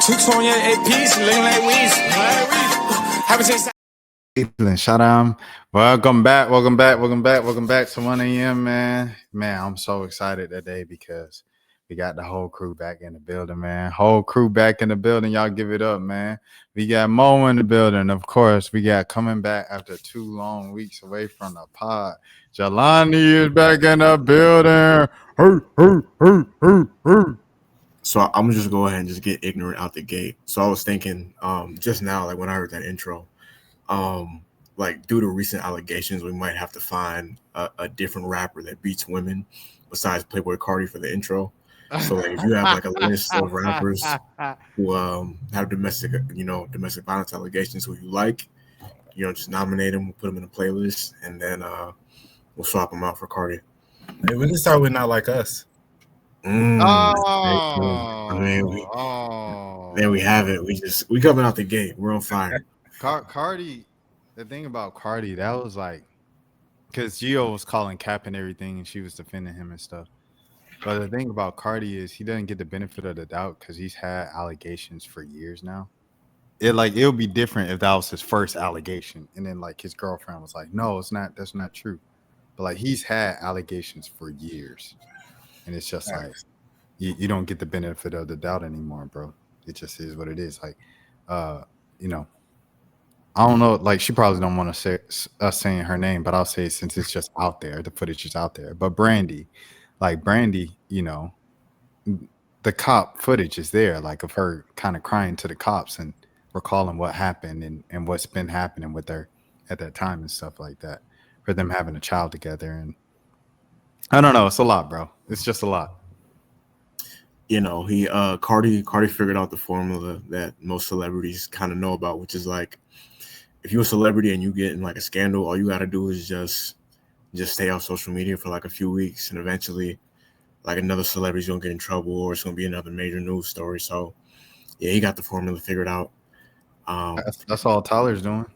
Chicks on your APs, looking like weeds. Haven't chased Cleveland, shout out. Welcome back to 1 a.m. Man, I'm so excited today because we got the whole crew back in the building, man. Whole crew back in the building. Y'all give it up, man. We got Mo in the building. Of course, we got coming back after 2 long weeks away from the pod. Jelani is back in the building. So I'm gonna just go ahead and just get ignorant out the gate. So I was thinking, just now, like when I heard that intro, like due to recent allegations, we might have to find a different rapper that beats women besides Playboy Cardi for the intro. So like if you have like a list of rappers who have domestic violence allegations who you like, just nominate them, put them in a playlist, and then we'll swap them out for Cardi. Hey, we can start with Not Like Us. I mean, there we have it. We coming out the gate. We're on fire. Cardi, the thing about Cardi, that was like, because Gio was calling Cap and everything, and she was defending him and stuff. But the thing about Cardi is he doesn't get the benefit of the doubt because he's had allegations for years now. It'll be different if that was his first allegation, and then like his girlfriend was like, "No, it's not. That's not true." But like he's had allegations for years, and it's just like you don't get the benefit of the doubt anymore, bro. It just is what it is. Like, I don't know. Like, she probably don't want to say us saying her name, but I'll say it since it's just out there. The footage is out there. But Brandy, the cop footage is there, like of her kind of crying to the cops and recalling what happened and what's been happening with her at that time and stuff like that. For them having a child together, and I don't know. It's a lot, bro. It's just a lot. Cardi figured out the formula that most celebrities kind of know about, which is like, if you're a celebrity and you get in like a scandal, all you got to do is just stay off social media for like a few weeks, and eventually like another celebrity's gonna get in trouble, or it's gonna be another major news story. So yeah, he got the formula figured out. That's all Tyler's doing.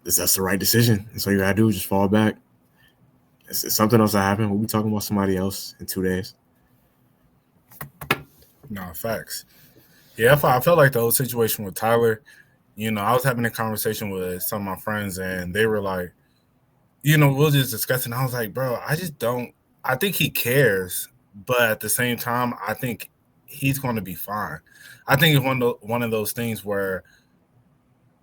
That's the right decision. And so you gotta do is just fall back. It's something else that happened. We'll be talking about somebody else in 2 days. No, facts. Yeah, I felt like the whole situation with Tyler, I was having a conversation with some of my friends, and they were like, we were just discussing. I was like, bro, I think he cares, but at the same time, I think he's going to be fine. I think it's one of those things where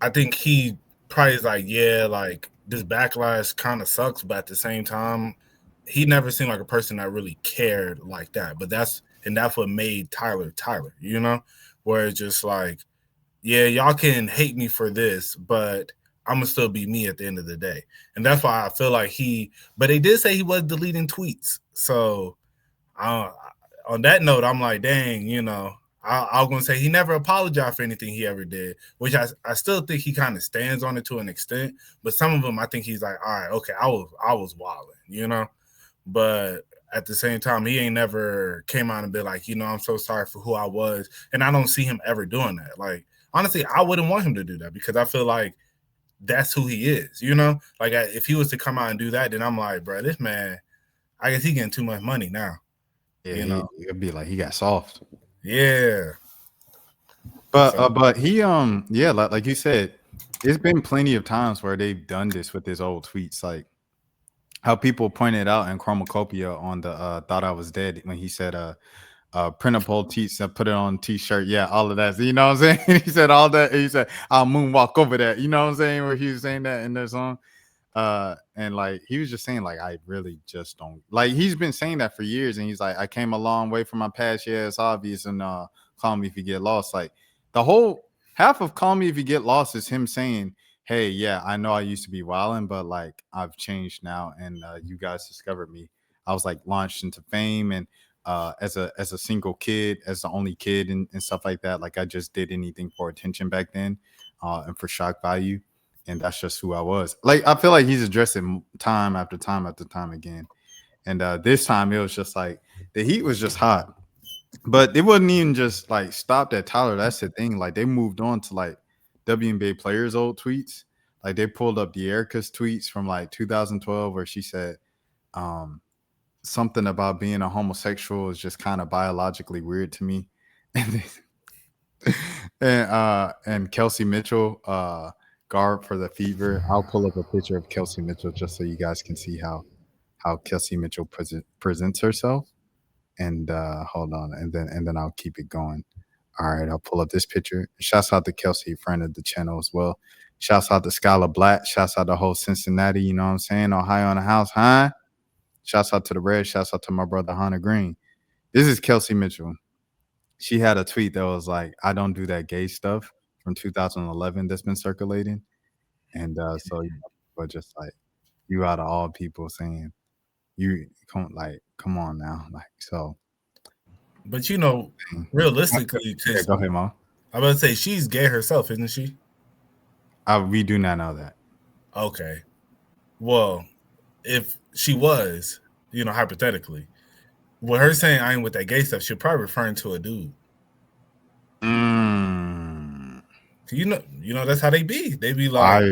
I think he probably is like, yeah, like this backlash kind of sucks, but at the same time, he never seemed like a person that really cared like that. But that's what made Tyler, where it's just like, yeah, y'all can hate me for this, but I'm gonna still be me at the end of the day. And that's why I feel like but they did say he was deleting tweets. So on that note, I'm like, dang, I was going to say he never apologized for anything he ever did, which I still think he kind of stands on it to an extent. But some of them, I think he's like, all right, okay, I was wilding, But at the same time, he ain't never came out and been like, I'm so sorry for who I was. And I don't see him ever doing that. Like, honestly, I wouldn't want him to do that because I feel like that's who he is, Like, if he was to come out and do that, then I'm like, bro, this man, I guess he getting too much money now. Yeah, it'd be like he got soft. Yeah. But he like you said, there's been plenty of times where they've done this with his old tweets, like how people pointed out in Chromacopia on the Thought I Was Dead when he said print up old teats and put it on t-shirt. Yeah, all of that. You know what I'm saying? He said all that. He said, I'll moonwalk over that. You know what I'm saying? Where he was saying that in their song. And like he was just saying, like, I really just don't like, he's been saying that for years, and he's like, I came a long way from my past. Yeah, it's obvious. And Call Me If You Get Lost. Like the whole half of Call Me If You Get Lost is him saying, hey, yeah, I know I used to be wilding, but like I've changed now, and you guys discovered me. I was like launched into fame, and as a single kid, as the only kid, and stuff like that. Like I just did anything for attention back then, and for shock value. And that's just who I was. Like, I feel like he's addressing time after time after time again. And this time it was just like the heat was just hot. But it wasn't even just like stopped at Tyler. That's the thing. Like they moved on to like WNBA players' old tweets. Like they pulled up the Erica's tweets from like 2012 where she said something about being a homosexual is just kind of biologically weird to me. And And Kelsey Mitchell, guard for the Fever. I'll pull up a picture of Kelsey Mitchell just so you guys can see how Kelsey Mitchell presents herself. And hold on, and then I'll keep it going. All right, I'll pull up this picture. Shouts out to Kelsey, friend of the channel as well. Shouts out to Skylar Black. Shouts out to whole Cincinnati. You know what I'm saying? Ohio on the house, huh? Shouts out to the Reds. Shouts out to my brother Hunter Green. This is Kelsey Mitchell. She had a tweet that was like, "I don't do that gay stuff" from 2011 that's been circulating, and so but just like you out of all people saying you come on now, like so. But you know, realistically, Yeah, go ahead, Mom. I'm about to say she's gay herself, isn't she? We do not know that. Okay. Well, if she was, you know, hypothetically, with her saying I ain't with that gay stuff, she's probably referring to a dude. You know that's how they be. They be like,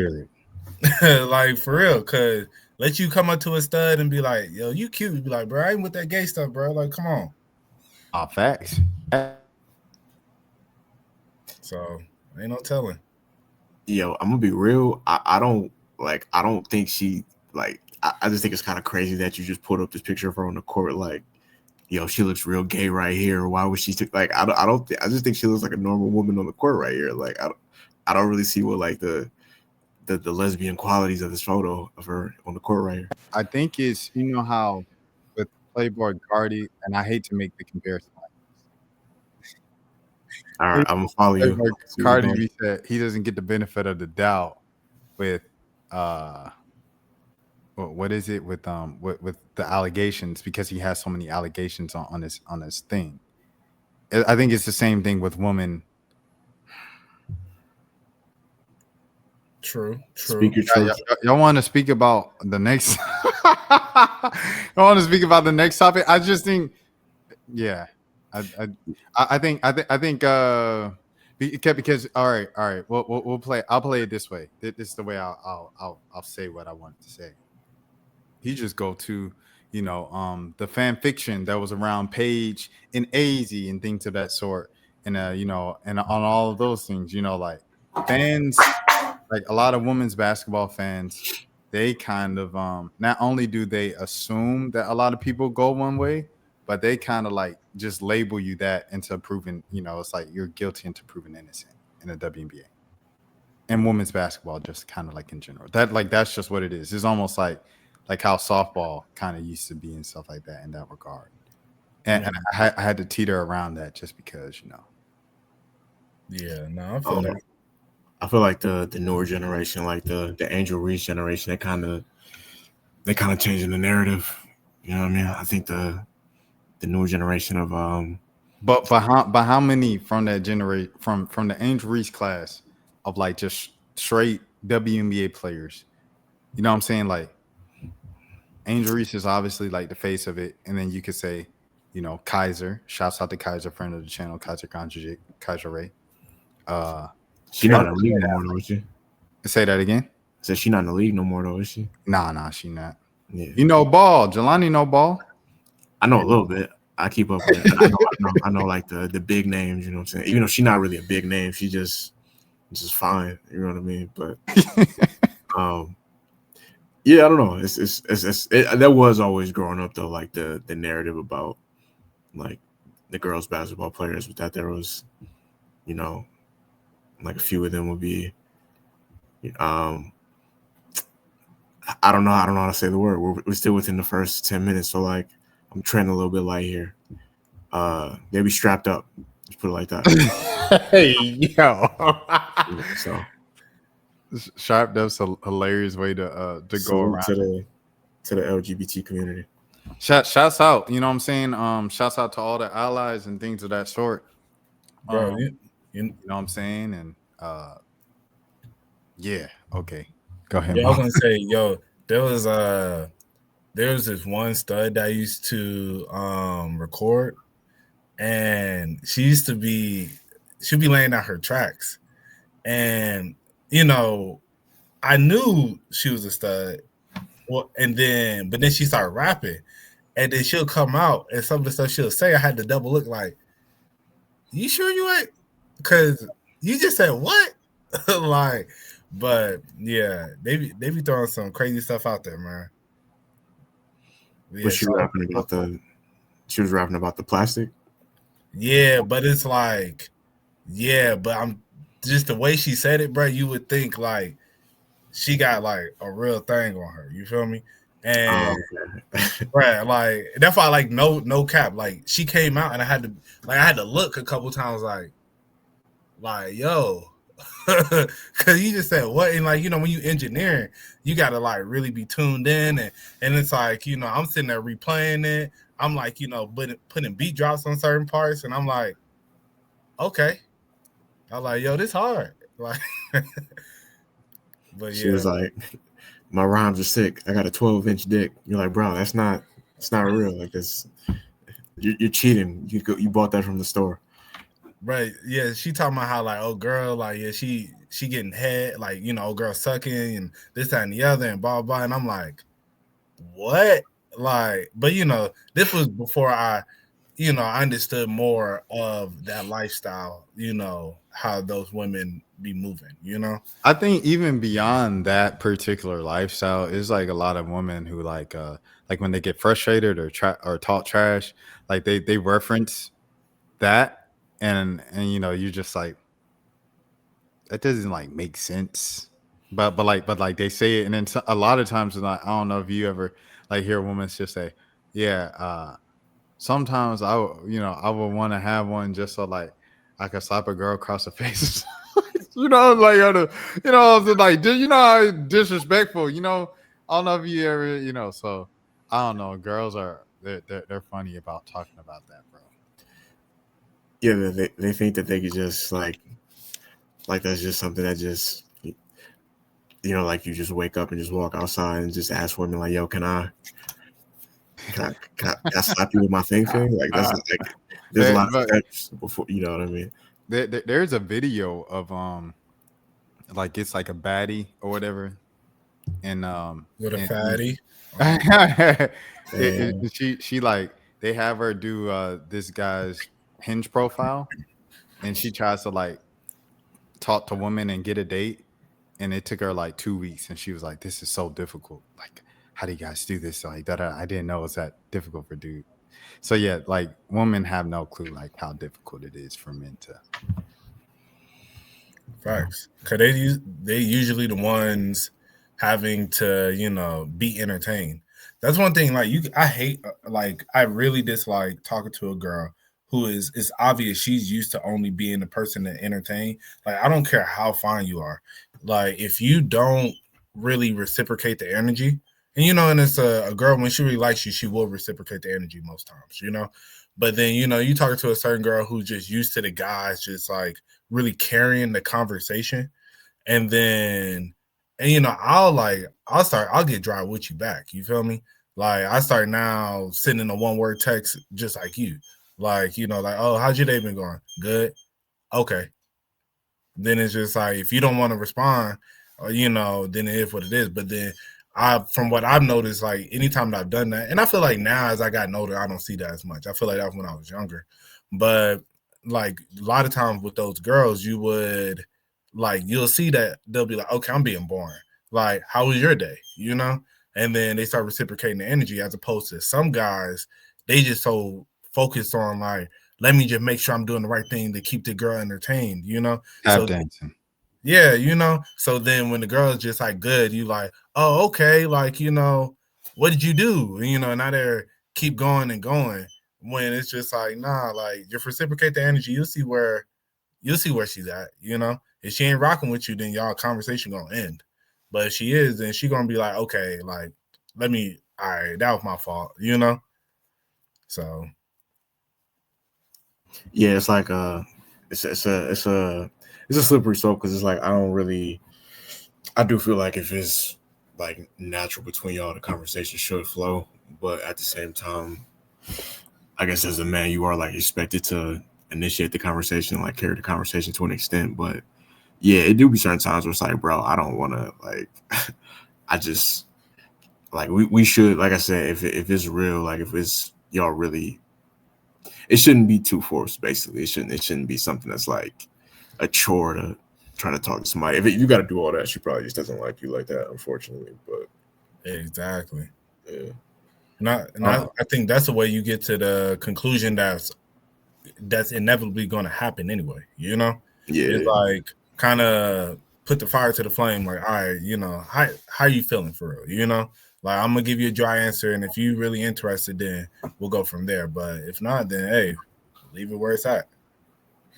like for real, cause let you come up to a stud and be like, yo, you cute. You be like, bro, I ain't with that gay stuff, bro. Like, come on. Facts. So ain't no telling. Yo, I'm gonna be real. I don't think she like. I just think it's kind of crazy that you just put up this picture of her on the court. Like, yo, she looks real gay right here. Why would she like? I just think she looks like a normal woman on the court right here. Like, I don't really see what like the lesbian qualities of this photo of her on the court right here. I think it's, you know how with Playboy Cardi, and I hate to make the comparison. All right, I'm gonna follow you. Cardi B said he doesn't get the benefit of the doubt with what is it with the allegations, because he has so many allegations on this thing. I think it's the same thing with women. True. Y'all want to speak about the next? I want to speak about the next topic. I just think, yeah. I think because all right. We'll play. I'll play it this way. This is the way I'll say what I wanted to say. He just go to the fan fiction that was around Paige and AZ and things of that sort, and and on all of those things, like fans, like a lot of women's basketball fans, they kind of not only do they assume that a lot of people go one way, but they kind of like just label you that into proving, it's like you're guilty into proven innocent in the WNBA and women's basketball, just kind of like in general. That's just what it is. It's almost like how softball kind of used to be and stuff like that in that regard. And I had to teeter around that just because, Yeah, no, I feel that. I feel like the newer generation, like the Angel Reese generation, they kind of changing the narrative. You know what I mean? I think the newer generation of But how many from that generation from the Angel Reese class of like just straight WNBA players? You know what I'm saying? Like Angel Reese is obviously like the face of it, and then you could say, Kaiser. Shouts out to Kaiser, friend of the channel, Kaiser Ray. She's not in the league no more, though, is she? Say that again. So she's not in the league no more, though, is she? Nah, she not. Yeah. Ball. Jelani know Ball. I know a little bit. I keep up with it. I know like the big names, you know what I'm saying? Even though she's not really a big name, she just fine. You know what I mean? But yeah, I don't know. That was always growing up though, like the narrative about like the girls basketball players, but that there was, like a few of them would be I don't know how to say the word. We're still within the first 10 minutes, so like I'm treading a little bit light here. They be strapped up. Let's put it like that. Hey, yo. So strapped up's a hilarious way to go around to the LGBT community. Shouts out, you know what I'm saying? Shouts out to all the allies and things of that sort. Bro, you know what I'm saying? And yeah, okay. Go ahead. Yeah, I was gonna say, yo, there was this one stud that I used to record, and she'd be laying out her tracks, and I knew she was a stud. Well, but then she started rapping, and then she'll come out, and some of the stuff she'll say, I had to double look like, you sure you ain't? because you just said what? Like, but yeah, they be throwing some crazy stuff out there, man. Yeah, Was she rapping about the? She was rapping about the plastic. yeah, but it's like, yeah, but I'm just the way she said it, bro. You would think like she got like a real thing on her. You feel me? And right, like that's why, like, no cap. Like she came out and I had to look a couple times, like yo, because you just said what, and like when you engineering, you gotta like really be tuned in, and it's like I'm sitting there replaying it. I'm like putting beat drops on certain parts, and I'm like, okay, I'm like yo, this hard, like, but she was like, my rhymes are sick. I got a 12-inch dick. You're like, bro, it's not real. Like this, you're cheating. You bought that from the store. Right. Yeah. She talking about how like, oh girl, like, yeah, she getting head, like, girl sucking and this, that, and the other and blah, blah. And I'm like, what? Like, but this was before I understood more of that lifestyle, how those women be moving, I think even beyond that particular lifestyle is like a lot of women who like when they get frustrated or talk trash, like they reference that, and you're just like, that doesn't like make sense, but like they say it, and then a lot of times, like, I don't know if you ever like hear a woman just say, yeah, sometimes I would want to have one just so like I could slap a girl across the face. Like like, how disrespectful, I don't know if you ever, so I don't know. Girls they're funny about talking about that, bro. Yeah, they think that they could just like that's just something that just like you just wake up and just walk outside and just ask women like, yo, can I slap you with my thing? Like that's like there's a lot of steps before, you know what I mean? There's a video of like it's like a baddie or whatever, and with a fatty. She like, they have her do this guy's Hinge profile, and she tries to like talk to women and get a date, and it took her like 2 weeks, and she was like, this is so difficult, like, how do you guys do this? Like that, I didn't know it was that difficult for dude. So yeah, like women have no clue like how difficult it is for men to. Facts, because they usually the ones having to be entertained. That's one thing. Like I hate, like I really dislike talking to a girl who it's obvious she's used to only being the person to entertain. Like I don't care how fine you are, like if you don't really reciprocate the energy, and it's a girl, when she really likes you, she will reciprocate the energy most times, but then you talking to a certain girl who's just used to the guys just like really carrying the conversation, and then I'll get dry with you back, you feel me? Like I start now sending a one-word text just like you, like like, oh, how's your day been going? Good. Okay. Then it's just like, if you don't want to respond, then it is what it is. But then from what I've noticed, like anytime that I've done that, and I feel like now as I got older, I don't see that as much. I feel like that was when I was younger. But like a lot of times with those girls, you would like, you'll see that they'll be like, okay, I'm being boring. Like, how was your day? And then they start reciprocating the energy, as opposed to some guys, they just so focused on like, let me just make sure I'm doing the right thing to keep the girl entertained, Tap dancing. Yeah, so then when the girl is just like good, you like, oh, okay, like, what did you do? And now they're keep going and going, when it's just like, nah, like just reciprocate the energy. You'll see where she's at, If she ain't rocking with you, then y'all conversation gonna end. But if she is, then she gonna be like, okay, like, all right, that was my fault, So yeah, it's like it's a slippery slope, because it's like I do feel like if it's like natural between y'all, the conversation should flow, but at the same time, I guess as a man, you are like expected to initiate the conversation, like carry the conversation to an extent. But yeah, it do be certain times where it's like, bro, I don't want to like, I just like, we should, like I said, if it's real, like if it's y'all really, it shouldn't be too forced. Basically, it shouldn't be something that's like, a chore to try to talk to somebody. If you got to do all that, she probably just doesn't like you like that, unfortunately. But Exactly. yeah, I think that's the way you get to the conclusion that's inevitably going to happen anyway. You know, it's yeah. like kind of put the fire to the flame. Like, all right, you know, how you feeling for real? You know, like I'm gonna give you a dry answer, and if you really interested, then we'll go from there. But if not, then hey, leave it where it's at.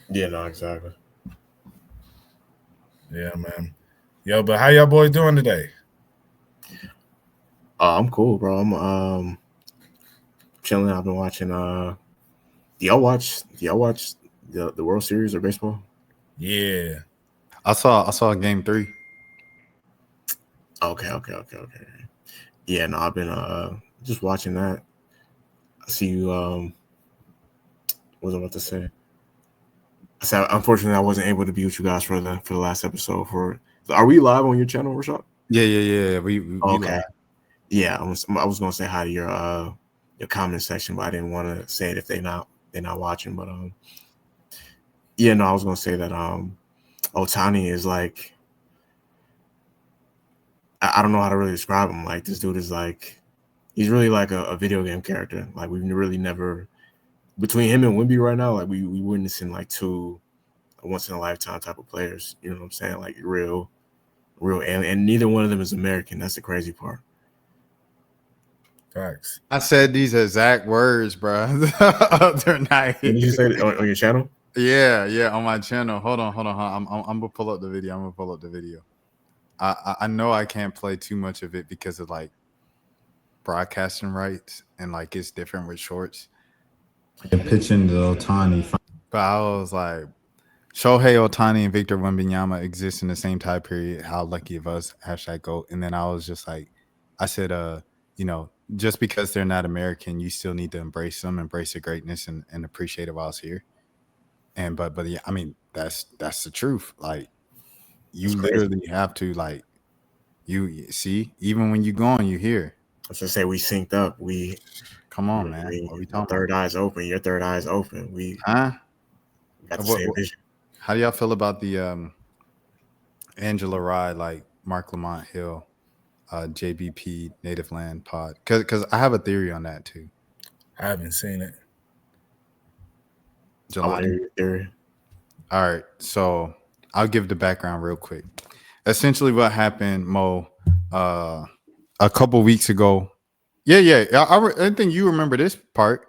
Yeah, no, exactly. Yeah, man. Yo, but how y'all boys doing today? I'm cool, bro. I'm chilling. I've been watching. Do y'all watch the World Series or baseball? Yeah. I saw game 3. Okay. Yeah, no, I've been just watching that. I see you. What was I about to say? I said, unfortunately, I wasn't able to be with you guys for the last episode. Are we live on your channel, Rashad? Yeah. We Okay. live. Yeah, I was gonna say hi to your comment section, but I didn't want to say it if they're not watching. But yeah, no, I was gonna say that Otani is like, I don't know how to really describe him. Like, this dude is like, he's really like a video game character. Like, we've really never, between him and Wimby right now, like we witnessing like two once in a lifetime type of players. You know what I'm saying? Like real alien. And neither one of them is American. That's the crazy part. Facts. I said these exact words, bro. Other night. Did you say it on your channel? Yeah, on my channel. Hold on. I'm gonna pull up the video. I know I can't play too much of it because of like broadcasting rights and like it's different with shorts. And pitching the Otani, but I was like, Shohei Otani and Victor Wembanyama exist in the same time period. How lucky of us! #GOAT. And then I was just like, I said, you know, just because they're not American, you still need to embrace them, embrace their greatness, and appreciate it while it's here. And but yeah, I mean that's the truth. Like you literally have to like you see, even when you gone, you hear. I was gonna say we synced up. We come on, man. What are we talking third eye's open. Your third eye's open. We got the same vision. How do y'all feel about the Angela Rye, like Mark Lamont Hill, JBP Native Land pod? Because I have a theory on that too. I haven't seen it. Jelani. All right, so I'll give the background real quick. Essentially, what happened, Mo, a couple weeks ago. Yeah. I think you remember this part.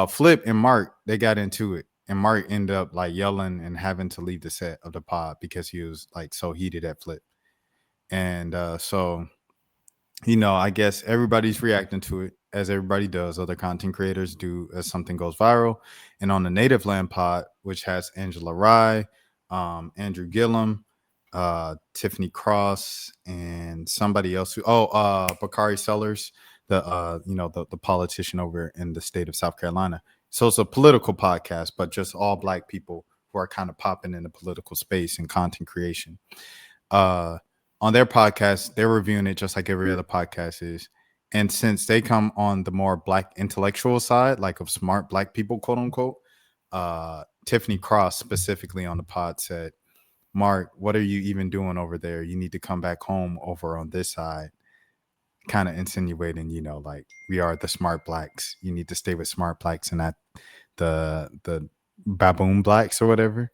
Flip and Mark, they got into it, and Mark ended up like yelling and having to leave the set of the pod because he was like so heated at Flip. And so, you know, I guess everybody's reacting to it as everybody does. Other content creators do as something goes viral. And on the Native Land pod, which has Angela Rye, Andrew Gillum, Tiffany Cross, and somebody else Bakari Sellers, the politician over in the state of South Carolina. So it's a political podcast, but just all Black people who are kind of popping in the political space and content creation. On their podcast, they're reviewing it just like every other podcast is. And since they come on the more Black intellectual side, like of smart Black people, quote unquote, Tiffany Cross specifically on the pod said, Mark, what are you even doing over there? You need to come back home over on this side. Kind of insinuating, you know, like we are the smart Blacks. You need to stay with smart Blacks and not the baboon Blacks or whatever.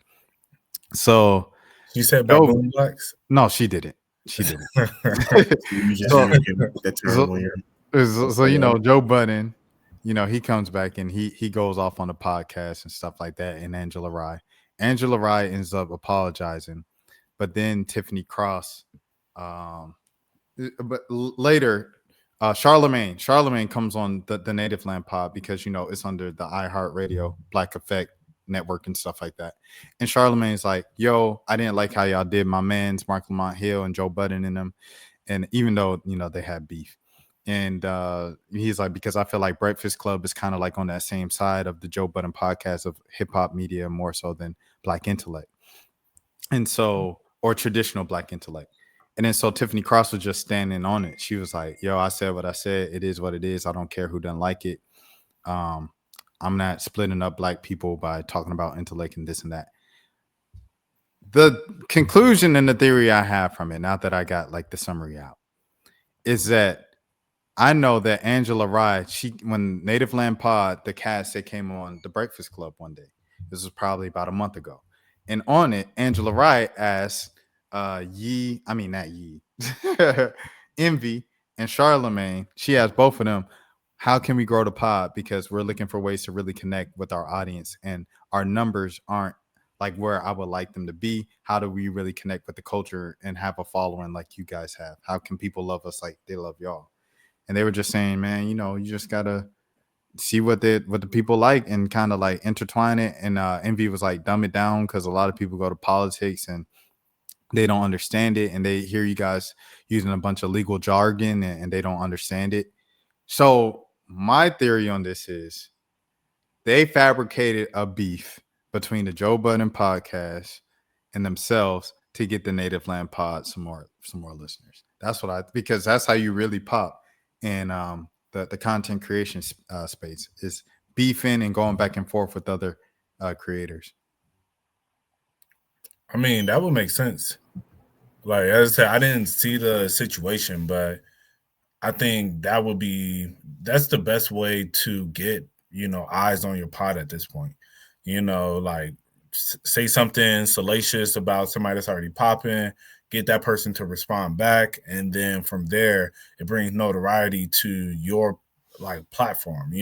So you said baboon Blacks? No, she didn't. She didn't. So you know, Joe Budden, you know, he comes back and he goes off on the podcast and stuff like that. And Angela Rye ends up apologizing, but then Tiffany Cross, but later, Charlemagne comes on the Native Land pod because you know it's under the iHeartRadio Black Effect network and stuff like that. And Charlemagne's like, yo, I didn't like how y'all did my man's Mark Lamont Hill and Joe Budden in them. And even though, you know, they had beef. And he's like, because I feel like Breakfast Club is kind of like on that same side of the Joe Budden podcast of hip hop media more so than Black intellect. And so, or traditional Black intellect. And then so Tiffany Cross was just standing on it. She was like, yo, I said what I said. It is what it is. I don't care who doesn't like it. I'm not splitting up Black people by talking about intellect and this and that. The conclusion and the theory I have from it, now that I got like the summary out, is that I know that Angela Rye, when Native Land Pod, the cast, they came on the Breakfast Club one day. This was probably about a month ago. And on it, Angela Rye asked not Yee, Envy and Charlemagne, she asked both of them, how can we grow the pod? Because we're looking for ways to really connect with our audience and our numbers aren't like where I would like them to be. How do we really connect with the culture and have a following like you guys have? How can people love us like they love y'all? And they were just saying, man, you just gotta see what the people like and kind of like intertwine it. And Envy was like, dumb it down, because a lot of people go to politics and they don't understand it, and they hear you guys using a bunch of legal jargon and they don't understand it. So my theory on this is they fabricated a beef between the Joe Budden podcast and themselves to get the Native Land Pod some more listeners. That's what because that's how you really pop in the content creation space, is beefing and going back and forth with other creators. I mean, that would make sense. Like, as I said, I didn't see the situation, but I think that's the best way to get, eyes on your pod at this point. Like, say something salacious about somebody that's already popping, get that person to respond back, and then from there it brings notoriety to your like platform,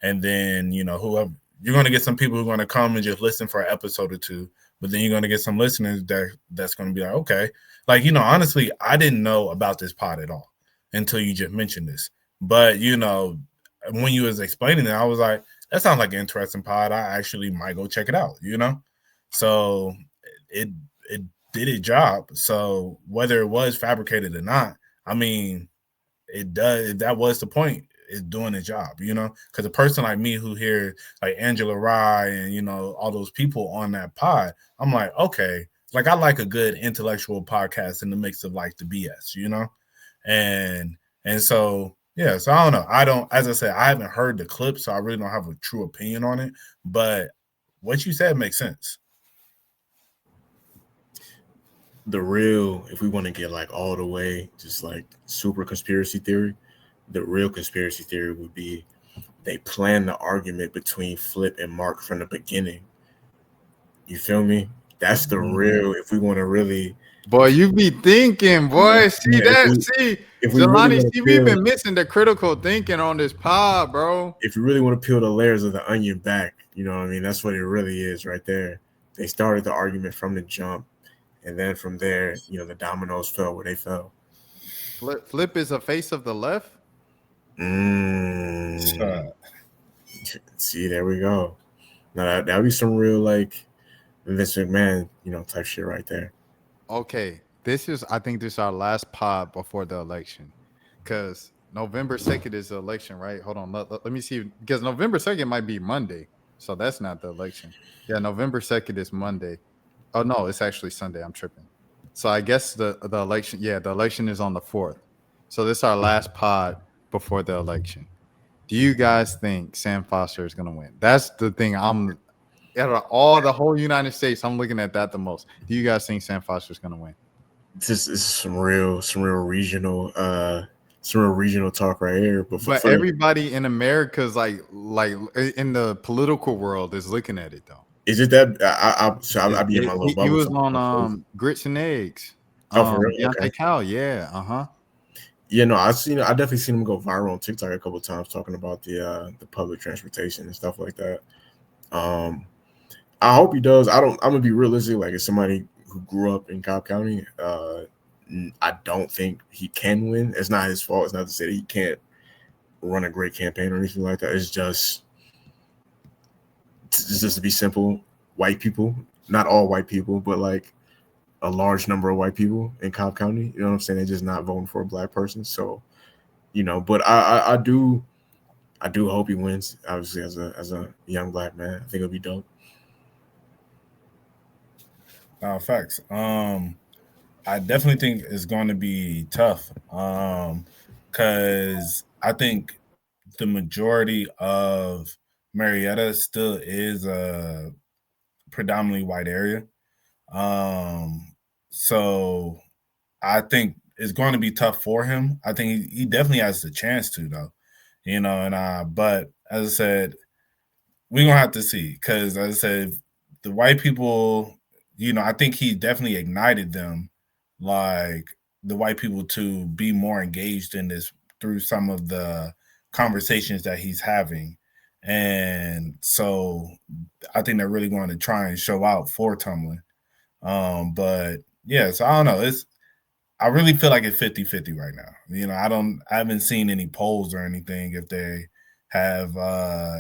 and then whoever, you're going to get some people who are going to come and just listen for an episode or two, but then you're going to get some listeners that's going to be like, okay, like, honestly, I didn't know about this pod at all until you just mentioned this, but when you was explaining it, I was like, that sounds like an interesting pod. I actually might go check it out, So it did its job. So whether it was fabricated or not, I mean, it does. That was the point. It's doing its job, because a person like me who hears like Angela Rye and, all those people on that pod, I'm like, okay, like I like a good intellectual podcast in the mix of like the BS, and so, yeah, so I don't know. As I said, I haven't heard the clip, so I really don't have a true opinion on it. But what you said makes sense. If we want to get like all the way, just like super conspiracy theory, the real conspiracy theory would be they planned the argument between Flip and Mark from the beginning. You feel me? That's the real, if we want to really. Boy, you be thinking, boy. See that? Jelani, we've been missing the critical thinking on this pod, bro. If you really want to peel the layers of the onion back, you know what I mean? That's what it really is right there. They started the argument from the jump, and then from there, the dominoes fell where they fell. Flip is a face of the left? See, there we go. Now that would be some real like Vince McMahon, type shit right there. Okay, I think this is our last pod before the election, because November 2nd is the election, right? Hold on, let me see, because November 2nd might be Monday, so that's not the election. Yeah, November 2nd is Monday. Oh no, it's actually Sunday. I'm tripping. So I guess the election, the election is on the 4th. So this is our last pod before the election. Do you guys think Sam Foster is going to win? That's the thing. Out of the whole United States, I'm looking at that the most. Do you guys think Sam Foster is going to win? This is some real regional talk right here. But everybody in America is like in the political world is looking at it though. Is it that? I'll be in my little bubble. He was on Grits and Eggs. Oh, for real? Deontay Cal, yeah, Yeah, no, I definitely seen him go viral on TikTok a couple of times talking about the public transportation and stuff like that. I hope he does. I'm gonna be realistic. Like, as somebody who grew up in Cobb County, I don't think he can win. It's not his fault. It's not to say that he can't run a great campaign or anything like that. It's just to be simple, white people, not all white people, but like a large number of white people in Cobb County. You know what I'm saying? They're just not voting for a black person. So, but I do hope he wins. Obviously, as a young black man, I think it'll be dope. Facts. I definitely think it's going to be tough. Because I think the majority of Marietta still is a predominantly white area. So I think it's going to be tough for him. I think he definitely has the chance to, though. But as I said, we're gonna have to see because, as I said, the white people, I think he definitely ignited them, like the white people, to be more engaged in this through some of the conversations that he's having, and so I think they're really going to try and show out for Tomlin. But yeah, so I don't know. I really feel like it's 50-50 right now. I haven't seen any polls or anything if they have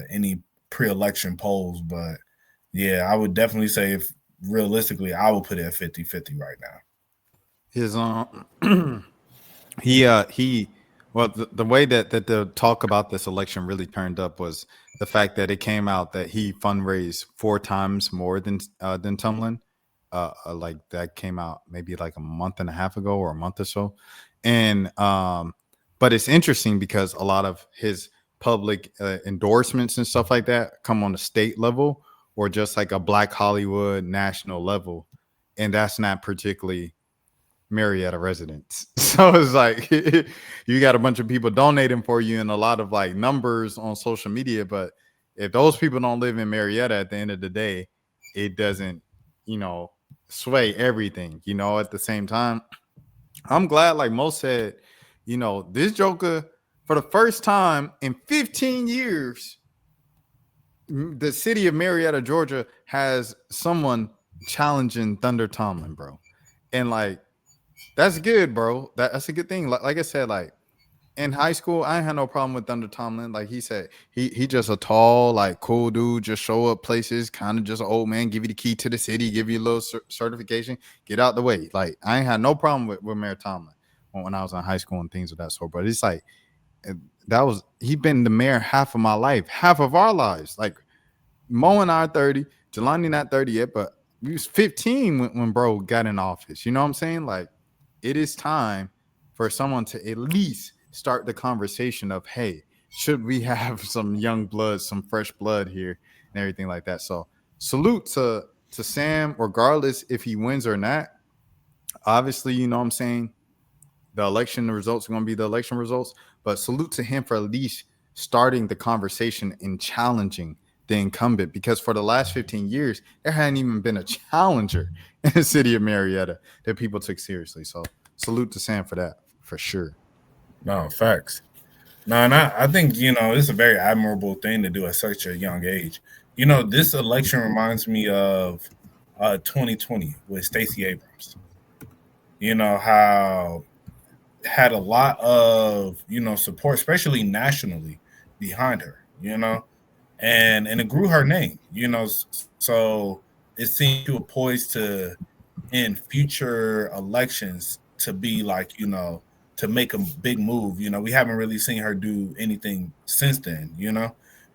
any pre-election polls, but yeah, I would definitely say if realistically, I would put it at 50-50 right now. His he well the way that the talk about this election really turned up was the fact that it came out that he fundraised 4 times more than Tumlin. Like that came out maybe like a month and a half ago or a month or so, and but it's interesting because a lot of his public endorsements and stuff like that come on a state level or just like a Black Hollywood national level, and that's not particularly Marietta residents. So it's like you got a bunch of people donating for you and a lot of like numbers on social media, but if those people don't live in Marietta at the end of the day, it doesn't, sway everything. At the same time, I'm glad, like Mo said, this Joker, for the first time in 15 years, the city of Marietta, Georgia, has someone challenging Thunder Tomlin, bro. And like, that's good, bro. That's a good thing. Like I said, like in high school, I ain't had no problem with Thunder Tomlin. Like he said, he just a tall, like cool dude. Just show up places, kind of just an old man. Give you the key to the city. Give you a little certification. Get out the way. Like I ain't had no problem with Mayor Tomlin when I was in high school and things of that sort. But it's like he been the mayor half of my life, half of our lives. Like Mo and I are 30, Jelani not 30 yet, but we was 15 when bro got in office. You know what I'm saying? Like it is time for someone to at least start the conversation of, hey, should we have some young blood, some fresh blood here and everything like that. So salute to Sam, regardless if he wins or not. Obviously, you know what I'm saying? The election results are going to be the election results, but salute to him for at least starting the conversation and challenging the incumbent, because for the last 15 years, there hadn't even been a challenger in the city of Marietta that people took seriously. So salute to Sam for that, for sure. No, facts. No, and I think, it's a very admirable thing to do at such a young age. This election reminds me of 2020 with Stacey Abrams. How had a lot of, support, especially nationally, behind her, and it grew her name, so it seemed she was poised to, in future elections, to be like, to make a big move. We haven't really seen her do anything since then,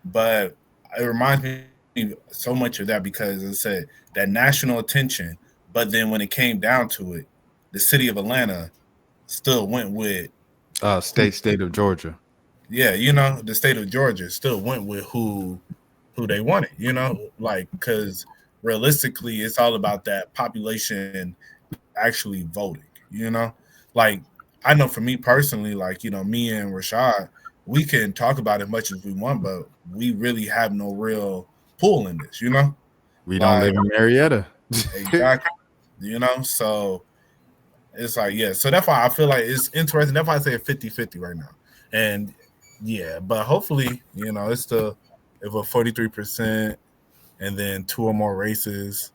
but it reminds me so much of that because, as I said, that national attention, but then when it came down to it, the city of Atlanta still went with state of Georgia. Yeah, the state of Georgia still went with who they wanted, like, because realistically, it's all about that population actually voting, like, I know for me personally, like, me and Rashad, we can talk about as much as we want, but we really have no real pull in this, We don't live in Marietta. Exactly. So it's like, yeah, so that's why I feel like it's interesting. That's why I say 50-50 right now. And yeah, but hopefully, it's still if a 43% and then 2 or more races,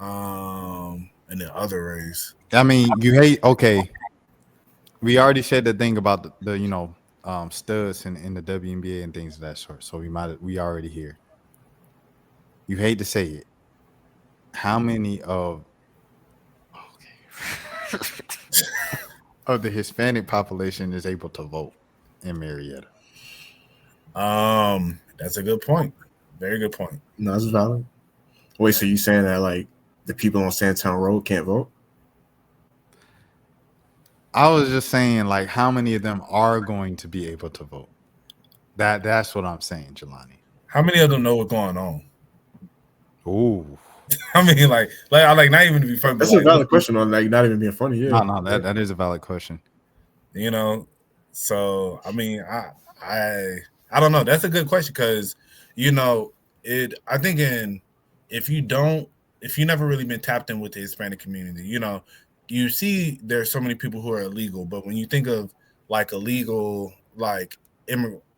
and then other race. I mean, okay. We already said the thing about the studs in the WNBA and things of that sort. So we already here. You hate to say it. How many of the Hispanic population is able to vote in Marietta? That's a good point. Very good point. No, that's valid. Wait, so you saying that like the people on Sandtown Road can't vote? I was just saying, like, how many of them are going to be able to vote? That's what I'm saying, Jelani. How many of them know what's going on? Ooh. I mean, like not even to be funny. That's but a like, valid question on like not even being funny. Yeah. No, that is a valid question. you know. So I mean, I don't know. That's a good question because you know it. I think if you don't if you never really been tapped in with the Hispanic community, you know, you see there's so many people who are illegal, but when you think of like illegal, like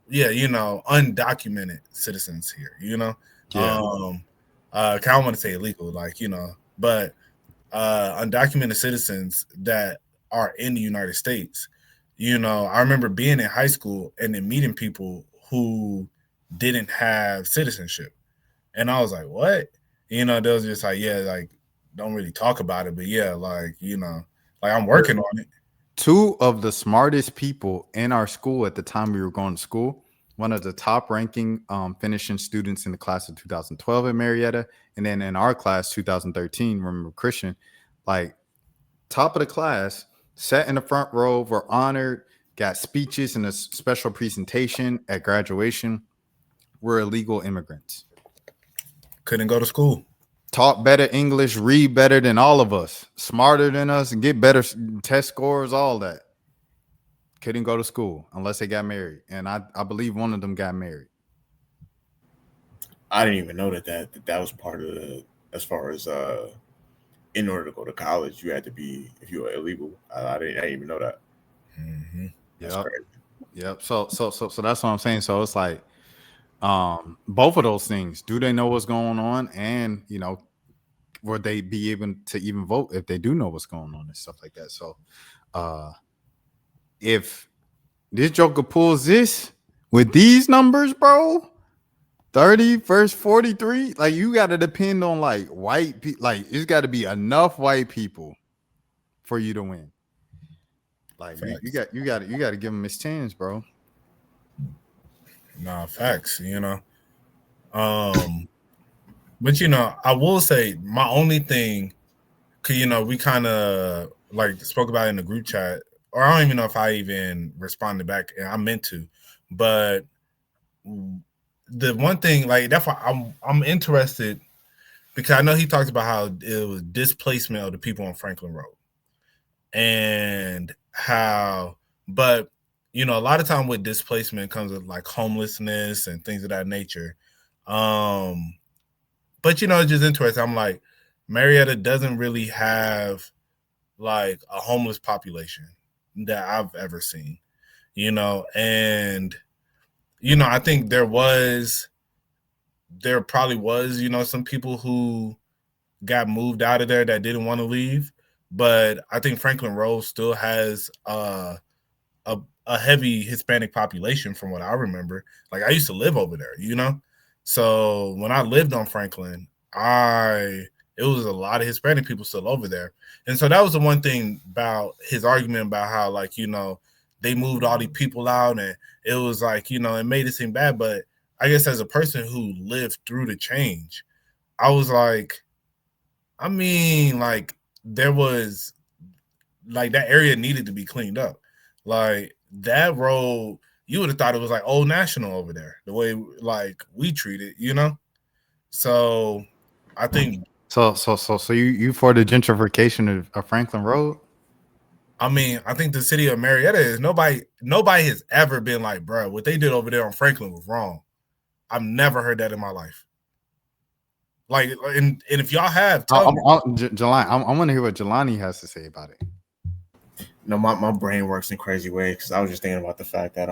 yeah, you know, undocumented citizens here, you know, Yeah. I kind of want to say illegal, like you know, but undocumented citizens that are in the United States. You know, I remember being in high school and then meeting people who didn't have citizenship. And I was like, what? You know, they was just like, yeah, like, don't really talk about it. But yeah, like, you know, like I'm working on it. Two of the smartest people in our school at the time we were going to school, one of the top ranking finishing students in the class of 2012 at Marietta, and then in our class 2013, remember Christian, like top of the class, sat in the front row, were honored, got speeches and a special presentation at graduation, were illegal immigrants. Couldn't go to school. Talk better English, read better than all of us, smarter than us, and get better test scores, all that. Couldn't go to school unless they got married. And I believe one of them got married. I didn't even know that was part of the, as far as in order to go to college, you had to be, if you were illegal. I didn't even know that. Mm-hmm. That's Yep. crazy. Yep. So that's what I'm saying. So it's like both of those things. Do they know what's going on? And you know, would they be able to even vote if they do know what's going on and stuff like that? So if this Joker pulls this with these numbers, bro, 30 versus 43, like you got to depend on like white people. Like it's got to be enough white people for you to win. Like you got to give him his chance, bro. Nah, facts, you know. But you know, I will say my only thing, cause you know, we kind of like spoke about it in the group chat, or I don't even know if I even responded back, and I meant to, but the one thing, like that's why I'm interested because I know he talked about how it was displacement of the people on Franklin Road, and how, but you know, a lot of time with displacement comes with like homelessness and things of that nature. But you know, it's just interesting. I'm like, Marietta doesn't really have like a homeless population that I've ever seen, you know, and you know, I think there probably was, you know, some people who got moved out of there that didn't want to leave, but I think Franklin Road still has a heavy Hispanic population from what I remember. Like I used to live over there, you know? So when I lived on Franklin, it was a lot of Hispanic people still over there. And so that was the one thing about his argument about how, like, you know, they moved all these people out and it was like, you know, it made it seem bad. But I guess as a person who lived through the change, I was like, I mean, like there was like that area needed to be cleaned up. Like that road, you would have thought it was like Old National over there, the way like we treat it, you know? So I think So you for the gentrification of Franklin Road? I mean, I think the city of Marietta is nobody has ever been like, bro, what they did over there on Franklin was wrong. I've never heard that in my life. Like, and if y'all have, tell me. Jelani, I want to hear what Jelani has to say about it. No, my brain works in crazy ways because I was just thinking about the fact that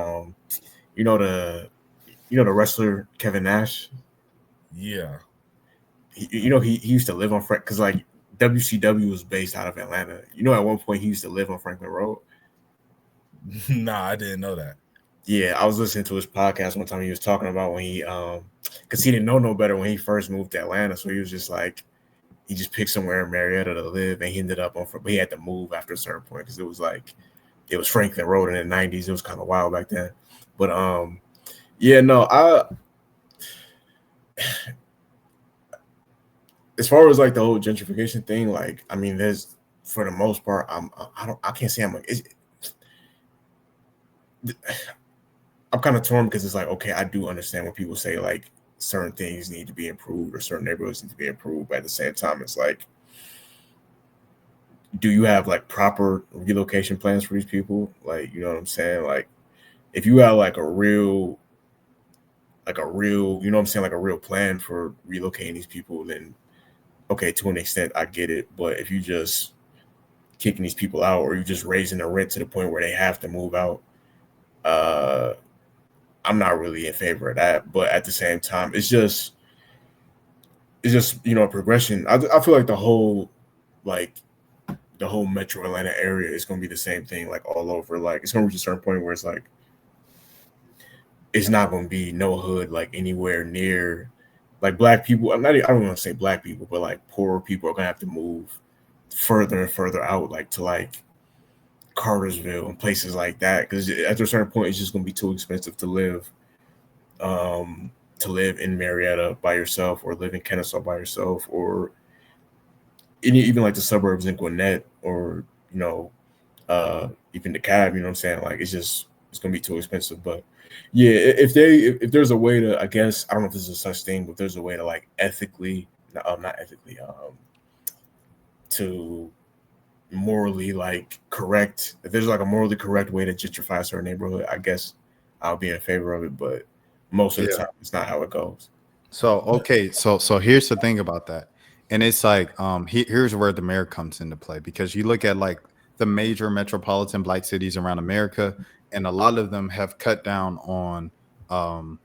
you know the wrestler Kevin Nash. Yeah. He used to live on Frank because like WCW was based out of Atlanta. You know, at one point he used to live on Franklin Road. Nah, I didn't know that. Yeah, I was listening to his podcast one time. He was talking about when he because he didn't know no better when he first moved to Atlanta, so he was just like he just picked somewhere in Marietta to live, and he ended up but he had to move after a certain point because it was Franklin Road in the 90s. It was kind of wild back then, but yeah, no, as far as like the whole gentrification thing, like I mean, there's for the most part, I can't say I'm kind of torn because it's like, okay, I do understand when people say like certain things need to be improved or certain neighborhoods need to be improved. But at the same time, it's like, do you have like proper relocation plans for these people? Like, you know what I'm saying? Like, if you have like a real, you know what I'm saying, like a real plan for relocating these people, then okay, to an extent, I get it. But if you just kicking these people out, or you just raising the rent to the point where they have to move out, uh, I'm not really in favor of that. But at the same time, it's just a progression. I feel like the whole Metro Atlanta area is going to be the same thing, like all over. Like it's going to reach a certain point where it's like it's not going to be no hood like anywhere near like black people. I don't want to say black people, but like poorer people are going to have to move further and further out, like to like Cartersville and places like that, because at a certain point it's just going to be too expensive to live in Marietta by yourself, or live in Kennesaw by yourself, or even like the suburbs in Gwinnett, or even DeKalb. You know what I'm saying? Like it's gonna be too expensive. But yeah, if there's a way to, I guess, I don't know if there's a such thing, but there's a way to like ethically, not ethically, to morally like correct. If there's like a morally correct way to gentrify a certain neighborhood, I guess I'll be in favor of it. But most of the time, it's not how it goes. So okay, so here's the thing about that, and it's like here's where the mayor comes into play, because you look at like the major metropolitan black cities around America, and a lot of them have cut down on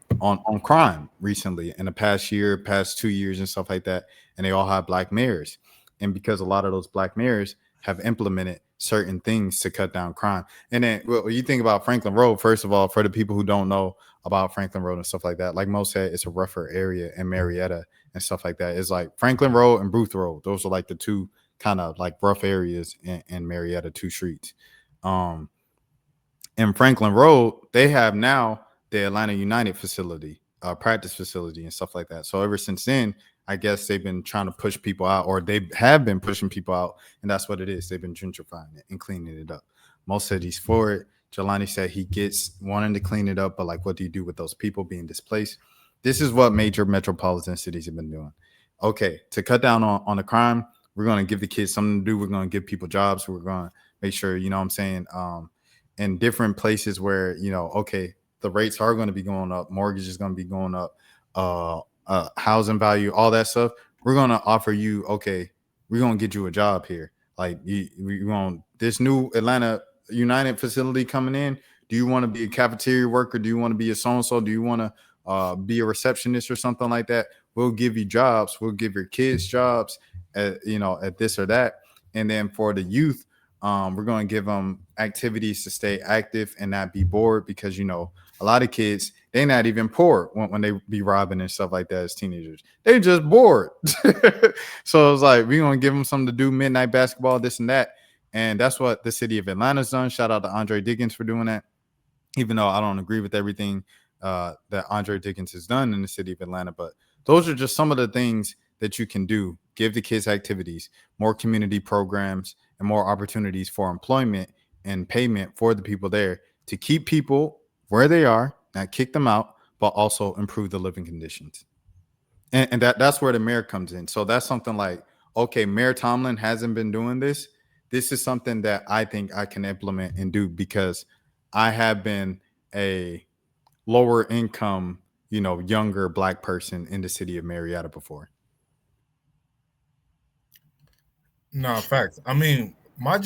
crime recently in the past year, past 2 years, and stuff like that, and they all have black mayors, and because a lot of those black mayors have implemented certain things to cut down crime. And then when you think about Franklin Road, first of all, for the people who don't know about Franklin Road and stuff like that, like Mo said, it's a rougher area in Marietta and stuff like that. It's like Franklin Road and Booth Road. Those are like the two kind of like rough areas in Marietta, two streets. In Franklin Road, they have now the Atlanta United facility, practice facility and stuff like that. So ever since then, I guess they've been trying to push people out, or they have been pushing people out, and that's what it is. They've been gentrifying it and cleaning it up. Most cities for it. Jelani said he gets wanting to clean it up, but like, what do you do with those people being displaced? This is what major metropolitan cities have been doing. Okay, to cut down on the crime, we're going to give the kids something to do. We're going to give people jobs. We're going to make sure, you know what I'm saying, in different places where, okay, the rates are going to be going up, mortgage is going to be going up, housing value, all that stuff. We're going to offer you, okay, we're going to get you a job here. Like we want this new Atlanta United facility coming in. Do you want to be a cafeteria worker? Do you want to be a so-and-so? Do you want to be a receptionist or something like that? We'll give you jobs. We'll give your kids jobs at this or that. And then for the youth, we're going to give them activities to stay active and not be bored, because, a lot of kids, they're not even poor when they be robbing and stuff like that as teenagers. They're just bored. So it's like, we're going to give them something to do, midnight basketball, this and that. And that's what the city of Atlanta's done. Shout out to Andre Dickens for doing that, even though I don't agree with everything that Andre Dickens has done in the city of Atlanta. But those are just some of the things that you can do. Give the kids activities, more community programs, and more opportunities for employment and payment for the people there, to keep people where they are, not kick them out, but also improve the living conditions. And that's where the mayor comes in. So that's something like, okay, Mayor Tomlin hasn't been doing this. This is something that I think I can implement and do, because I have been a lower income, younger black person in the city of Marietta before. No, facts. I mean, my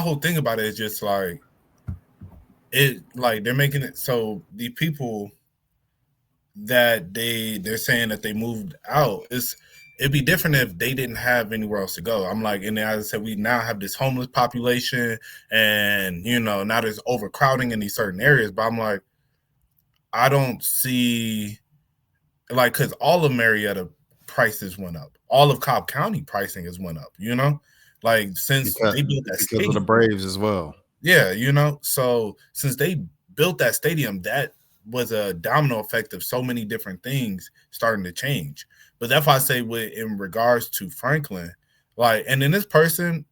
whole thing about it is just like they're making it so the people that they're saying that they moved out, it'd be different if they didn't have anywhere else to go. I'm like, and as I said, we now have this homeless population, and now there's overcrowding in these certain areas. But I'm like, I don't see, like, because all of Marietta prices went up. All of Cobb County pricing has went up, like since they built that stadium. Because of the Braves as well. Yeah, so since they built that stadium, that was a domino effect of so many different things starting to change. But that's why I say in regards to Franklin, like, and then this person,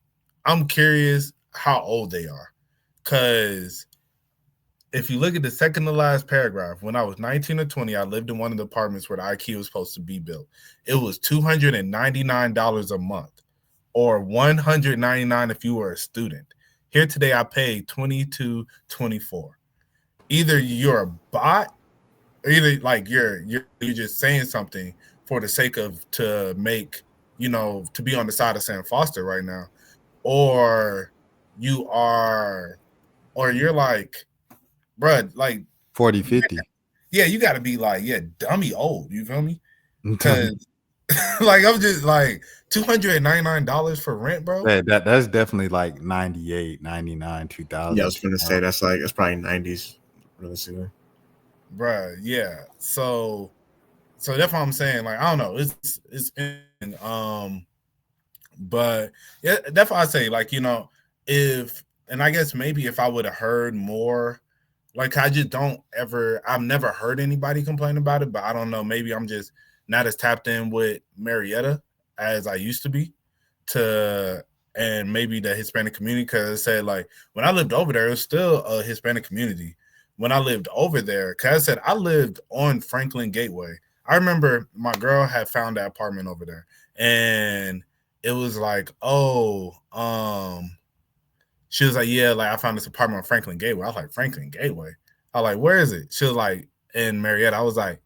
I'm curious how old they are, because if you look at the second to last paragraph, when I was 19 or 20, I lived in one of the apartments where the IKEA was supposed to be built. It was $299 a month, or $199 if you were a student. Here today, I paid $22.24. Either you're a bot, or either like you're just saying something for the sake of to make to be on the side of Sam Foster right now, or you are, or you're like, bruh, like 40, 50. yeah, you got to be like, yeah, dummy old. You feel me? Because like I'm just like $299 for rent, bro. Yeah, that's definitely like 98, 99, 2000. Yeah, I was gonna say that's probably 90s, realistically. Bruh, yeah. So that's what I'm saying. Like, I don't know. It's but yeah, that's why I say, like, if, and I guess maybe if I would have heard more, like, I just I've never heard anybody complain about it, but I don't know. Maybe I'm just not as tapped in with Marietta as I used to be and maybe the Hispanic community, because I said, like, when I lived over there, it was still a Hispanic community. When I lived over there, because I said I lived on Franklin Gateway. I remember my girl had found that apartment over there, and it was like, she was like, yeah, like I found this apartment on Franklin Gateway. I was like, Franklin Gateway? I was like, where is it? She was like, in Marietta. I was like,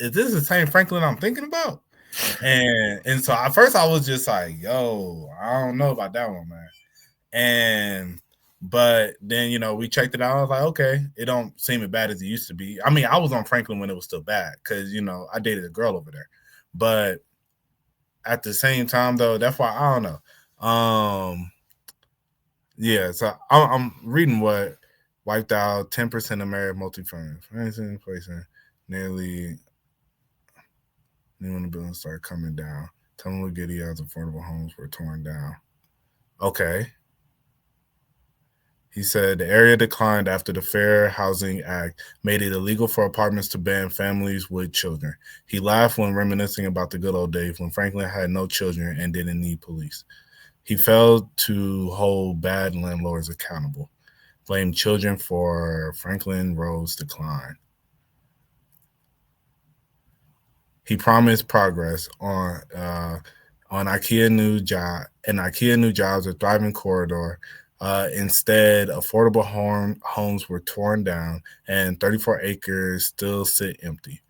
is this the same Franklin I'm thinking about? And so at first I was just like, yo, I don't know about that one, man. But then, we checked it out. I was like, okay, it don't seem as bad as it used to be. I mean, I was on Franklin when it was still bad because, I dated a girl over there. But at the same time, though, that's why I don't know. Yeah, so I'm reading what wiped out 10% of married multi-family. Nearly when the buildings started coming down. Tell them what Giddy as affordable homes were torn down. Okay. He said the area declined after the Fair Housing Act made it illegal for apartments to ban families with children. He laughed when reminiscing about the good old days when Franklin had no children and didn't need police. He failed to hold bad landlords accountable, blamed children for Franklin Road's decline. He promised progress on IKEA new jobs, a thriving corridor. Instead, affordable homes were torn down and 34 acres still sit empty.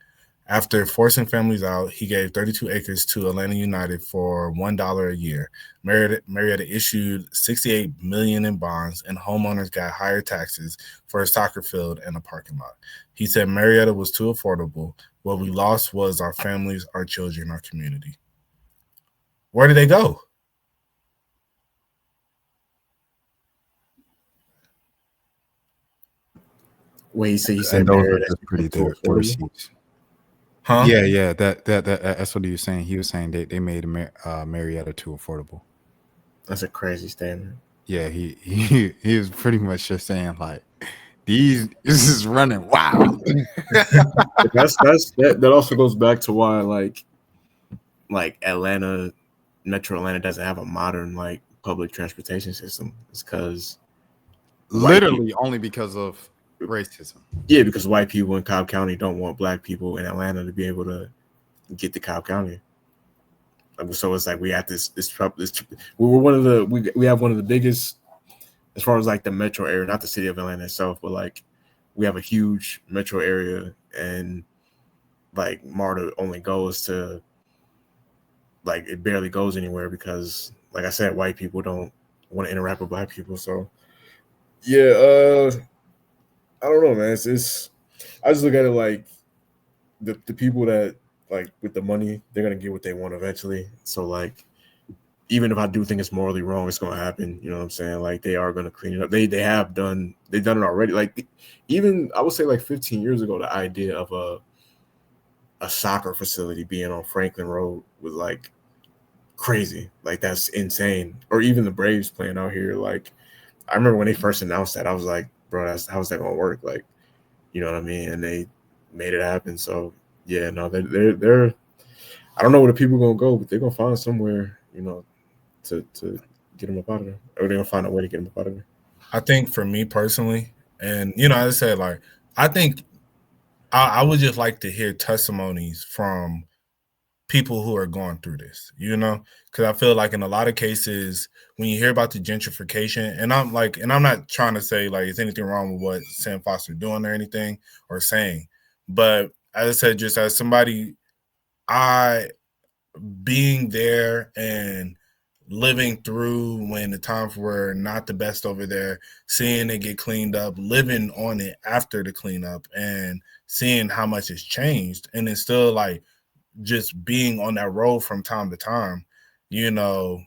After forcing families out, he gave 32 acres to Atlanta United for $1 a year. Marietta issued $68 million in bonds, and homeowners got higher taxes for a soccer field and a parking lot. He said Marietta was too affordable. What we lost was our families, our children, our community. Where did they go? Wait, he said that's pretty good. Huh? Yeah. That's what he was saying. He was saying they made Marietta too affordable. That's a crazy statement. Yeah, he was pretty much just saying like this is running wild. That also goes back to why like Atlanta, Metro Atlanta doesn't have a modern like public transportation system. It's because literally only because of racism. Yeah, because white people in Cobb County don't want black people in Atlanta to be able to get to Cobb County. So it's like we have this we're one of the we have one of the biggest as far as like the metro area, not the city of Atlanta itself, but like we have a huge metro area, and like MARTA only goes to like it barely goes anywhere because like I said, white people don't want to interact with black people. So yeah, I don't know, man. It's I just look at it like the people that like with the money, they're gonna get what they want eventually. So like even if I do think it's morally wrong, it's gonna happen. You know what I'm saying? Like they are gonna clean it up. They've done it already. Like even I would say like 15 years ago, the idea of a soccer facility being on Franklin Road was like crazy. Like that's insane. Or even the Braves playing out here. Like I remember when they first announced that, I was like, bro, how's that gonna work? Like, you know what I mean? And they made it happen. So yeah, no, they're I don't know where the people gonna go, but they're gonna find somewhere, you know, to get them up out of there. Or they're gonna find a way to get them up out of there. I think for me personally, and you know, as I said, like I think I would just like to hear testimonies from people who are going through this, you know, because I feel like in a lot of cases when you hear about the gentrification, and I'm not trying to say like is anything wrong with what Sam Foster doing or anything or saying, but as I said, just as somebody, I being there and living through when the times were not the best over there, seeing it get cleaned up, living on it after the cleanup, and seeing how much it's changed, and then still like just being on that road from time to time, you know,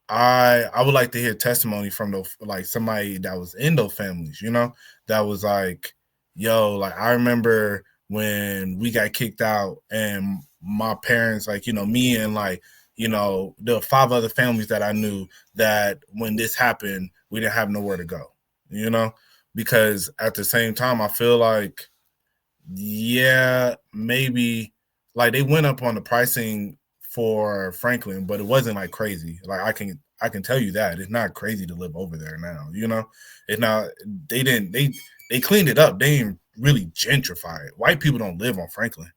I would like to hear testimony from those like somebody that was in those families, you know, that was like, yo, like I remember when we got kicked out and my parents, like, you know, me and like, you know, the 5 other families that I knew that when this happened, we didn't have nowhere to go, you know, because at the same time, I feel like, yeah, maybe like they went up on the pricing for Franklin, but it wasn't like crazy. Like I can tell you that it's not crazy to live over there now. You know, it's not. They cleaned it up. They didn't really gentrify it. White people don't live on Franklin.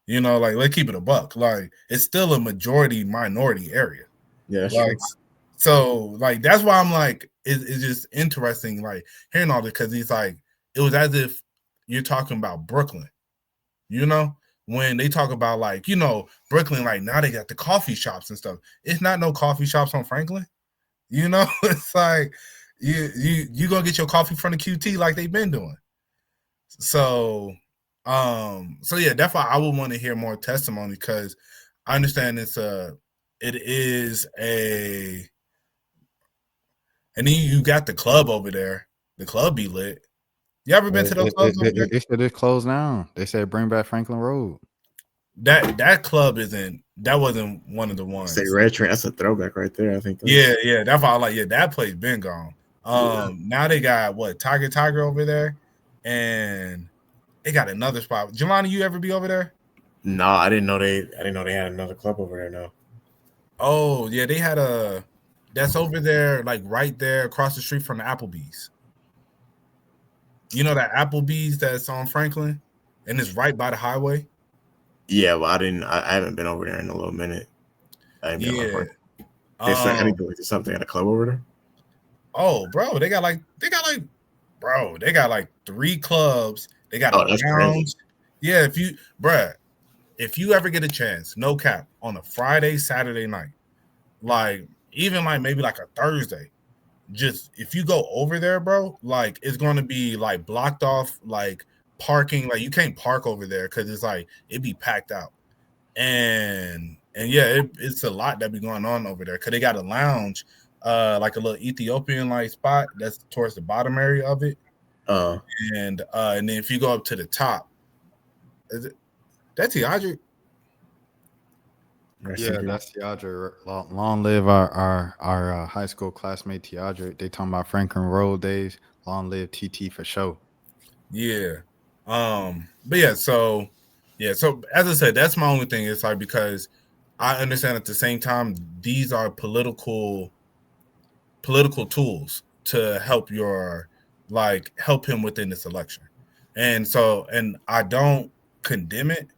You know, like let's keep it a buck. Like it's still a majority minority area. Yeah, that's Like true. so, like that's why I'm like it's just interesting, like hearing all this because he's like it was as if you're talking about Brooklyn. You know, when they talk about like, you know, Brooklyn, like now they got the coffee shops and stuff. It's not no coffee shops on Franklin. You know, it's like you gonna get your coffee from the QT like they've been doing. So so yeah, that's why I would want to hear more testimony because I understand it is a and then you got the club over there. The club be lit. You ever been to those clubs over there? They said it's closed down. They said bring back Franklin Road. That club wasn't one of the ones. Say Red Train, that's a throwback right there. I think. Yeah. That's why I like. Yeah, that place been gone. Now they got what Tiger over there, and they got another spot. Jelani, you ever be over there? No, I didn't know they had another club over there. No. Oh yeah, they had that's over there, like right there across the street from the Applebee's. You know that Applebee's that's on Franklin, and it's right by the highway. Yeah, well, I haven't been over there in a little minute. Yeah. I need to go to something at a club over there. Oh, bro, they got like 3 clubs. They got a that's lounge. crazy. Yeah, if you ever get a chance, no cap, on a Friday, Saturday night, like even like maybe like a Thursday, just if you go over there, bro, like it's going to be like blocked off, like parking, like you can't park over there because it's like it'd be packed out, and yeah, it's a lot that be going on over there because they got a lounge, like a little Ethiopian like spot that's towards the bottom area of it, and then if you go up to the top, is it that's Teodric? Yeah, that's Teodric. Long live our high school classmate Teodric. They talking about Franklin Road days. Long live TT for sure. Yeah. But yeah, so as I said, that's my only thing. It's like because I understand at the same time these are political tools to help help him within this election. And so I don't condemn it.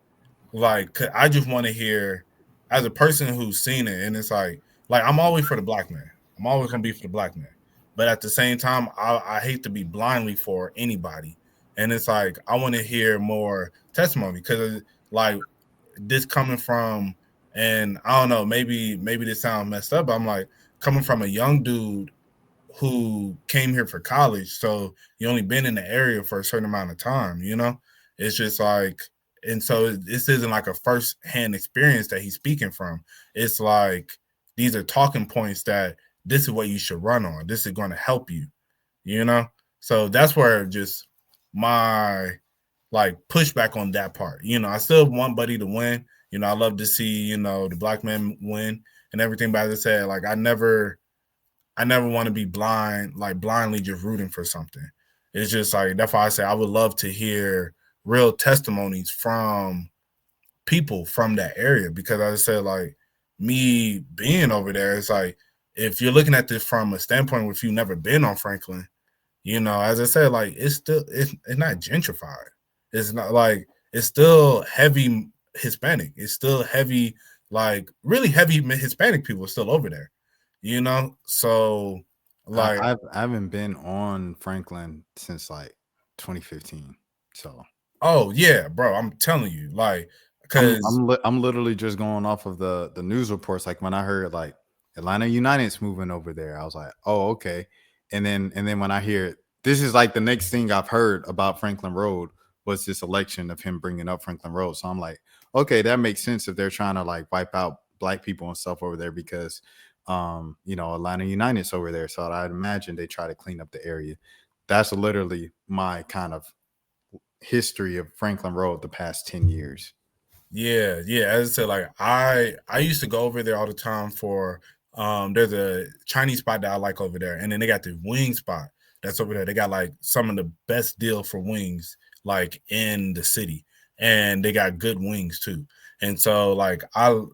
Like I just want to hear as a person who's seen it, and it's like I'm always for the black man. I'm always gonna be for the black man. But at the same time, I hate to be blindly for anybody. And it's like I want to hear more testimony because like this coming from, and I don't know, maybe this sounds messed up, but I'm like coming from a young dude who came here for college, so you only been in the area for a certain amount of time, you know? It's just like, and so this isn't like a first-hand experience that he's speaking from. It's like these are talking points that this is what you should run on. This is going to help you, you know? So that's where just my like pushback on that part. You know, I still want Buddy to win. You know, I love to see, you know, the black man win and everything. But as I said, like I never want to be blindly just rooting for something. It's just like that's why I say I would love to hear real testimonies from people from that area because as I said, like me being over there, it's like if you're looking at this from a standpoint if you've never been on Franklin, you know, as I said, like it's not gentrified. It's not like it's still heavy Hispanic. It's still heavy, like really heavy Hispanic people are still over there. You know, so like I haven't been on Franklin since like 2015. So oh yeah, bro, I'm telling you, like because I'm literally just going off of the news reports. Like when I heard like Atlanta United's moving over there, I was like, oh okay. And then when I hear this is like the next thing I've heard about Franklin Road was this election of him bringing up Franklin Road. So I'm like, okay, that makes sense if they're trying to like wipe out black people and stuff over there because you know, Atlanta United's over there. So I'd imagine they try to clean up the area. That's literally my kind of history of Franklin Road the past 10 years. yeah, as I said, like I used to go over there all the time for there's a Chinese spot that I like over there, and then they got the wing spot that's over there. They got like some of the best deal for wings like in the city, and they got good wings too. And so like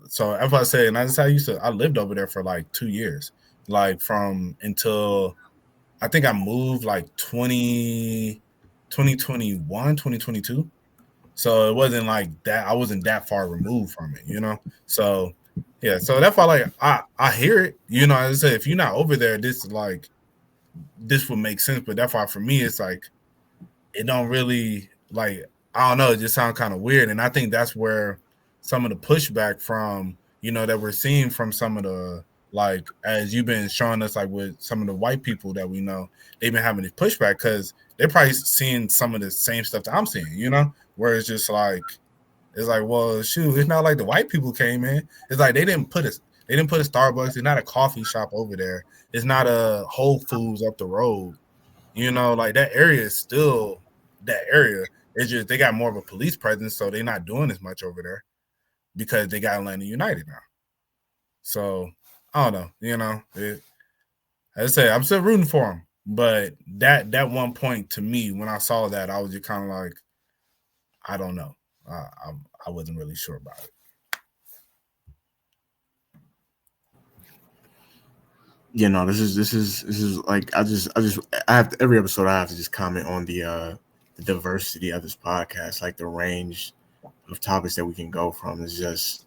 so if I say, and that's how I lived over there for like 2 years, like from until I think I moved like 2021, 2022. So it wasn't like that. I wasn't that far removed from it, you know? So yeah, so that's why like I hear it, you know, as I said, if you're not over there, this would make sense. But that's why for me, it's like it don't really like I don't know, it just sounds kind of weird. And I think that's where some of the pushback from, you know, that we're seeing from some of the like as you've been showing us like with some of the white people that we know, they've been having this pushback because they're probably seeing some of the same stuff that I'm seeing, you know, where it's just like it's like, well, shoot, it's not like the white people came in. It's like they didn't put a Starbucks, it's not a coffee shop over there, it's not a Whole Foods up the road. You know, like that area is still that area. It's just they got more of a police presence, so they're not doing as much over there because they got Atlanta United now. So I don't know, you know. As I say, I'm still rooting for them, but that one point to me when I saw that, I was just kind of like, I don't know. I wasn't really sure about it. Yeah, no, this is like I have to, every episode I have to just comment on the diversity of this podcast, like the range of topics that we can go from. It's just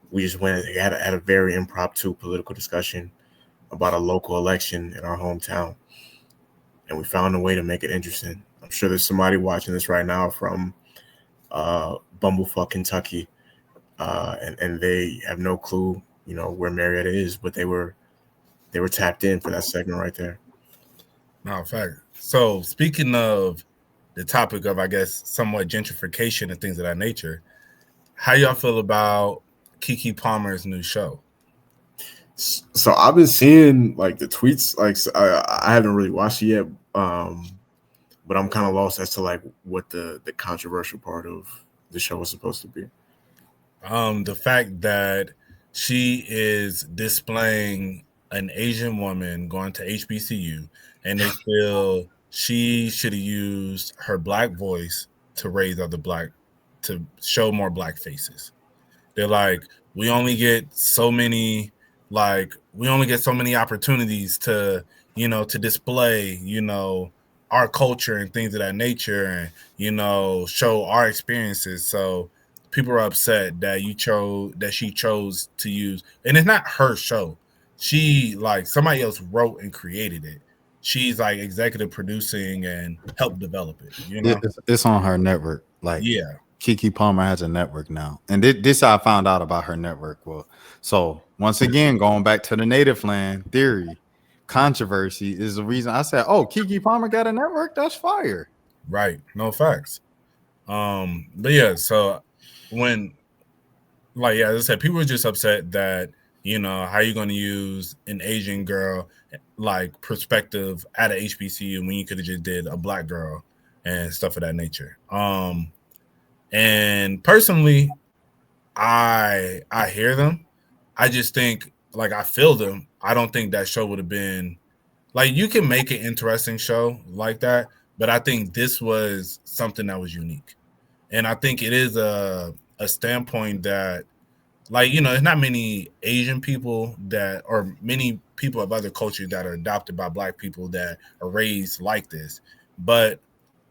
we just had a very impromptu political discussion about a local election in our hometown, and we found a way to make it interesting. I'm sure there's somebody watching this right now from Bumblefuck, Kentucky, and they have no clue, you know, where Marietta is, but they were tapped in for that segment right there. No, fact. So speaking of the topic of, I guess, somewhat gentrification and things of that nature, how y'all feel about Keke Palmer's new show? So I've been seeing like the tweets, like I haven't really watched it yet, but I'm kind of lost as to like what the controversial part of the show was supposed to be. The fact that she is displaying an Asian woman going to HBCU, and they feel she should have used her black voice to to show more black faces. They're like, we only get so many opportunities to, you know, to display, you know, our culture and things of that nature, and, you know, show our experiences. So people are upset that she chose to use, and it's not her show. She like somebody else wrote and created it. She's like executive producing and helped develop it. You know, it's on her network. Like, yeah, Keke Palmer has a network now, and this I found out about her network. Well, so once again, going back to the native land theory, controversy is the reason I said, "Oh, Keke Palmer got a network. That's fire." Right? No facts. But yeah, so when, like, yeah, as I said, people were just upset that, you know, how you going to use an Asian girl like perspective at a HBCU when you could have just did a black girl and stuff of that nature. And personally, I hear them. I just think, like, I feel them. I don't think that show would have been like, you can make an interesting show like that, but I think this was something that was unique. And I think it is a standpoint that, like, you know, there's not many Asian people or many people of other cultures that are adopted by Black people that are raised like this, but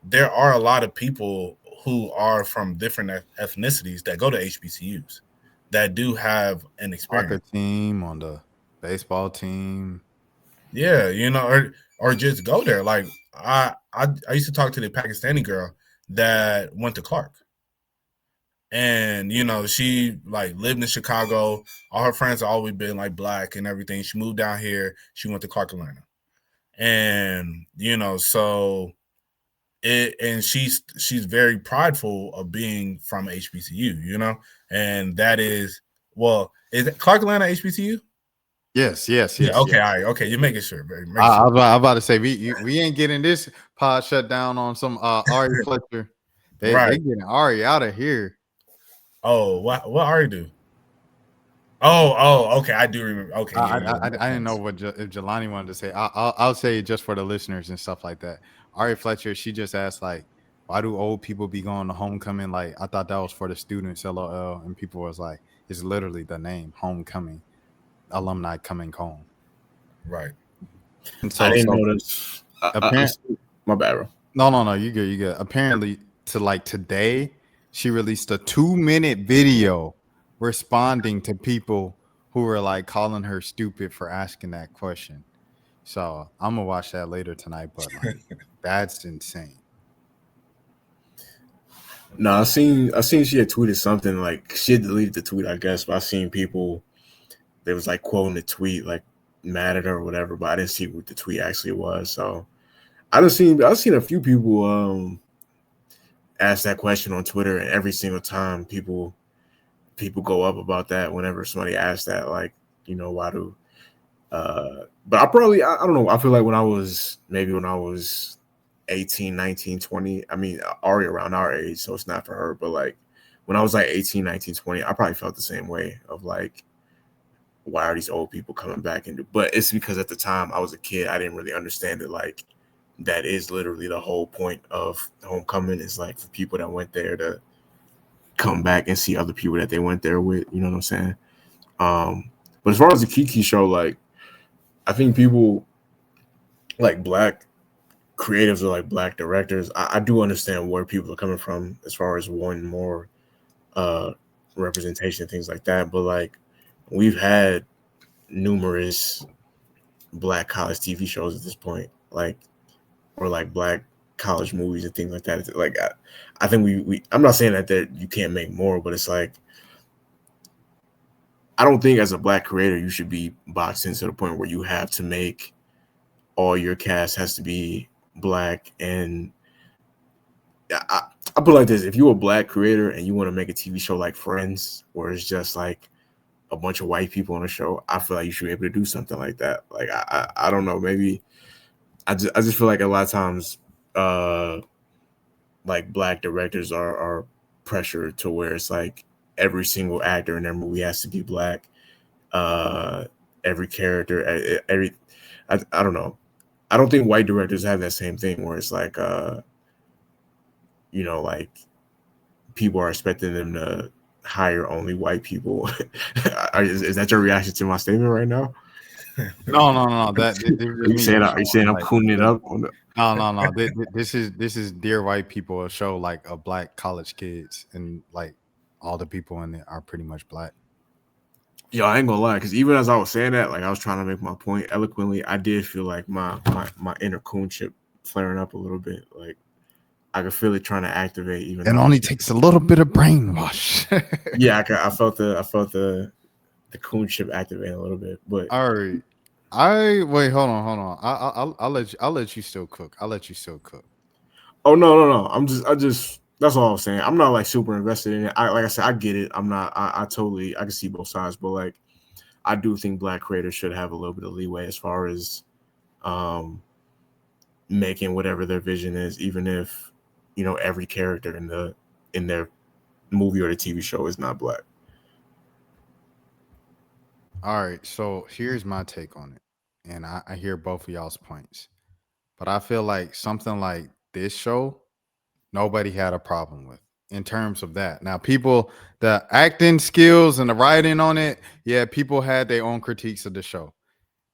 there are a lot of people who are from different ethnicities that go to HBCUs that do have an Soccer experience. team, on the baseball team. Yeah, or just go there. Like I used to talk to the Pakistani girl that went to Clark. And she like lived in Chicago. All her friends have always been like Black and everything. She moved down here. She went to Clark Atlanta. And so and she's very prideful of being from HBCU, and that is, well, is it Clark Atlanta HBCU? Yes. Yeah, okay, Yes. all right, okay, you're making sure. I was about to say we ain't getting this pod shut down on some Ari Fletcher. They getting Ari out of here. Oh, what Ari do? Oh, okay, I do remember. Okay, I didn't know if Jelani wanted to say. I'll say just for the listeners and stuff like that. Ari Fletcher, she just asked like, why do old people be going to homecoming? Like, I thought that was for the students, LOL, and people was like, it's literally the name, homecoming, alumni coming home. Right. And so, I didn't notice. My bad, bro. No, you good. Apparently, to like today, she released a 2-minute video responding to people who were like calling her stupid for asking that question. So I'm gonna watch that later tonight, but like, that's insane. No, I seen she had tweeted something, like she had deleted the tweet, I guess, but I seen people that was like quoting the tweet, like mad at her or whatever, but I didn't see what the tweet actually was. So I've seen a few people ask that question on Twitter, and every single time people go up about that whenever somebody asks that, like, why do but I don't know, I feel like when I was 18, 19, 20, I mean, Ari around our age, so it's not for her, but like when I was like 18, 19, 20, I probably felt the same way of like, why are these old people coming back but it's because at the time I was a kid, I didn't really understand it. Like, that is literally the whole point of homecoming, is like for people that went there to come back and see other people that they went there with, you know what I'm saying? But as far as the Kiki show, like, I think people like Black creatives or like Black directors, I do understand where people are coming from as far as wanting more representation and things like that. But like, we've had numerous Black college TV shows at this point, like, or like Black college movies and things like that. Like, I think we I'm not saying that you can't make more, but it's like, I don't think as a Black creator you should be boxed into the point where you have to make all your cast has to be Black. And I put it like this: if you're a Black creator and you want to make a TV show like Friends, where it's just like a bunch of white people on a show, I feel like you should be able to do something like that. Like, I don't know, maybe I just feel like a lot of times like Black directors are pressured to where it's like every single actor in their movie has to be Black. Every character, I don't know. I don't think white directors have that same thing where it's like, like people are expecting them to hire only white people. Is that your reaction to my statement right now? No. Are you saying I'm cooning it up? No. This is Dear White People, a show like a Black college kids, and like all the people in it are pretty much Black. Yo, I ain't gonna lie, because even as I was saying that, like, I was trying to make my point eloquently, I did feel like my inner coonship flaring up a little bit. Like, I could feel it trying to activate. Even it only takes a little bit of brainwash. Yeah, I felt the coonship activating a little bit. But all right, wait, hold on. I'll let you still cook. Oh no. I just that's all I'm saying. I'm not like super invested in it. Like I said, I get it. I'm not. I can see both sides, but like, I do think Black creators should have a little bit of leeway as far as making whatever their vision is, even if every character in their movie or the TV show is not Black. All right, so here's my take on it, and I hear both of y'all's points, but I feel like something like this show, nobody had a problem with in terms of that. Now, people, the acting skills and the writing on it, yeah, people had their own critiques of the show.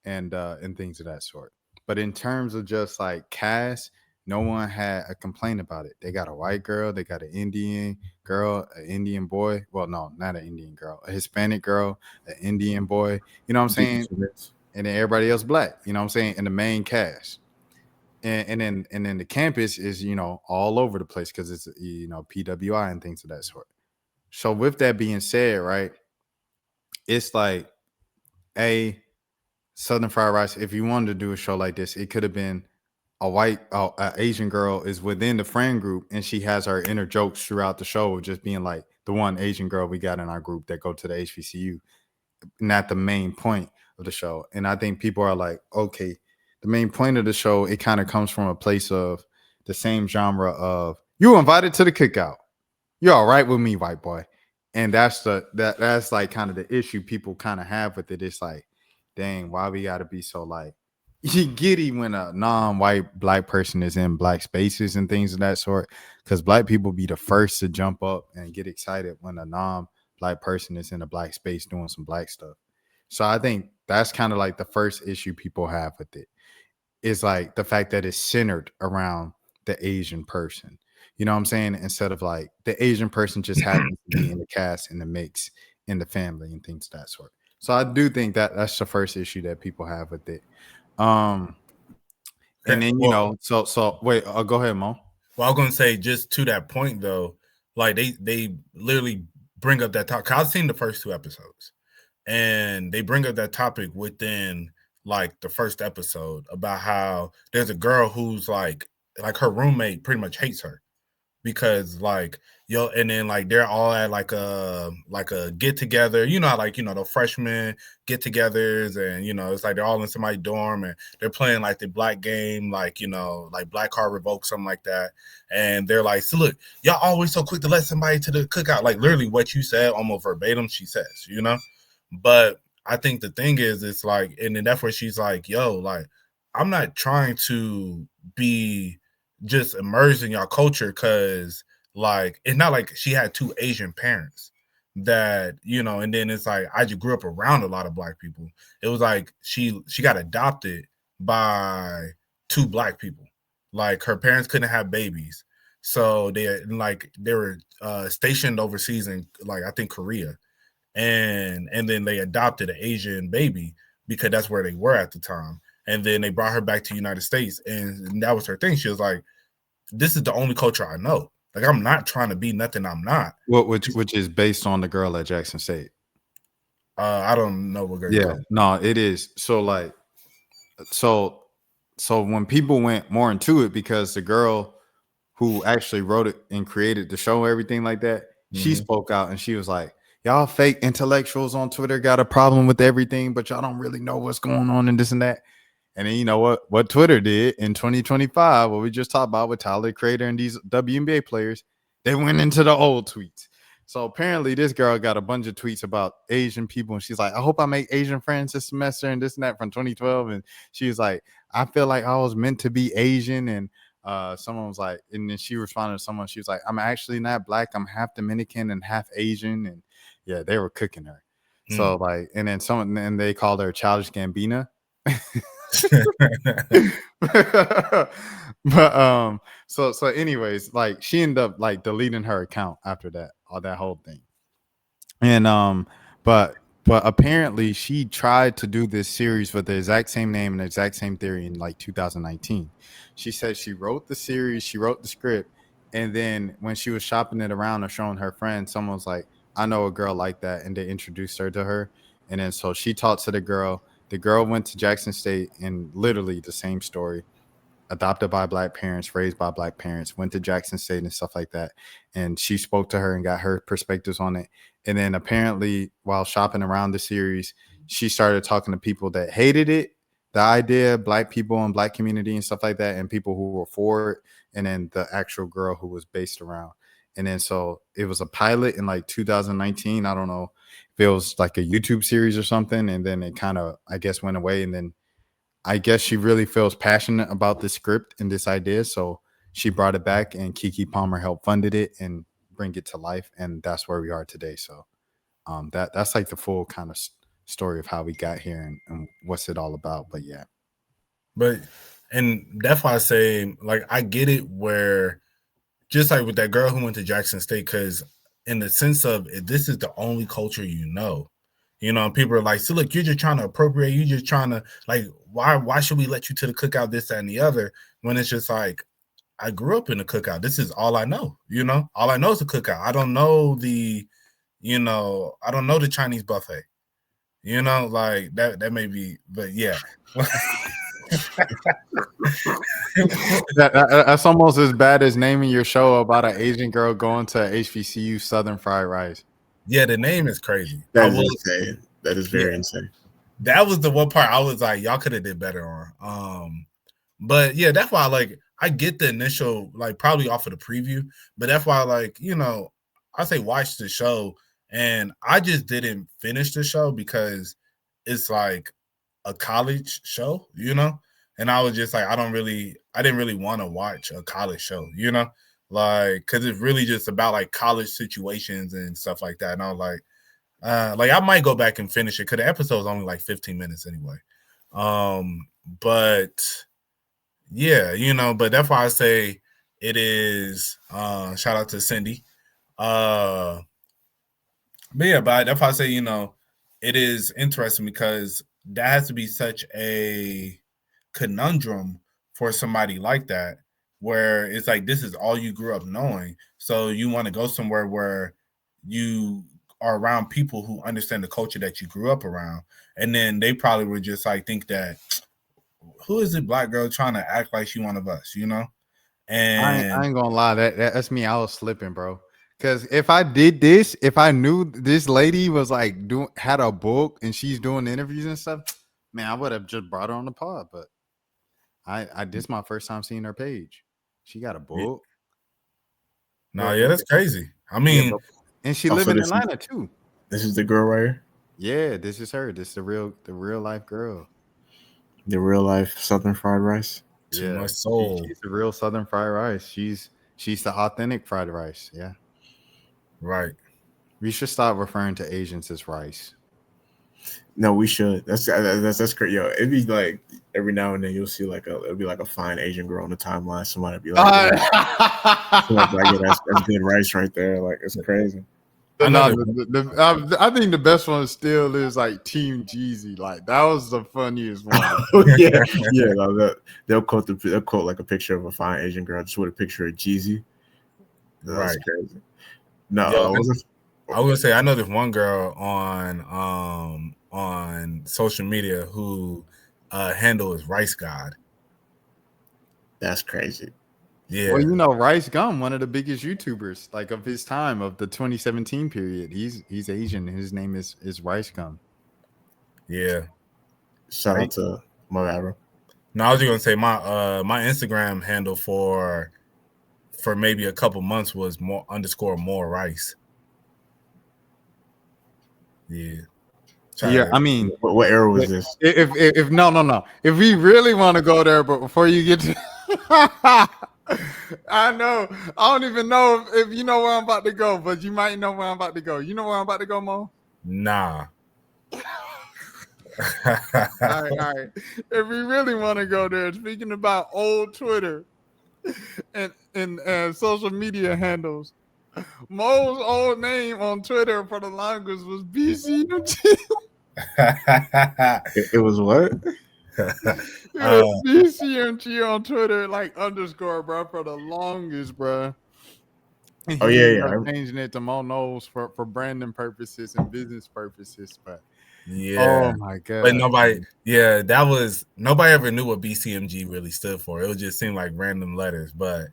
and things of that sort. But in terms of just like cast, no one had a complaint about it. They got a white girl, they got an Indian girl, an Indian boy. Well, no, not an Indian girl, a Hispanic girl, an Indian boy. You know what I'm saying? And then everybody else black. You know what I'm saying? In the main cast. And then the campus is, you know, all over the place because it's, you know, PWI and things of that sort. So with that being said, right, it's like a Southern Fried Rice. If you wanted to do a show like this, it could have been a Asian girl is within the friend group, and she has her inner jokes throughout the show, just being like the one Asian girl we got in our group that go to the HBCU, not the main point of the show. And I think people are like, okay, the main point of the show, it kind of comes from a place of the same genre of you invited to the cookout. You're all right with me, white boy. And that's like kind of the issue people kind of have with it. It's like, dang, why we gotta be so like giddy when a non-white black person is in black spaces and things of that sort? Because black people be the first to jump up and get excited when a non-black person is in a black space doing some black stuff. So I think that's kind of like the first issue people have with it, is like the fact that it's centered around the Asian person. You know what I'm saying? Instead of like the Asian person just happens to be in the cast, in the mix, in the family, and things of that sort. So I do think that that's the first issue that people have with it. And then, you know, so wait, go ahead, Mo. Well, I was gonna say, just to that point though, like they literally bring up that topic. I've seen the first 2 episodes, and they bring up that topic within like the first episode about how there's a girl who's like her roommate pretty much hates her because like and then like they're all at like a get together, you know, like, you know, the freshmen get togethers, and you know, it's like they're all in somebody's dorm and they're playing like the black game, like, you know, like Black Card Revoke, something like that. And they're like, so look, y'all always so quick to let somebody to the cookout, like literally what you said, almost verbatim she says, you know. But I think the thing is, it's like, and then that's where she's like, yo, like, I'm not trying to be just immersed in your culture, because like it's not like she had 2 Asian parents that, you know, and then it's like I just grew up around a lot of black people. It was like she got adopted by 2 black people. Like her parents couldn't have babies, so they were stationed overseas in, like, I think Korea, and then they adopted an Asian baby because that's where they were at the time. And then they brought her back to the United States, and that was her thing. She was like, this is the only culture I know. Like, I'm not trying to be nothing I'm not. Which is based on the girl at Jackson State. I don't know what girl. Yeah, no, it is. So like, so when people went more into it, because the girl who actually wrote it and created the show, everything like that, she spoke out and she was like, y'all fake intellectuals on Twitter got a problem with everything, but y'all don't really know what's going on and this and that. And then, you know what Twitter did in 2025, what we just talked about with Tyler Creator and these WNBA players, they went into the old tweets. So apparently this girl got a bunch of tweets about Asian people, and she's like, I hope I make Asian friends this semester and this and that, from 2012. And she was like, I feel like I was meant to be Asian. And someone was like, and then she responded to someone, she was like, I'm actually not black, I'm half Dominican and half Asian. And yeah, they were cooking her. So like, and then they called her Childish Gambino. But so anyways, like she ended up like deleting her account after that, all that whole thing. And but apparently she tried to do this series with the exact same name and the exact same theory in like 2019. She said she wrote the series, she wrote the script, and then when she was shopping it around or showing her friends, someone was like, I know a girl like that, and they introduced her to her. And then so she talked to the girl. The girl went to Jackson State, and literally the same story, adopted by black parents, raised by black parents, went to Jackson State and stuff like that. And she spoke to her and got her perspectives on it. And then apparently while shopping around the series, she started talking to people that hated it, the idea, black people and black community and stuff like that, and people who were for it, and then the actual girl who was based around. And then so it was a pilot in like 2019. I don't know if it was like a YouTube series or something. And then it kind of, I guess, went away. And then I guess she really feels passionate about this script and this idea. So she brought it back, and Kiki Palmer helped funded it and bring it to life. And that's where we are today. So that's like the full kind of story of how we got here and what's it all about. But yeah. But and that's why I say, like, I get it where just like with that girl who went to Jackson State, because in the sense of if this is the only culture people are like, so look, you're just trying to appropriate, you're just trying to like, why should we let you to the cookout, this, that, and the other, when it's just like, I grew up in the cookout. This is all I know, all I know is the cookout. I don't know I don't know the Chinese buffet, like that may be, but yeah. That's almost as bad as naming your show about an Asian girl going to HBCU Southern Fried Rice. Yeah, the name is crazy. That is insane. That is very insane. That was the one part I was like, y'all could have did better on. But yeah, that's why I get the initial, like, probably off of the preview, but that's why I say watch the show, and I just didn't finish the show because it's like a college show, and I was just like, I didn't really want to watch a college show, like, because it's really just about like college situations and stuff like that. And I was like I might go back and finish it because the episode's only like 15 minutes anyway. But yeah, but that's why I say it is shout out to Cindy. But that's why I say, it is interesting because that has to be such a conundrum for somebody like that, where it's like, this is all you grew up knowing. So you want to go somewhere where you are around people who understand the culture that you grew up around. And then they probably would just like think that, who is this black girl trying to act like she one of us, And I ain't gonna lie, that's me. I was slipping, bro. Because if I did this, if I knew this lady was like had a book and she's doing interviews and stuff, man, I would have just brought her on the pod. But this is my first time seeing her page. She got a book. No, yeah, that's crazy. I mean, and she live in Atlanta too. This is the girl right here. Yeah, this is her. This is the real life girl. The real life Southern Fried Rice. To my soul. She's the real Southern Fried Rice. She's the authentic fried rice. Yeah. Right. We should stop referring to Asians as rice. No, we should. That's great. Yo, it'd be like every now and then you'll see it'll be like a fine Asian girl on the timeline. Somebody be like, that's good rice right there. Like, it's crazy. I think the best one still is like Team Jeezy. Like, that was the funniest one. yeah. They'll quote like a picture of a fine Asian girl just with a picture of Jeezy. That's crazy. No, I was gonna say, I know this one girl on social media who handle is Rice God. That's crazy. Yeah. Well, Rice Gum, one of the biggest YouTubers like of his time, of the 2017 period. He's Asian. His name is Rice Gum. Yeah. Shout out to Mavara. No, I was just gonna say my Instagram handle for maybe a couple months was _more rice. Yeah. Yeah, I mean, what era was this? If no. If we really want to go there, but before you get to I know. I don't even know if you know where I'm about to go, but you might know where I'm about to go. You know where I'm about to go, Mo? Nah. All right. If we really want to go there, speaking about old Twitter and social media handles, Mo's old name on Twitter for the longest was BCMG. It was what? BCMG on Twitter, like _ bro, for the longest, bro. And changing it to Mo Knowles for branding purposes and business purposes, but yeah. Oh my god. But nobody ever knew what BCMG really stood for. It would just seem like random letters, but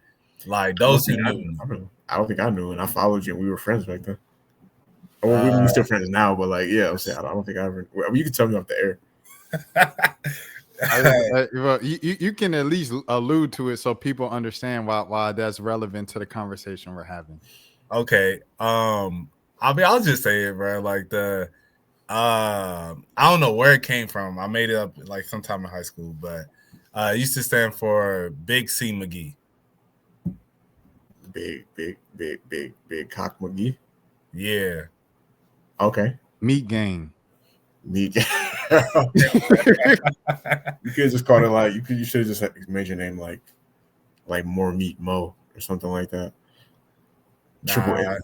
like those who knew. I don't think I knew, and I followed you, and we were friends back then. We're still friends now, but like, yeah, I'm saying I don't think I ever. You can tell me off the air. Well, you can at least allude to it so people understand why that's relevant to the conversation we're having. Okay. I'll just say it, bro. Like I don't know where it came from. I made it up like sometime in high school, but it used to stand for Big C McGee. Big Cock McGee. Yeah. Okay. Meat gang. Meat gang. You could just call it like you should have just made your name like More Meat Mo or something like that. Triple A.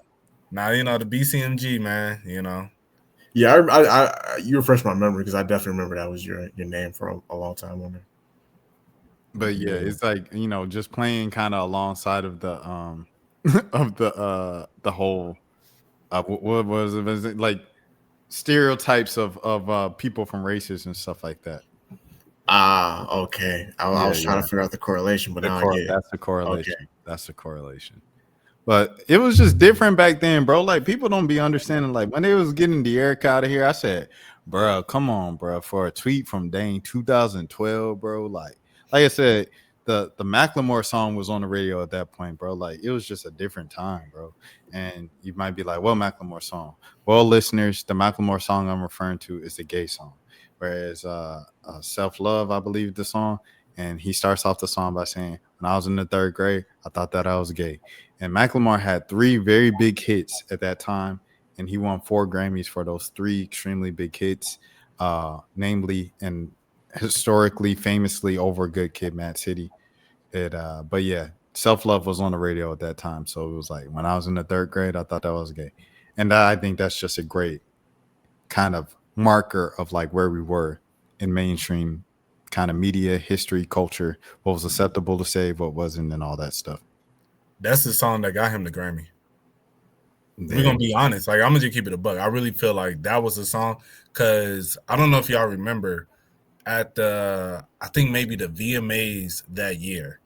Nah, you know, the BCMG, man, you know. Yeah, I you refresh my memory because I definitely remember that was your name for a long time on there. But yeah, it's like, you know, just playing kind of alongside of the of the whole what was it like stereotypes of people from races and stuff like that. Ah, okay. I was trying to figure out the correlation, but now I get it. That's the correlation. Okay. That's the correlation. But it was just different back then, bro. Like people don't be understanding. Like when they was getting the Eric out of here, I said, bro, come on, bro. For a tweet from Dane 2012, bro. Like I said, the Macklemore song was on the radio at that point, bro. Like it was just a different time, bro. And you might be like, well, Macklemore song. Well, listeners, the Macklemore song I'm referring to is the gay song. Whereas Self-Love, I believe the song, and he starts off the song by saying, when I was in the 3rd grade, I thought that I was gay. And Macklemore had 3 very big hits at that time, and he won 4 Grammys for those 3 extremely big hits, namely and historically, famously over Good Kid, Mad City. But yeah, Self-Love was on the radio at that time, so it was like when I was in the 3rd grade, I thought that was gay, and I think that's just a great kind of marker of like where we were in mainstream kind of media, history, culture, what was acceptable to say, what wasn't, and all that stuff. That's the song that got him the Grammy. We're gonna be honest. Like, I'm gonna just keep it a buck. I really feel like that was the song because I don't know if y'all remember at I think maybe the VMAs that year,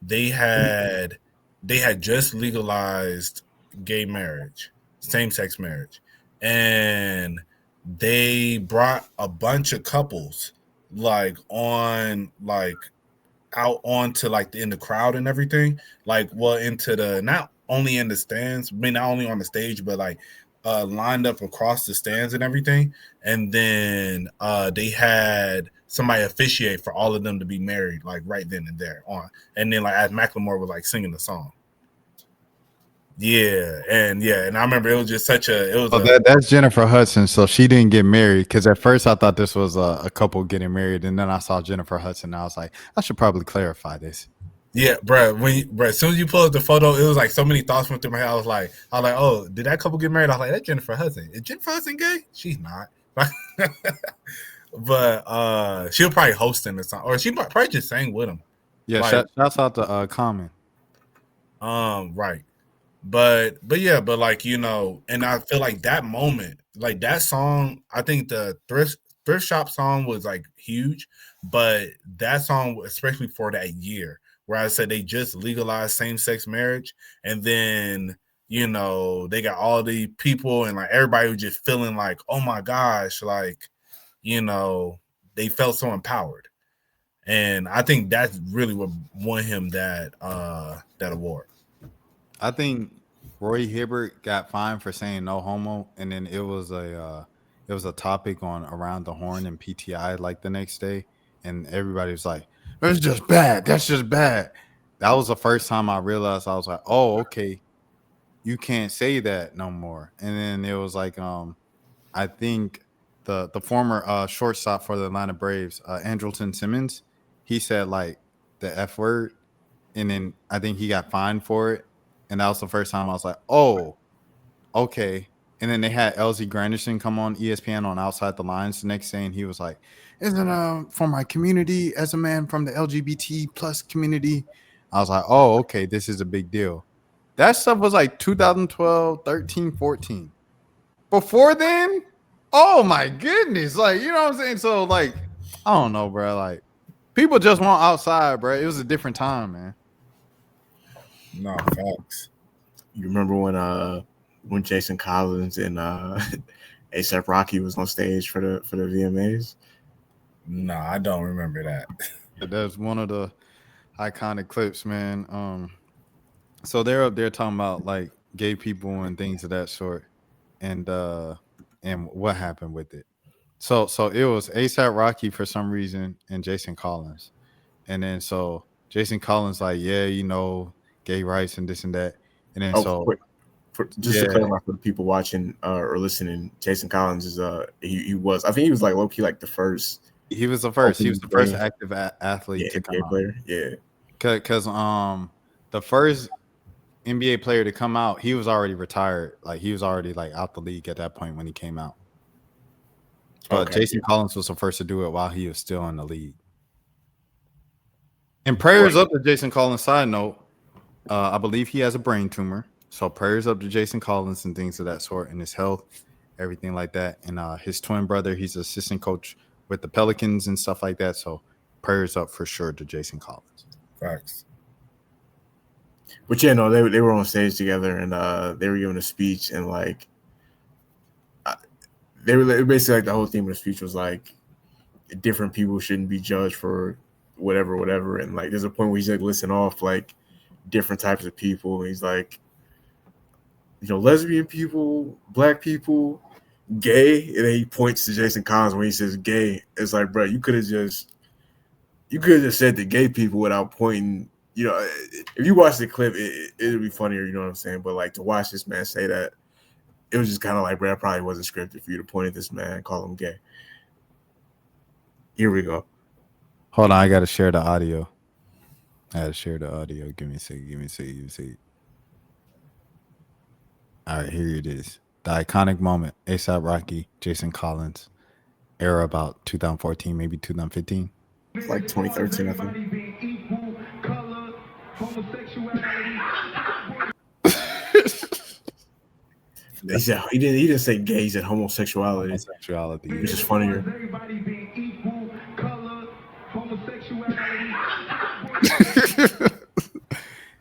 they had just legalized gay marriage, same-sex marriage, and they brought a bunch of couples out onto like in the crowd and everything, into the not only in the stands, not only on the stage, but like lined up across the stands and everything. And then they had somebody officiate for all of them to be married, like right then and there on. And then like as Macklemore was like singing the song. Yeah, and I remember it was just that's Jennifer Hudson. So she didn't get married because at first I thought this was a couple getting married, and then I saw Jennifer Hudson, and I was like, I should probably clarify this. Yeah, bro. As soon as you pull up the photo, it was like so many thoughts went through my head. I was like, oh, did that couple get married? I was like, that's Jennifer Hudson. Is Jennifer Hudson gay? She's not. But she'll probably host in the song, or she probably just sang with him. Yeah, shouts out to Common. Right. But like, you know, and I feel like that moment, like that song, I think the thrift shop song was like huge, but that song, especially for that year, where I said they just legalized same-sex marriage, and then, you know, they got all the people and like everybody was just feeling like, oh my gosh, like, you know, they felt so empowered. And I think that's really what won him that award. I think Roy Hibbert got fined for saying no homo, and then it was a topic on Around the Horn and PTI like the next day, and everybody was like, "That's just bad. That's just bad." That was the first time I realized. I was like, "Oh, okay, you can't say that no more." And then it was like, I think the former shortstop for the Atlanta Braves, Andrelton Simmons, he said like the F word, and then I think he got fined for it. And that was the first time I was like, oh, okay. And then they had LZ Granderson come on ESPN on Outside the Lines the next day, and he was like, isn't for my community as a man from the LGBT plus community? I was like, oh, okay, this is a big deal. That stuff was like 2012, 13, 14. Before then, oh my goodness. Like, you know what I'm saying? So like, I don't know, bro. Like, people just want outside, bro. It was a different time, man. No, facts. You remember when Jason Collins and A$AP Rocky was on stage for the VMAs? No, I don't remember that. That's one of the iconic clips, man. So they're up there talking about like gay people and things of that sort, and what happened with it. So it was A$AP Rocky for some reason and Jason Collins, and then so Jason Collins like, yeah, you know, gay rights and this and that, and then Just to clarify for the people watching or listening, Jason Collins is he was, I think he was like low key like the first. He was the first. He was the first active athlete to NBA come player. out. Yeah, because the first NBA player to come out, he was already retired. Like he was already like out the league at that point when he came out. But Jason Collins was the first to do it while he was still in the league. And prayers up to Jason Collins. Side note, I believe he has a brain tumor. So prayers up to Jason Collins and things of that sort, and his health, everything like that. And his twin brother, he's an assistant coach with the Pelicans and stuff like that. So prayers up for sure to Jason Collins. Facts. But yeah, no, they were on stage together and they were giving a speech, and like they were basically like the whole theme of the speech was like different people shouldn't be judged for whatever, and like there's a point where he's like listing off like different types of people, and he's like, you know, lesbian people, black people, gay, and then he points to Jason Collins when he says gay. It's like, bro, you could have just said the gay people without pointing. You know, if you watch the clip, it'd be funnier. You know what I'm saying? But like to watch this man say that, it was just kind of like, bro, that probably wasn't scripted for you to point at this man and call him gay. Here we go. Hold on, I gotta share the audio. Give me a second. All right, here it is. The iconic moment. A$AP Rocky, Jason Collins, era about 2014, maybe 2015. Like 2013, I think. They said he didn't say gay, he said homosexuality. Which is funnier.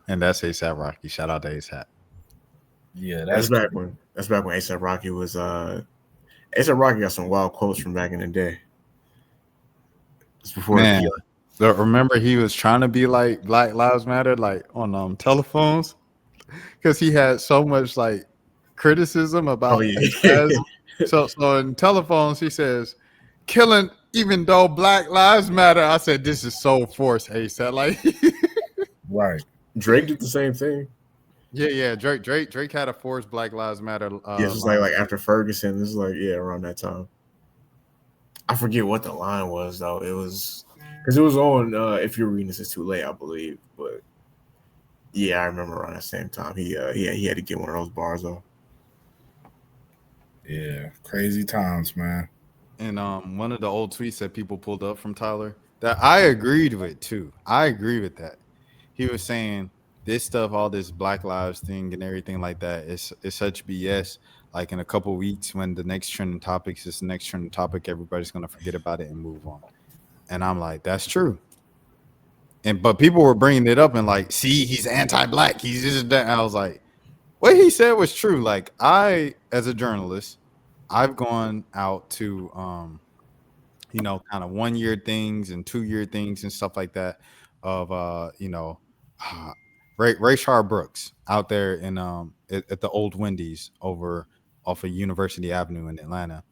And that's A$AP Rocky. Shout out to A$AP. Yeah, that's back when A$AP Rocky was A$AP Rocky got some wild quotes from back in the day. It's before remember he was trying to be like Black Lives Matter, like on telephones, because he had so much like criticism about so in telephones he says killing even though Black Lives Matter. I said this is so forced, A$AP. Like right. Drake did the same thing. Yeah. Drake had a forced Black Lives Matter. This was like after Ferguson. This is like around that time. I forget what the line was though. It was because it was on. If you're reading this, it's too late, I believe. But yeah, I remember around that same time. He had to get one of those bars though. Yeah, crazy times, man. And one of the old tweets that people pulled up from Tyler that I agreed with too. I agree with that. He was saying this stuff, all this Black Lives thing and everything like that is such BS. Like in a couple of weeks when the next trending topic is the next trending topic, everybody's gonna forget about it and move on. And I'm like, that's true. But people were bringing it up and like, see, he's anti-black. He's just that. I was like, what he said was true. Like I, as a journalist, I've gone out to, kind of 1 year things and 2 year things and stuff like that of, Rayshard Brooks out there in at the old Wendy's over off of University Avenue in Atlanta,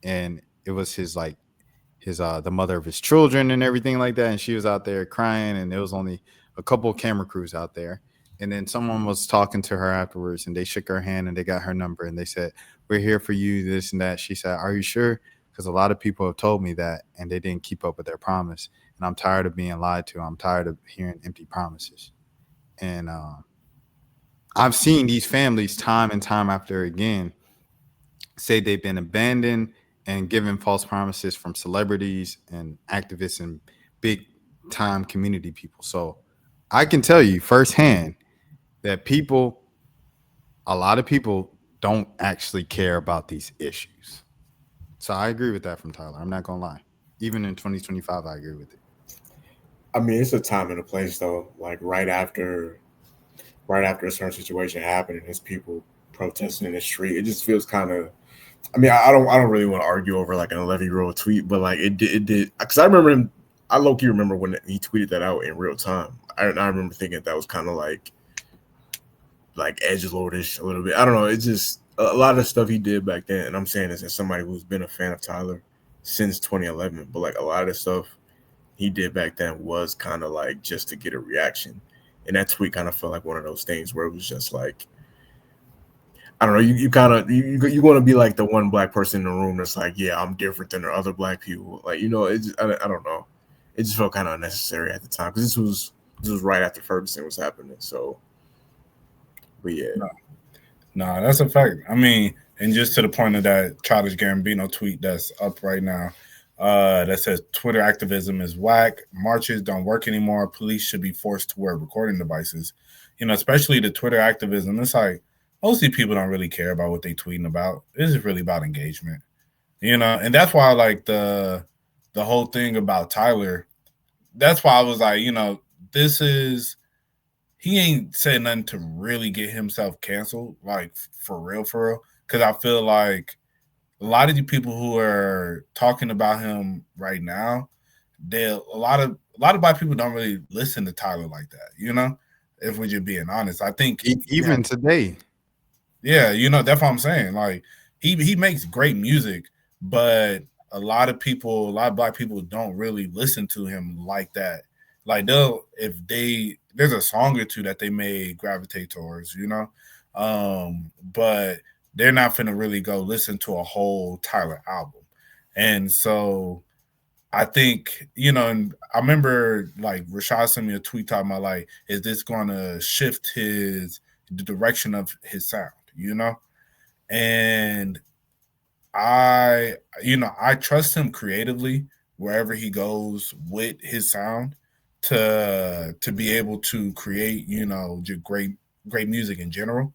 and it was his the mother of his children and everything like that, and she was out there crying, and there was only a couple of camera crews out there, and then someone was talking to her afterwards, and they shook her hand and they got her number, and they said, "We're here for you," this and that. She said, "Are you sure? Because a lot of people have told me that, and they didn't keep up with their promise, and I'm tired of being lied to. I'm tired of hearing empty promises." And I've seen these families time and time after again say they've been abandoned and given false promises from celebrities and activists and big time community people. So I can tell you firsthand that a lot of people don't actually care about these issues. So I agree with that from Tyler. I'm not going to lie. Even in 2025, I agree with it. I mean, it's a time and a place though. Like right after a certain situation happened and there's people protesting in the street, it just feels kind of. I mean, I don't really want to argue over like an 11-year-old tweet, but like it did because I remember him. I low-key remember when he tweeted that out in real time. I remember thinking that was kind of like edgelordish a little bit. I don't know. It's just a lot of the stuff he did back then, and I'm saying this as somebody who's been a fan of Tyler since 2011. But like a lot of the stuff he did back then was kind of like just to get a reaction. And that tweet kind of felt like one of those things where it was just like, I don't know. You kind of you want to be like the one black person in the room that's like, yeah, I'm different than the other black people. Like, it just, I don't know. It just felt kind of unnecessary at the time because this was right after Ferguson was happening. So, but yeah, No, that's a fact. I mean, and just to the point of that Childish Gambino tweet that's up right now, that says Twitter activism is whack. Marches don't work anymore. Police should be forced to wear recording devices. Especially the Twitter activism. It's like mostly people don't really care about what they tweeting about. This is really about engagement. And that's why I like the whole thing about Tyler. That's why I was like, he ain't said nothing to really get himself canceled, like for real. Because I feel like a lot of the people who are talking about him right now, a lot of black people don't really listen to Tyler like that. If we're just being honest, I think even today. Yeah, that's what I'm saying. Like he makes great music, but a lot of black people don't really listen to him like that. Like there's a song or two that they may gravitate towards, but they're not finna really go listen to a whole Tyler album. And so I think, and I remember like Rashad sent me a tweet talking about like, is this gonna shift the direction of his sound, And I trust him creatively wherever he goes with his sound to be able to create, just great music in general.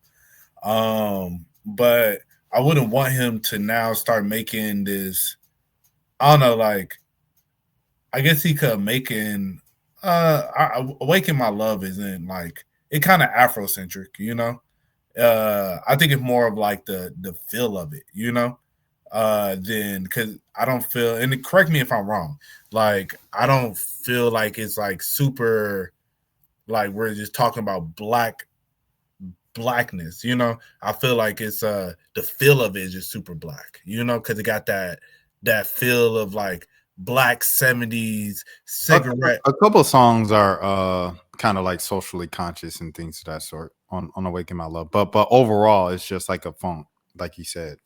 But I wouldn't want him to now start making this, I don't know, like I guess he could making Awaken My Love isn't like it kind of Afrocentric, I think it's more of like the feel of it, then because I don't feel, and correct me if I'm wrong, like I don't feel like it's like super, like we're just talking about blackness, I feel like it's the feel of it is just super black, because it got that feel of like black 70s cigarette. A couple of songs are kind of like socially conscious and things of that sort on Awaken My Love, but overall it's just like a funk, like you said.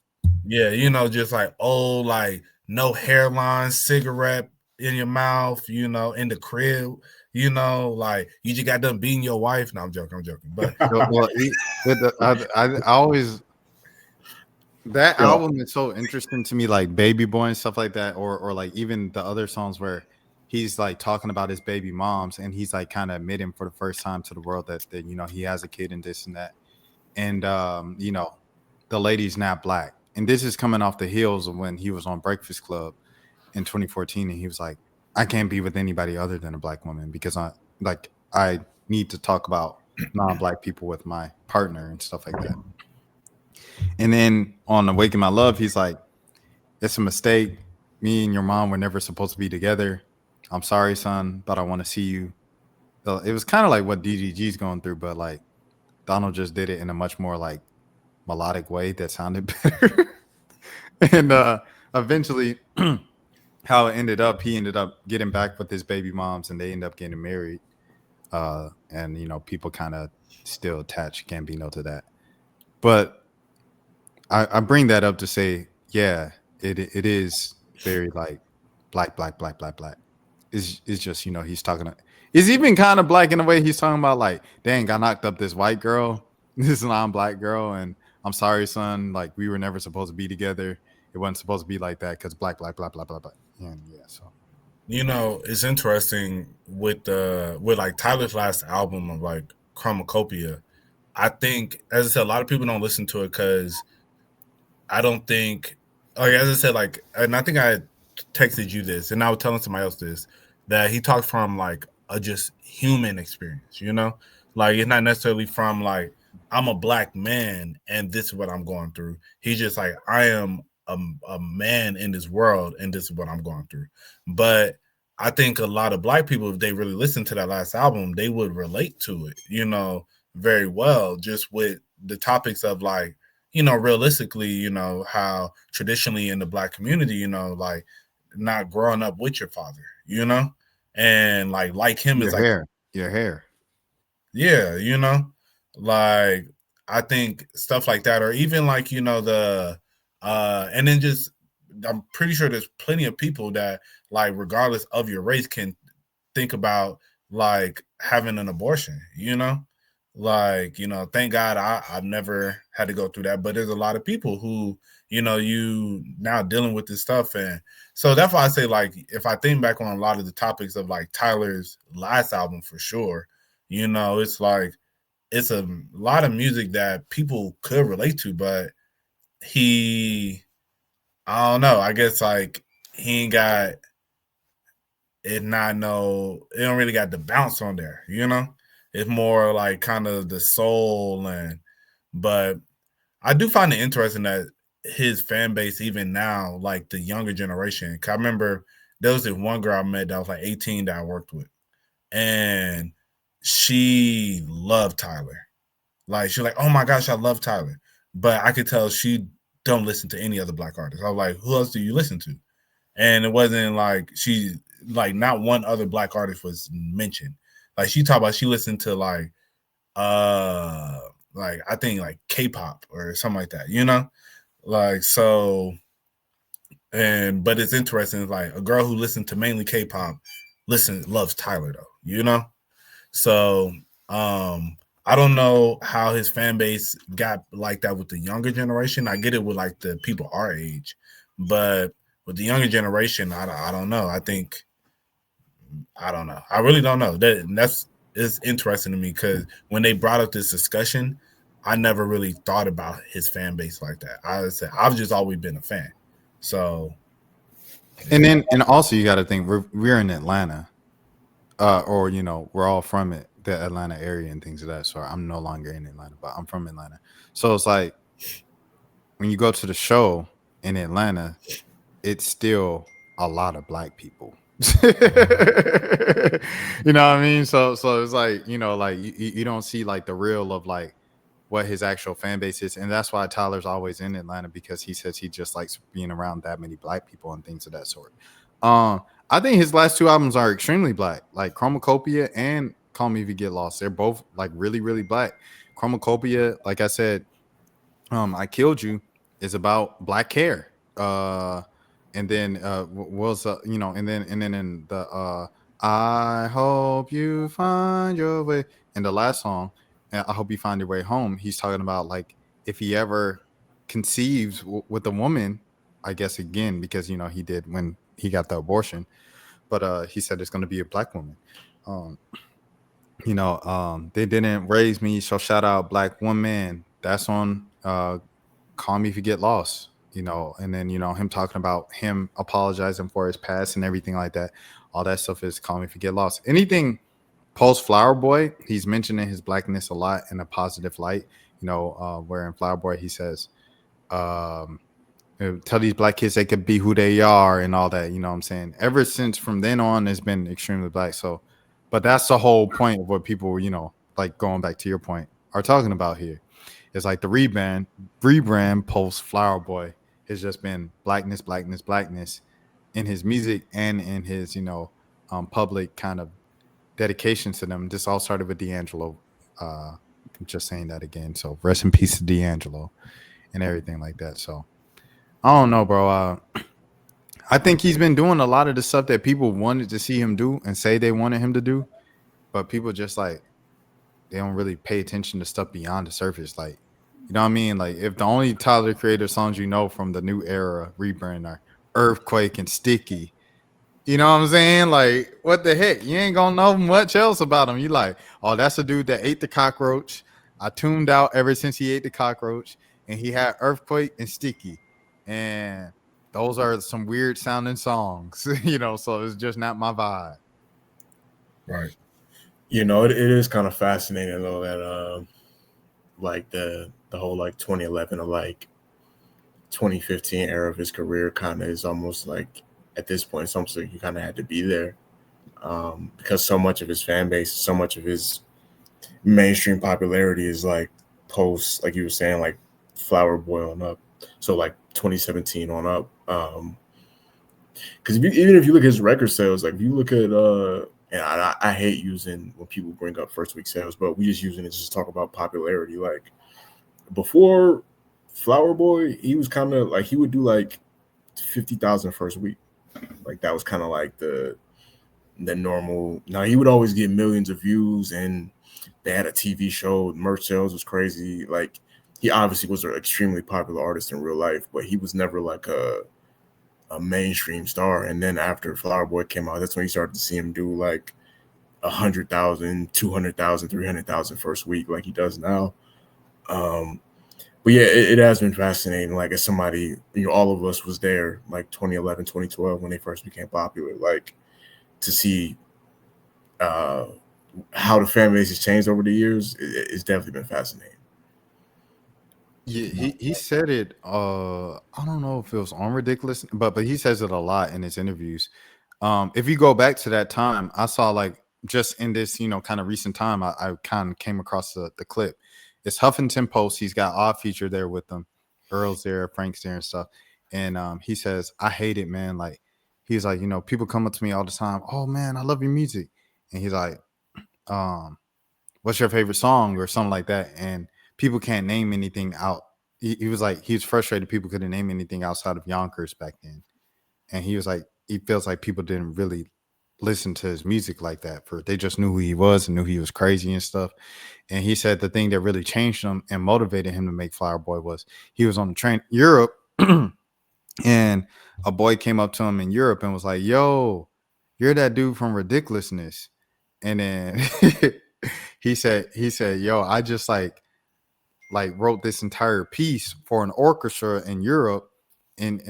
Yeah, just like old, like no hairline, cigarette in your mouth, in the crib, like you just got done beating your wife. No, I'm joking. But I always that album is so interesting to me, like Baby Boy and stuff like that, or like even the other songs where he's like talking about his baby moms and he's like kind of admitting for the first time to the world that he has a kid and this and that, and the lady's not black. And this is coming off the heels of when he was on Breakfast Club in 2014, and he was like, I can't be with anybody other than a black woman because I need to talk about non-black people with my partner and stuff like that. And then on Awaken My Love, he's like, it's a mistake. Me and your mom were never supposed to be together. I'm sorry, son, but I want to see you. So it was kind of like what DDG's going through, but like Donald just did it in a much more like melodic way that sounded better. And eventually how it ended up, he ended up getting back with his baby moms and they ended up getting married. And people kind of still attach Gambino to that. But I bring that up to say, yeah, it is very like black. It's just, he's talking. It's even kind of black in the way he's talking about like, dang, I knocked up this white girl, this non-black girl, and I'm sorry, son. Like we were never supposed to be together. It wasn't supposed to be like that because black. And yeah, so. It's interesting with like Tyler's last album of like Chromacopia. I think, as I said, a lot of people don't listen to it because I don't think, like as I said, like, and I think I texted you this, and I was telling somebody else this, that he talks from like a just human experience, like it's not necessarily from like I'm a black man and this is what I'm going through. He's just like I am a man in this world and this is what I'm going through. But I think a lot of black people, if they really listen to that last album, they would relate to it, very well, just with the topics of like, realistically, how traditionally in the black community, like not growing up with your father, and like him is like your hair. Yeah, like I think stuff like that, or even like, you know, and then just, I'm pretty sure there's plenty of people that, like, regardless of your race, can think about like having an abortion, you know? Like, you know, thank God I've never had to go through that. But there's a lot of people who, you know, you now dealing with this stuff. And so that's why I say, like, if I think back on a lot of the topics of like Tyler's last album, for sure, you know, it's like, it's a lot of music that people could relate to, but I don't know, I guess like he ain't got it, it don't really got the bounce on there, you know? It's more like kind of the soul, but I do find it interesting that his fan base, even now, like the younger generation. 'Cause I remember there was this one girl I met that was like 18 that I worked with, and she loved Tyler. Like, she's like, oh my gosh, I love Tyler. But I could tell she don't listen to any other Black artists. I was like, who else do you listen to? And it wasn't like not one other Black artist was mentioned. Like, she talked about she listened to like I think like K-pop or something like that, you know? Like, so, but it's interesting, like a girl who listened to mainly K-pop loves Tyler though, you know? So I don't know how his fan base got like that with the younger generation. I get it with like the people our age, but with the younger generation, I don't know. I don't know. I really don't know. It's interesting to me because when they brought up this discussion, I never really thought about his fan base like that. I've just always been a fan. So, and also you got to think we're in Atlanta, or you know, we're all from the Atlanta area and things of that sort. I'm no longer in Atlanta, but I'm from Atlanta. So it's like when you go to the show in Atlanta, it's still a lot of Black people. You know what I mean? So it's like, you know, like you don't see like the real of like what his actual fan base is, and that's why Tyler's always in Atlanta, because he says he just likes being around that many Black people and things of that sort. I think his last two albums are extremely Black, like Chromacopia and Call Me If You Get Lost. They're both like really, really Black. Chromacopia, like I said, I Killed You is about Black hair. And then you know, and then in the I Hope You Find Your Way, in the last song, I Hope You Find Your Way Home, he's talking about like if he ever conceives with a woman, I guess again, because you know he did when he got the abortion, but he said it's going to be a Black woman. You know, they didn't raise me, so shout out Black woman. That's on Call Me If You Get Lost. You know, and then, you know, him talking about him apologizing for his past and everything like that. All that stuff is Call Me If You Get Lost. Anything post Flower Boy, he's mentioning his Blackness a lot in a positive light. You know, where in Flower Boy he says, tell these Black kids they could be who they are and all that. You know what I'm saying? Ever since from then on, it's been extremely Black. So, but that's the whole point of what people, you know, like going back to your point, are talking about here. It's like the rebrand post Flower Boy has just been blackness in his music and in his, you know, public kind of dedication to them. This all started with D'Angelo. I'm just saying that again. So rest in peace to D'Angelo and everything like that. So I don't know, bro. I think he's been doing a lot of the stuff that people wanted to see him do and say they wanted him to do, but people just like, they don't really pay attention to stuff beyond the surface. Like, you know what I mean? Like, if the only Tyler Creator songs you know from the new era rebrand are Earthquake and Sticky, you know what I'm saying? Like, what the heck? You ain't gonna know much else about him. You like, oh, that's a dude that ate the cockroach. I tuned out ever since he ate the cockroach, and he had Earthquake and Sticky. And those are some weird sounding songs, you know, so it's just not my vibe. Right. You know, it is kind of fascinating though that like the whole like 2011 or like 2015 era of his career kind of is almost like, at this point, it's almost like you kind of had to be there, because so much of his fan base, so much of his mainstream popularity is like post, like you were saying, like Flower Boy on up, so like 2017 on up. Because even if you look at his record sales, like if you look at and I hate using when people bring up first week sales, but we just using it just to talk about popularity. Like before Flower Boy, he was kind of like he would do like 50,000 first week. Like that was kind of like the normal. Now he would always get millions of views, and they had a TV show. Merch sales was crazy. Like he obviously was an extremely popular artist in real life, but he was never like a mainstream star. And then after Flower Boy came out, that's when you started to see him do like 100,000, 200,000, 300,000 first week, like he does now. But yeah, it has been fascinating. Like as somebody, all of us was there, like 2011, 2012, when they first became popular. Like to see how the fan base has changed over the years, it's definitely been fascinating. Yeah, he said it. I don't know if it was on Ridiculous, but he says it a lot in his interviews. If you go back to that time, I saw like just in this, kind of recent time, I kind of came across the clip. It's Huffington Post. He's got Odd Feature there with them, Earl's there, Frank's there, and stuff. And he says, "I hate it, man. Like he's like, people come up to me all the time. Oh man, I love your music." And he's like, "What's your favorite song?" or something like that. And people can't name anything out. He was like, he was frustrated people couldn't name anything outside of Yonkers back then. And he was like, he feels like people didn't really listen to his music like that. They just knew who he was and knew he was crazy and stuff. And he said the thing that really changed him and motivated him to make Flower Boy was he was on the train Europe and a boy came up to him in Europe and was like, "Yo, you're that dude from Ridiculousness." And then he said, "Yo, I just like wrote this entire piece for an orchestra in Europe, and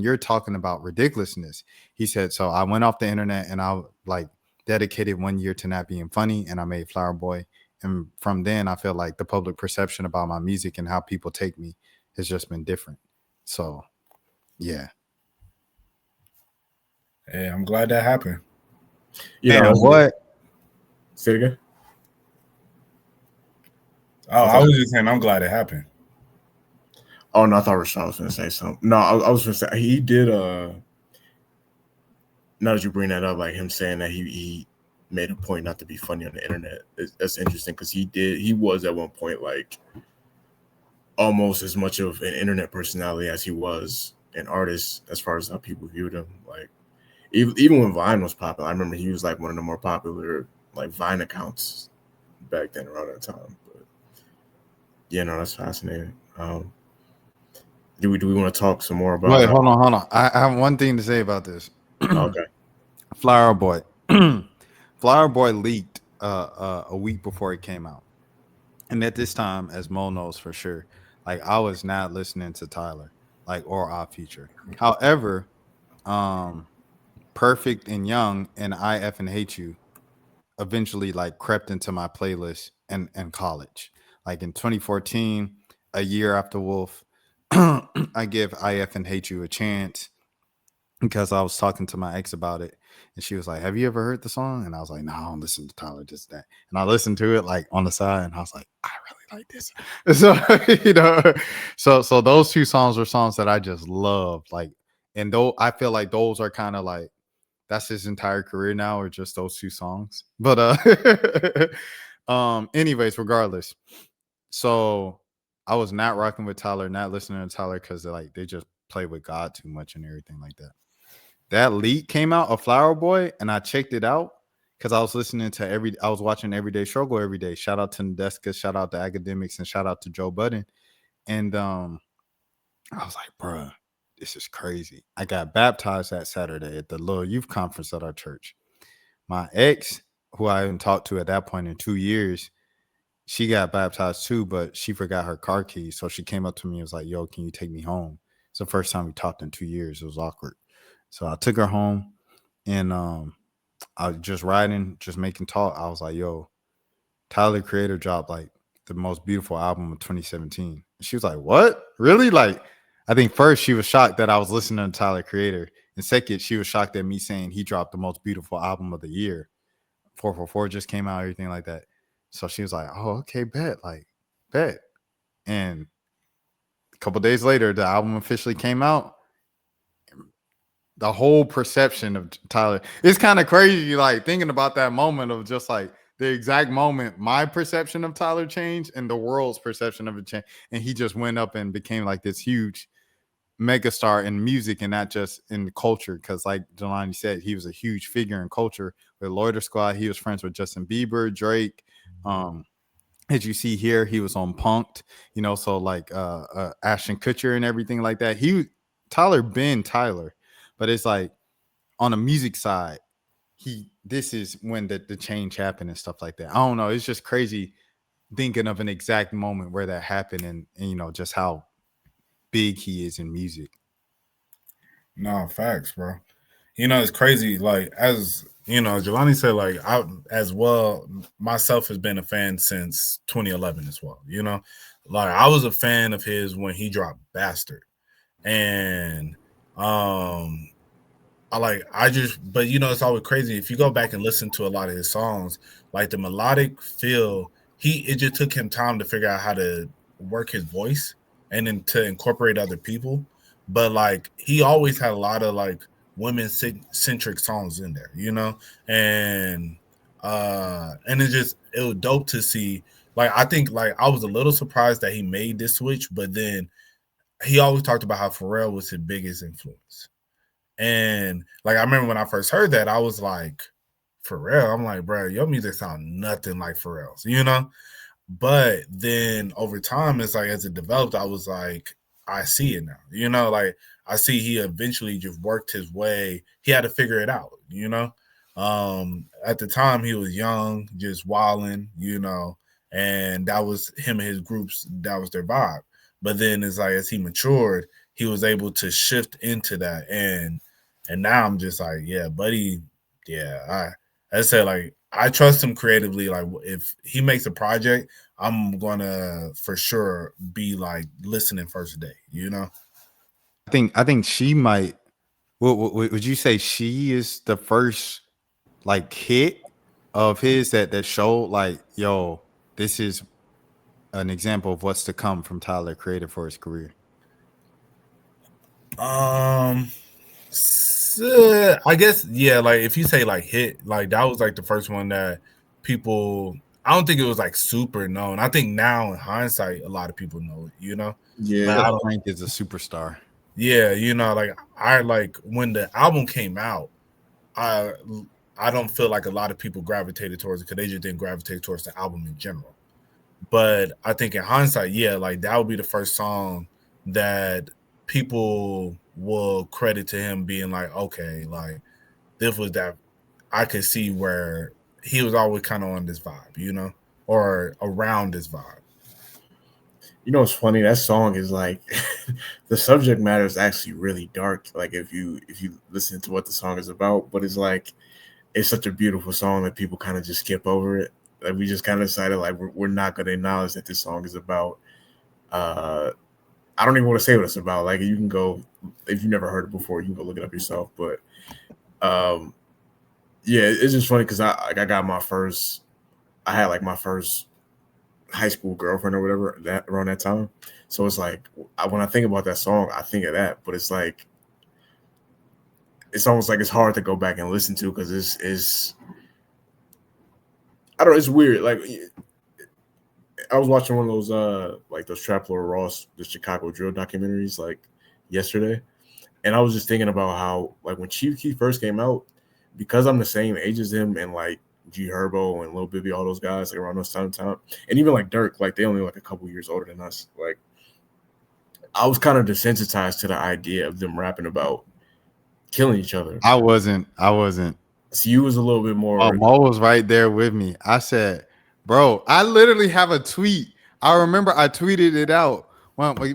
you're talking about Ridiculousness." He said, "So I went off the internet and I like dedicated 1 year to not being funny, and I made Flower Boy. And from then, I feel like the public perception about my music and how people take me has just been different." So, yeah. Hey, I'm glad that happened. What? Say it again. Oh, I was just saying, I'm glad it happened. Oh no, I thought Rashad was going to say something. No, I was going to say he did. Now that you bring that up, like him saying that he made a point not to be funny on the internet, that's interesting because he was at one point like almost as much of an internet personality as he was an artist as far as how people viewed him. Like even when Vine was popular, I remember he was like one of the more popular like Vine accounts back then around that time. But yeah, no, that's fascinating. Do we want to talk some more about? Wait, hold on. I have one thing to say about this. Okay. Flower Boy. Flower Boy leaked a week before it came out. And at this time, as Mo knows for sure, like I was not listening to Tyler, like or Odd Feature. However, Perfect and Young and I F and Hate You eventually like crept into my playlist in college. Like in 2014, a year after Wolf, I give I F and Hate You a chance because I was talking to my ex about it. And she was like, "Have you ever heard the song?" And I was like, "No, I don't listen to Tyler, just that." And I listened to it like on the side and I was like, "I really like this." So, so those two songs are songs that I just love. Like, and though I feel like those are kind of like, that's his entire career now, or just those two songs. But anyways, regardless. So I was not rocking with Tyler, not listening to Tyler because they just play with God too much and everything like that. That leak came out of Flower Boy, and I checked it out because I was listening to I was watching Everyday Struggle every day. Shout out to Nadeska, shout out to Academics, and shout out to Joe Budden. And I was like, bruh, this is crazy. I got baptized that Saturday at the little youth conference at our church. My ex, who I haven't talked to at that point in 2 years, she got baptized too, but she forgot her car keys. So she came up to me and was like, "Yo, can you take me home?" It's the first time we talked in 2 years. It was awkward. So I took her home and I was just riding, just making talk. I was like, "Yo, Tyler Creator dropped like the most beautiful album of 2017. She was like, "What? Really?" Like, I think first she was shocked that I was listening to Tyler Creator. And second, she was shocked at me saying he dropped the most beautiful album of the year. 444 just came out, everything like that. So she was like, "Oh, okay, bet." And a couple days later, the album officially came out. The whole perception of Tyler, it's kind of crazy, like thinking about that moment of just like the exact moment my perception of Tyler changed and the world's perception of it changed, and he just went up and became like this huge megastar in music and not just in the culture. Because, like Jelani said, he was a huge figure in culture with Loiter Squad. He was friends with Justin Bieber, Drake. As you see here, he was on Punk'd, you know, so like Ashton Kutcher and everything like that. Tyler been Tyler, but it's like on the music side, this is when the change happened and stuff like that. I don't know. It's just crazy thinking of an exact moment where that happened and you know, just how big he is in music. No, facts, bro. You know, it's crazy. Like, as you know, Jelani said, like, I as well myself has been a fan since 2011 as well. You know, like I was a fan of his when he dropped Bastard. And but you know, it's always crazy. If you go back and listen to a lot of his songs, like the melodic feel, it just took him time to figure out how to work his voice and then to incorporate other people. But like he always had a lot of like women centric songs in there, you know, and it was dope to see. Like I think like I was a little surprised that he made this switch, but then he always talked about how Pharrell was his biggest influence. And like I remember when I first heard that, I was like, Pharrell. I'm like, bro, your music sound nothing like Pharrell's, you know. But then over time, it's like as it developed, I was like, I see it now, you know. Like I see he eventually just worked his way. He had to figure it out, you know. At the time, he was young, just wilding, you know, and that was him and his groups. That was their vibe. But then it's like as he matured, he was able to shift into that, and now I'm just like, yeah, buddy, yeah. I said like I trust him creatively. Like if he makes a project, I'm gonna for sure be like listening first day. You know. I think she might. Would you say she is the first like hit of his that showed like, yo, this is an example of what's to come from Tyler Creator for his career? I guess yeah. Like if you say like hit, like that was like the first one that people. I don't think it was like super known. I think now in hindsight, a lot of people know it. You know. Yeah, Frank is a superstar. Yeah, you know, like I like when the album came out, I don't feel like a lot of people gravitated towards it because they just didn't gravitate towards the album in general. But I think in hindsight, yeah, like that would be the first song that people will credit to him being like, okay, like this was that I could see where he was always kind of on this vibe, you know, or around this vibe. You know what's funny? That song is like the subject matter is actually really dark. Like if you listen to what the song is about, but it's like it's such a beautiful song that people kind of just skip over it. Like we just kind of decided like we're not going to acknowledge that this song is about. I don't even want to say what it's about. Like you can go if you've never heard it before, you can go look it up yourself. But yeah, it's just funny because I had like my first high school girlfriend or whatever that around that time. So it's like when I think about that song, I think of that. But it's like it's almost like it's hard to go back and listen to because it's I don't know, it's weird. Like I was watching one of those like those Trap Lord Ross, the Chicago drill documentaries like yesterday. And I was just thinking about how like when Chief Keef first came out, because I'm the same age as him and like G Herbo and Lil Bibby, all those guys like around those time, and even like Dirk, like they only like a couple years older than us. Like I was kind of desensitized to the idea of them rapping about killing each other. I wasn't. So you was a little bit more. Oh, Mo was right there with me. I said, bro, I literally have a tweet. I remember I tweeted it out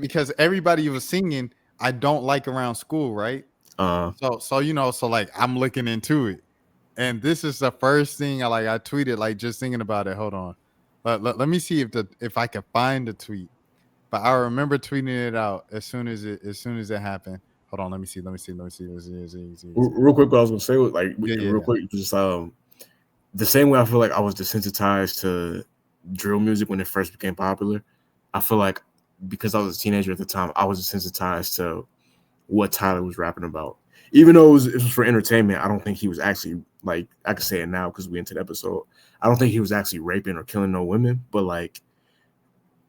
because everybody was singing I don't like around school, right? So you know, so like I'm looking into it. And this is the first thing I tweeted, like just thinking about it. Hold on. Let me see if I can find the tweet. But I remember tweeting it out as soon as it happened. Hold on, let me see. Real quick, what I was gonna say was like quick, just the same way I feel like I was desensitized to drill music when it first became popular. I feel like because I was a teenager at the time, I was desensitized to what Tyler was rapping about. even though it was for entertainment, I don't think he was actually like I can say it now because we into the episode. I don't think he was actually raping or killing no women, but like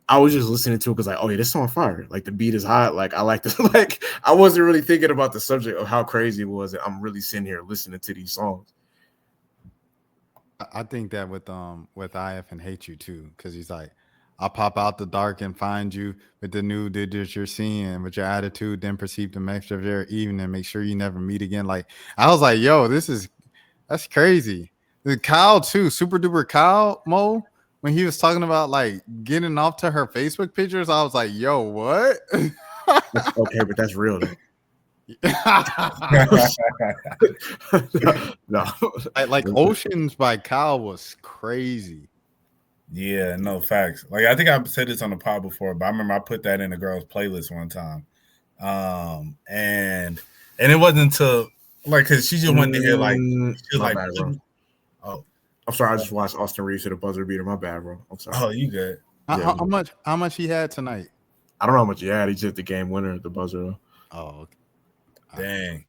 I was just listening to it because like, oh yeah, this song fire. Like the beat is hot. Like I like this. Like I wasn't really thinking about the subject of how crazy it was. I'm really sitting here listening to these songs. I think that with IF and Hate You too, because he's like, I'll pop out the dark and find you with the new digits you're seeing, with your attitude, then perceive the mix of your evening. Make sure you never meet again. Like I was like, yo, that's crazy. The Kyle too, super duper Kyle Mo, when he was talking about like getting off to her Facebook pictures, I was like, yo, what? Okay, but that's real though. No. like Oceans by Kyle was crazy. Yeah, no facts. Like I think I've said this on the pod before, but I remember I put that in the girls' playlist one time. And it wasn't until like because she just wanted to hear like she was like, bad, bro. Oh, I'm sorry, I just watched Austin Reeves hit a buzzer beater. My bad, bro. I'm sorry. Oh, you good. Yeah. How much he had tonight? I don't know how much he had. He just the game winner at the buzzer though. Oh, okay. Dang.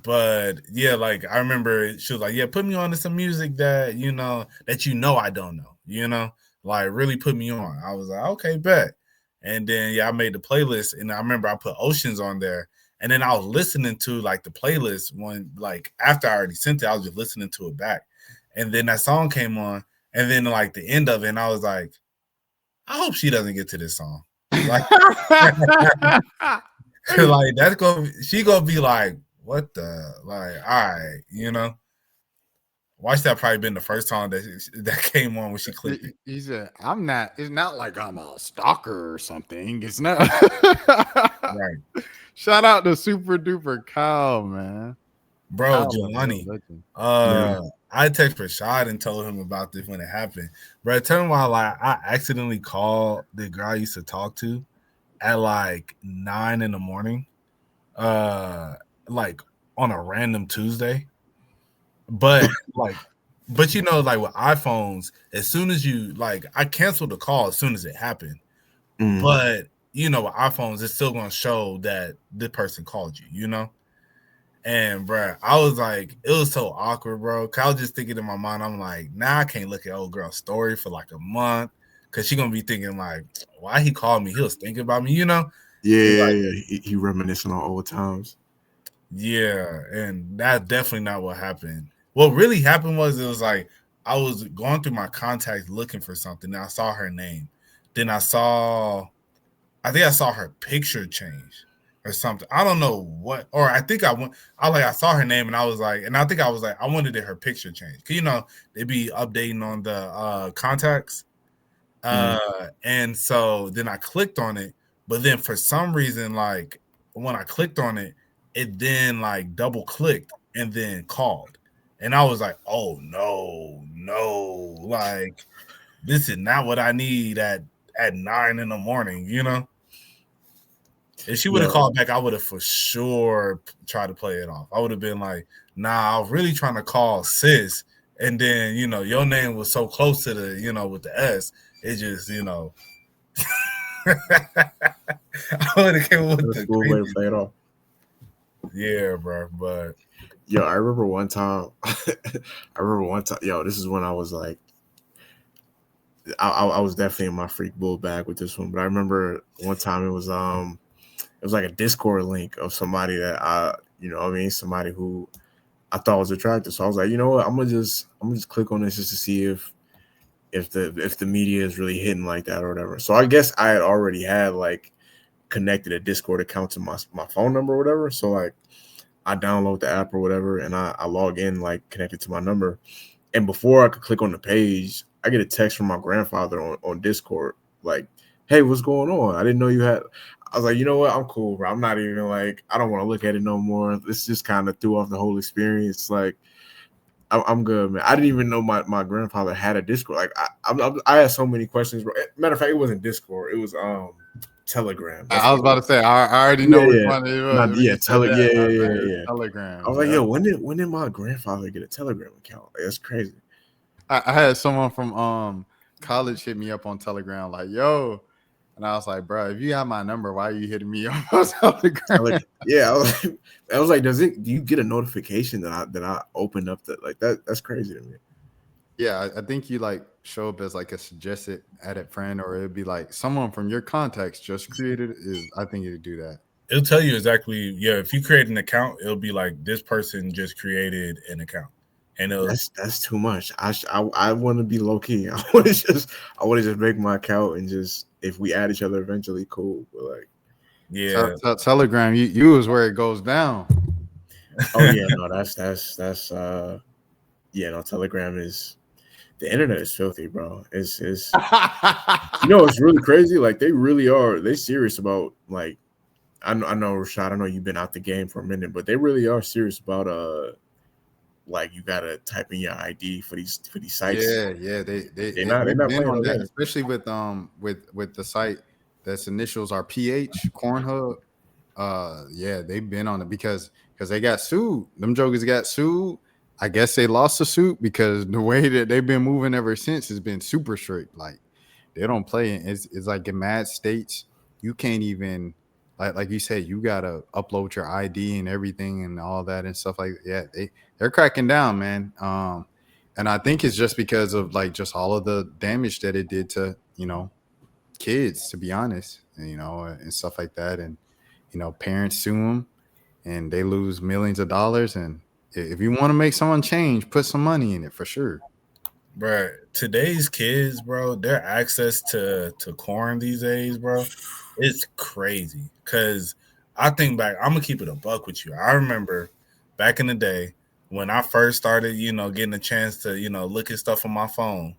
But yeah, like I remember she was like, yeah, put me on to some music that I don't know, like really put me on. I was like, okay, bet. And then yeah, I made the playlist and I remember I put Oceans on there. And then I was listening to like the playlist when like after I already sent it, I was just listening to it back. And then that song came on, and then like the end of it, and I was like, I hope she doesn't get to this song. Like, like she gonna be like, what the like, all right, Watch that probably been the first time that came on when she clicked it. He said, it's not like I'm a stalker or something. It's not Right. Shout out to Super Duper Kyle, man. Bro, Jelani. I texted Rashad and told him about this when it happened. Bro, tell him why like I accidentally called the girl I used to talk to at like 9 a.m. Like on a random Tuesday. But like with iPhones, as soon as you like I canceled the call as soon as it happened. But with iPhones, it's still gonna show that the person called you, And bro, I was like, it was so awkward, bro. Cause I was just thinking in my mind, I'm like, I can't look at old girl's story for like a month. Cause she gonna be thinking like, why he called me? He was thinking about me, Yeah, like, he reminiscing on old times. Yeah, and that's definitely not what happened. What really happened was it was like I was going through my contacts looking for something. And I saw her name. Then I think I saw her picture change or something. I don't know what, or I think I saw her name and I was like, and I think I was like, I wanted her picture change. Cause they'd be updating on the contacts. And so then I clicked on it, but then for some reason, like when I clicked on it, it then like double clicked and then called. And I was like, oh no, like this is not what I need at 9 a.m, If she would have called back, I would have for sure tried to play it off. I would have been like, nah, I was really trying to call sis. And then, your name was so close to the, with the S. It just, I would have came with the cool way to play it off. Yeah, bro. But yo, I remember one time. Yo, this is when I was like, I was definitely in my freak bull bag with this one. But I remember one time it was like a Discord link of somebody that somebody who I thought was attractive. So I was like, you know what, I'm gonna just click on this just to see if the media is really hitting like that or whatever. So I guess I had already had like connected a Discord account to my phone number or whatever. So like I download the app or whatever and I log in like connected to my number. And before I could click on the page, I get a text from my grandfather on Discord like, hey, what's going on? I didn't know you had. I was like, you know what? I'm cool, bro. I'm not even like, I don't want to look at it no more. This just kind of threw off the whole experience. Like, I'm good, man. I didn't even know my grandfather had a Discord. Like, I had so many questions, bro. Matter of fact, it wasn't Discord. It was Telegram. I was about to say, I already know which one it was. Telegram. I was like, yo, when did my grandfather get a Telegram account? Like, that's crazy. I had someone from college hit me up on Telegram, like, yo, And I was like, bro, if you have my number, why are you hitting me up on Telegram? Like, yeah, I was like, do you get a notification that I opened up that like that? That's crazy to me. Yeah, I think you like show up as like a suggested added friend, or it'd be like someone from your contacts just created. Is I think it'd do that. It'll tell you exactly. Yeah, if you create an account, it'll be like this person just created an account, and That's too much. I want to be low key. I want to just make my account and just if we add each other eventually, cool. But like, yeah, Telegram, you is where it goes down. oh yeah, no, that's yeah, no, Telegram is the internet is filthy, bro. It's it's really crazy. Like they serious about like I know Rashad, I know you've been out the game for a minute, but they really are serious about like you gotta type in your ID for these sites. Yeah, they're not been playing on on that, that. especially with the site that's initials are PH Cornhub. Yeah, they've been on it because they got sued. Them jokers got sued. I guess they lost the suit because the way that they've been moving ever since has been super strict. Like they don't play it. It's like in mad states, you can't even like you said, you gotta upload your ID and everything and all that and stuff like that. Yeah, they're cracking down, man. And I think it's just because of like just all of the damage that it did to, kids, to be honest, and stuff like that. And parents sue them and they lose millions of dollars. And if you want to make someone change, put some money in it for sure. bro. Today's kids, bro, their access to corn these days, bro, it's crazy. Cause I think back, I'm gonna keep it a buck with you. I remember back in the day when I first started, getting a chance to, look at stuff on my phone,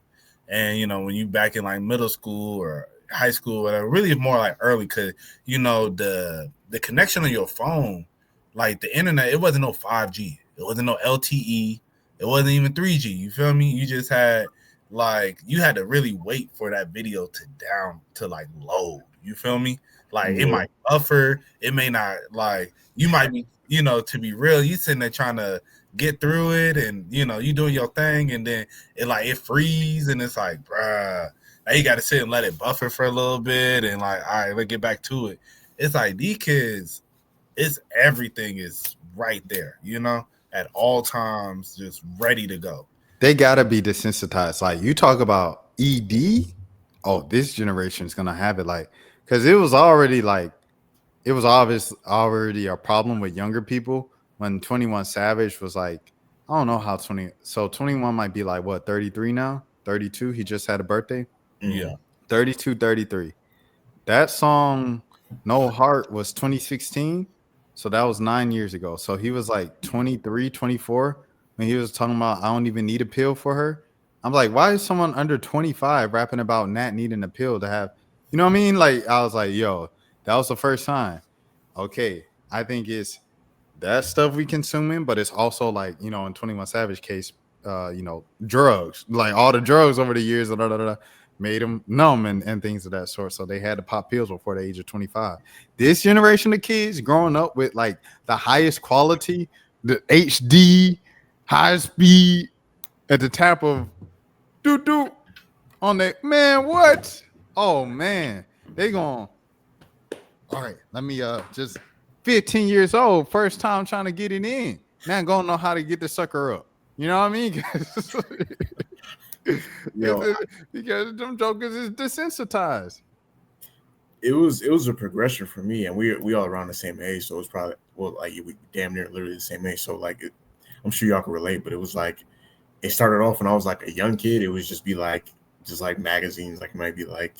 and when you back in like middle school or high school, whatever, really more like early, cause the connection on your phone, like the internet, it wasn't no 5G, it wasn't no LTE, it wasn't even 3G. You feel me? You just had like you had to really wait for that video to like load. You feel me? Like it might buffer, it may not. Like you might be, to be real, you sitting there trying to get through it, and you doing your thing, and then it freeze, and it's like, bruh, now you got to sit and let it buffer for a little bit, and like, all right, let's get back to it. It's like these kids, it's everything is right there, at all times, just ready to go. They gotta be desensitized. Like you talk about ED, oh, this generation is gonna have it like because it was already already a problem with younger people when 21 Savage was like, I don't know how 21 might be like what 33 now, 32. He just had a birthday. Yeah. 32, 33. That song, No Heart, was 2016. So that was 9 years ago. So he was like 23, 24 when he was talking about, I don't even need a pill for her. I'm like, why is someone under 25 rapping about not needing a pill to have, you know what I mean? Like, I was like, yo, that was the first time. Okay. I think it's that stuff we consuming, but it's also like, in 21 Savage case, drugs, like all the drugs over the years, made them numb and things of that sort. So they had to pop pills before the age of 25. This generation of kids growing up with like the highest quality, the HD, high speed at the tap of doo on that, man, what? Oh man, they going, all right, let me just 15 years old, first time trying to get it in. Now I'm gonna know how to get the sucker up. You know what I mean? Because them jokers is desensitized. It was a progression for me, and we all around the same age, so it's probably like we damn near literally the same age. So like, I'm sure y'all can relate, but it was like it started off when I was like a young kid. It was just like magazines, like it might be like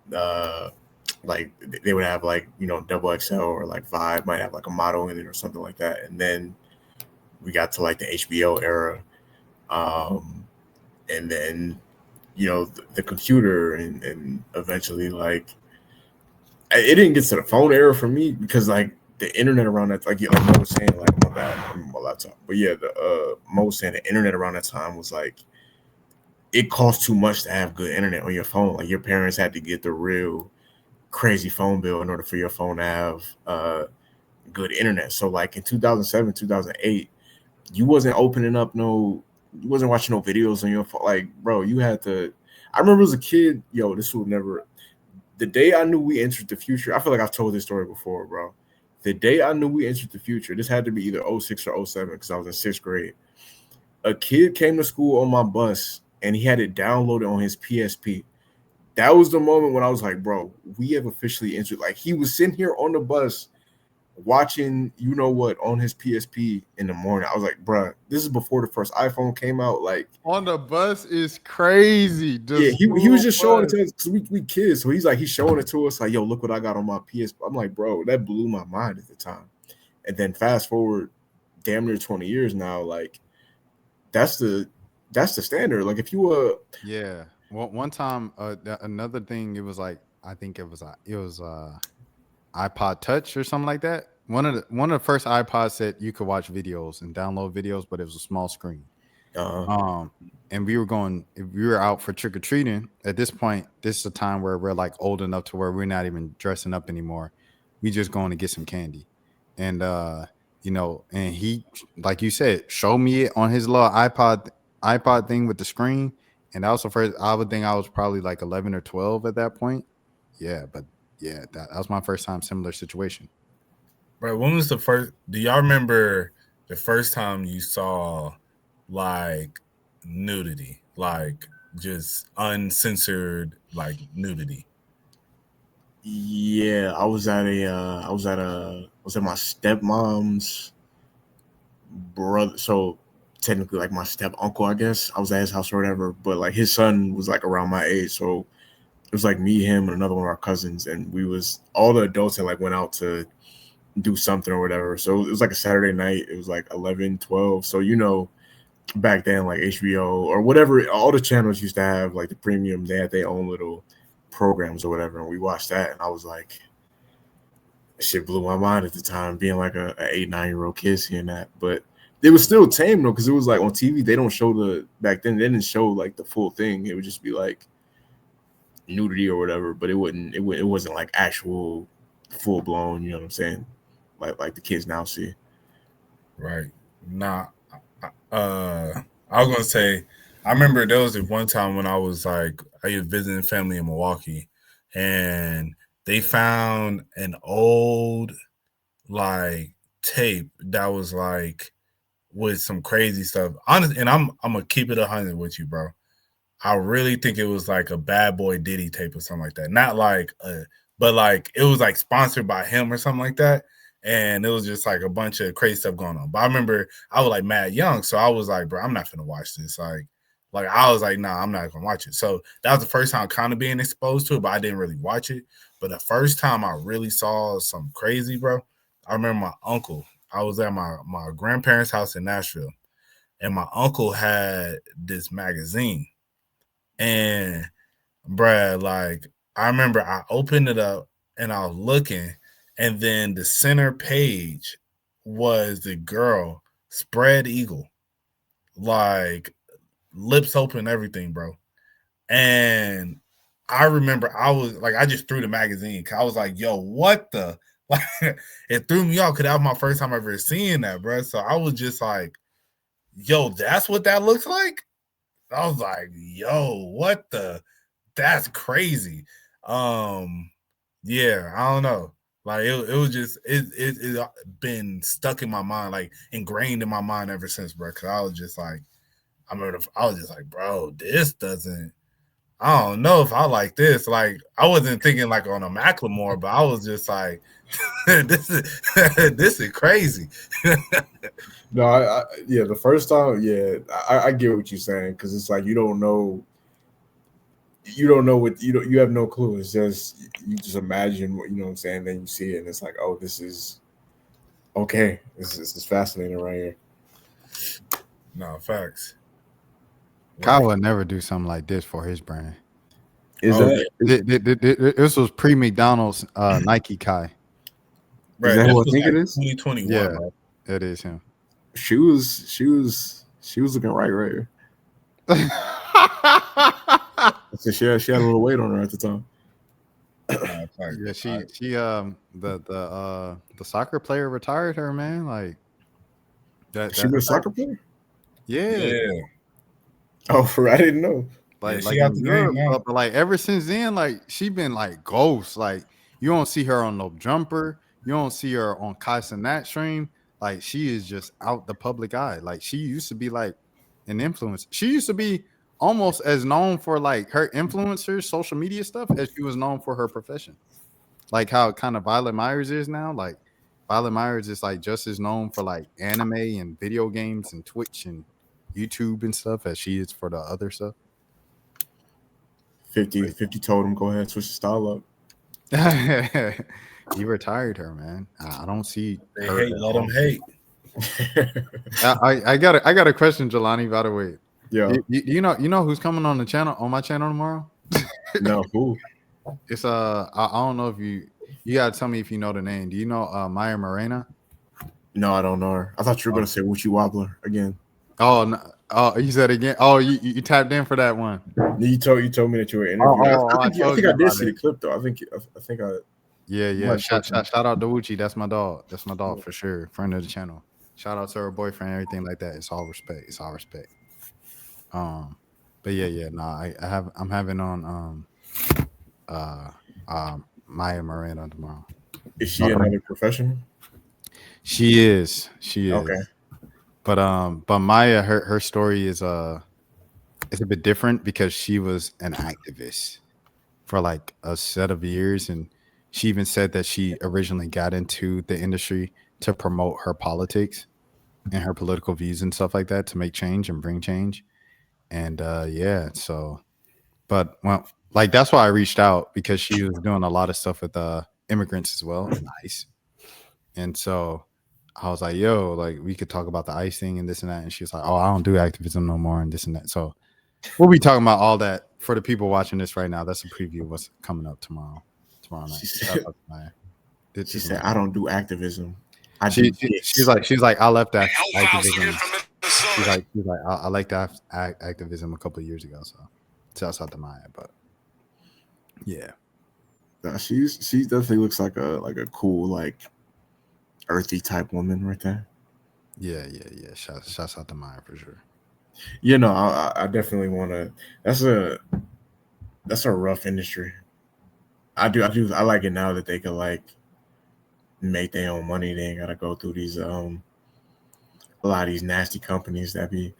they would have like Double XL or like Vibe might have like a motto in it or something like that, and then we got to like the HBO era. And then, the computer and eventually like it didn't get to the phone era for me because like the internet around that, like Mo was saying, like my bad, I'm on my laptop. But yeah, Mo was saying the internet around that time was like it cost too much to have good internet on your phone. Like your parents had to get the real crazy phone bill in order for your phone to have good internet. So like in 2007, 2008, you wasn't opening up you wasn't watching no videos on your phone. Like, bro, you had to. I remember as a kid, this the day I knew we entered the future, I feel like I've told this story before, bro. The day I knew we entered the future, this had to be either 06 or 07 because I was in 6th grade. A kid came to school on my bus and he had it downloaded on his PSP. That was the moment when I was like, bro, we have officially entered. Like, he was sitting here on the bus watching, you know what, on his PSP in the morning. I was like, bro, this is before the first iPhone came out. Like, on the bus is crazy. yeah, he was just showing it to us because we kids. So he's showing it to us like, yo, look what I got on my PSP. I'm like, bro, that blew my mind at the time. And then fast forward damn near 20 years now, like that's the standard. Like if you yeah. Well, one time another thing, it was like I think it was iPod Touch or something like that. One of the first iPods that you could watch videos and download videos, but it was a small screen. And we were out for trick or treating. At this point, this is a time where we're like old enough to where we're not even dressing up anymore. We just going to get some candy, and and he, like you said, showed me it on his little iPod thing with the screen. And that was the first. I would think I was probably like 11 or 12 at that point. Yeah, but yeah, that was my first time similar situation. Right. When was the first? Do y'all remember the first time you saw like nudity, like just uncensored, like nudity? Yeah, I was at my stepmom's brother. So technically, like my step uncle, I guess. I was at his house or whatever. But like his son was like around my age, so it was like me, him, and another one of our cousins, and we was all the adults had like went out to do something or whatever. So it was like a Saturday night. It was like 11, 12. So back then, like HBO or whatever, all the channels used to have like the premium. They had their own little programs or whatever, and we watched that, and I was like, shit blew my mind at the time, being like a 8-9-year-old kid seeing that. But it was still tame though, because it was like on TV. They don't show back then. They didn't show like the full thing. It would just be like nudity or whatever, but it wasn't like actual full blown. You know what I'm saying? Like the kids now see. Right. Nah. I was gonna say, I remember there was one time when I was visiting family in Milwaukee, and they found an old like tape that was like with some crazy stuff. Honest, and I'm gonna keep it 100 with you, bro. I really think it was like a Bad Boy Diddy tape or something like that. Not like but like it was like sponsored by him or something like that. And it was just like a bunch of crazy stuff going on. But I remember I was like mad young. So I was like, bro, I'm not gonna watch this. Like I was like, nah, I'm not gonna watch it. So that was the first time kind of being exposed to it, but I didn't really watch it. But the first time I really saw some crazy, bro, I remember my uncle. I was at my grandparents' house in Nashville, and my uncle had this magazine. And bruh, like I remember I opened it up and I was looking, and then the center page was the girl spread eagle, like lips open, everything, bro. And I remember I was like, I just threw the magazine because I was like, yo, what the? Like, it threw me off because that was my first time ever seeing that, bro. So I was just like, yo, that's what that looks like? I was like, yo, what the? That's crazy. Yeah, I don't know. Like it was just it been stuck in my mind, like ingrained in my mind ever since, bro. Cause I was just like, I was just like, bro, this doesn't. I don't know if I like this. Like I wasn't thinking like on a Macklemore, but I was just like, this is crazy. No, yeah, the first time, yeah, I get what you're saying, because it's like you don't know what you have no clue. It's just you just imagine what, you know what I'm saying, then you see it and it's like, oh, this is okay. This is fascinating right here. No, facts. Kyle would never do something like this for his brand. That this was pre McDonald's Nike Kai? Right. Is that who I think it is? 2021. Yeah, bro. it is him. She was looking right here. So she had a little weight on her at the time. Yeah, she the soccer player retired her, man. Like she was a soccer player? Yeah. Oh, I didn't know. like she got in the Europe, game now. but like ever since then, like she been like ghost. Like you don't see her on no Jumper, you don't see her on Kai Cenat stream. Like she is just out the public eye. Like she used to be like an influencer. She used to be almost as known for like her influencers, social media stuff as she was known for her profession. Like how kind of Violet Myers is now. Like Violet Myers is like just as known for like anime and video games and Twitch and YouTube and stuff as she is for the other stuff. 50 told him, go ahead, switch the style up. He retired her, man. I don't see They her hate, at let all. them hate. I got a question, Jelani, by the way. Yeah. You know who's coming on the channel, on my channel tomorrow? No, who? It's I don't know if you gotta tell me if you know the name. Do you know Maya Morena? No, I don't know her. I thought you were gonna say Woochie Wobbler again. Oh no. Oh, you said again. Oh, you tapped in for that one. You told me that you were interviewing. I think I did see it. the clip though. I think I Yeah. Shout out to Wuchi. That's my dog. That's my dog for sure. Friend of the channel. Shout out to her boyfriend, everything like that. It's all respect. It's all respect. But yeah. No, I'm having on Maya Miranda tomorrow. Is she another professional? She is. Okay. But Maya, her story is it's a bit different because she was an activist for like a set of years, and she even said that she originally got into the industry to promote her politics and her political views and stuff like that, to make change and bring change. And but well, like that's why I reached out, because she was doing a lot of stuff with immigrants as well and ICE. And so I was like, yo, like we could talk about the ICE thing and this and that. And she was like, oh, I don't do activism no more and this and that. So we'll be talking about all that for the people watching this right now. That's a preview of what's coming up tomorrow night. She said, I don't do activism. She's like, I left that activism. She's like, I like that activism a couple of years ago. So shouts out to Maya. But yeah, she definitely looks like a cool, like earthy type woman right there. Yeah. Shouts out to Maya for sure. You know, I definitely want to. That's a rough industry. I like it now that they can like make their own money. They ain't gotta go through these a lot of these nasty companies that be.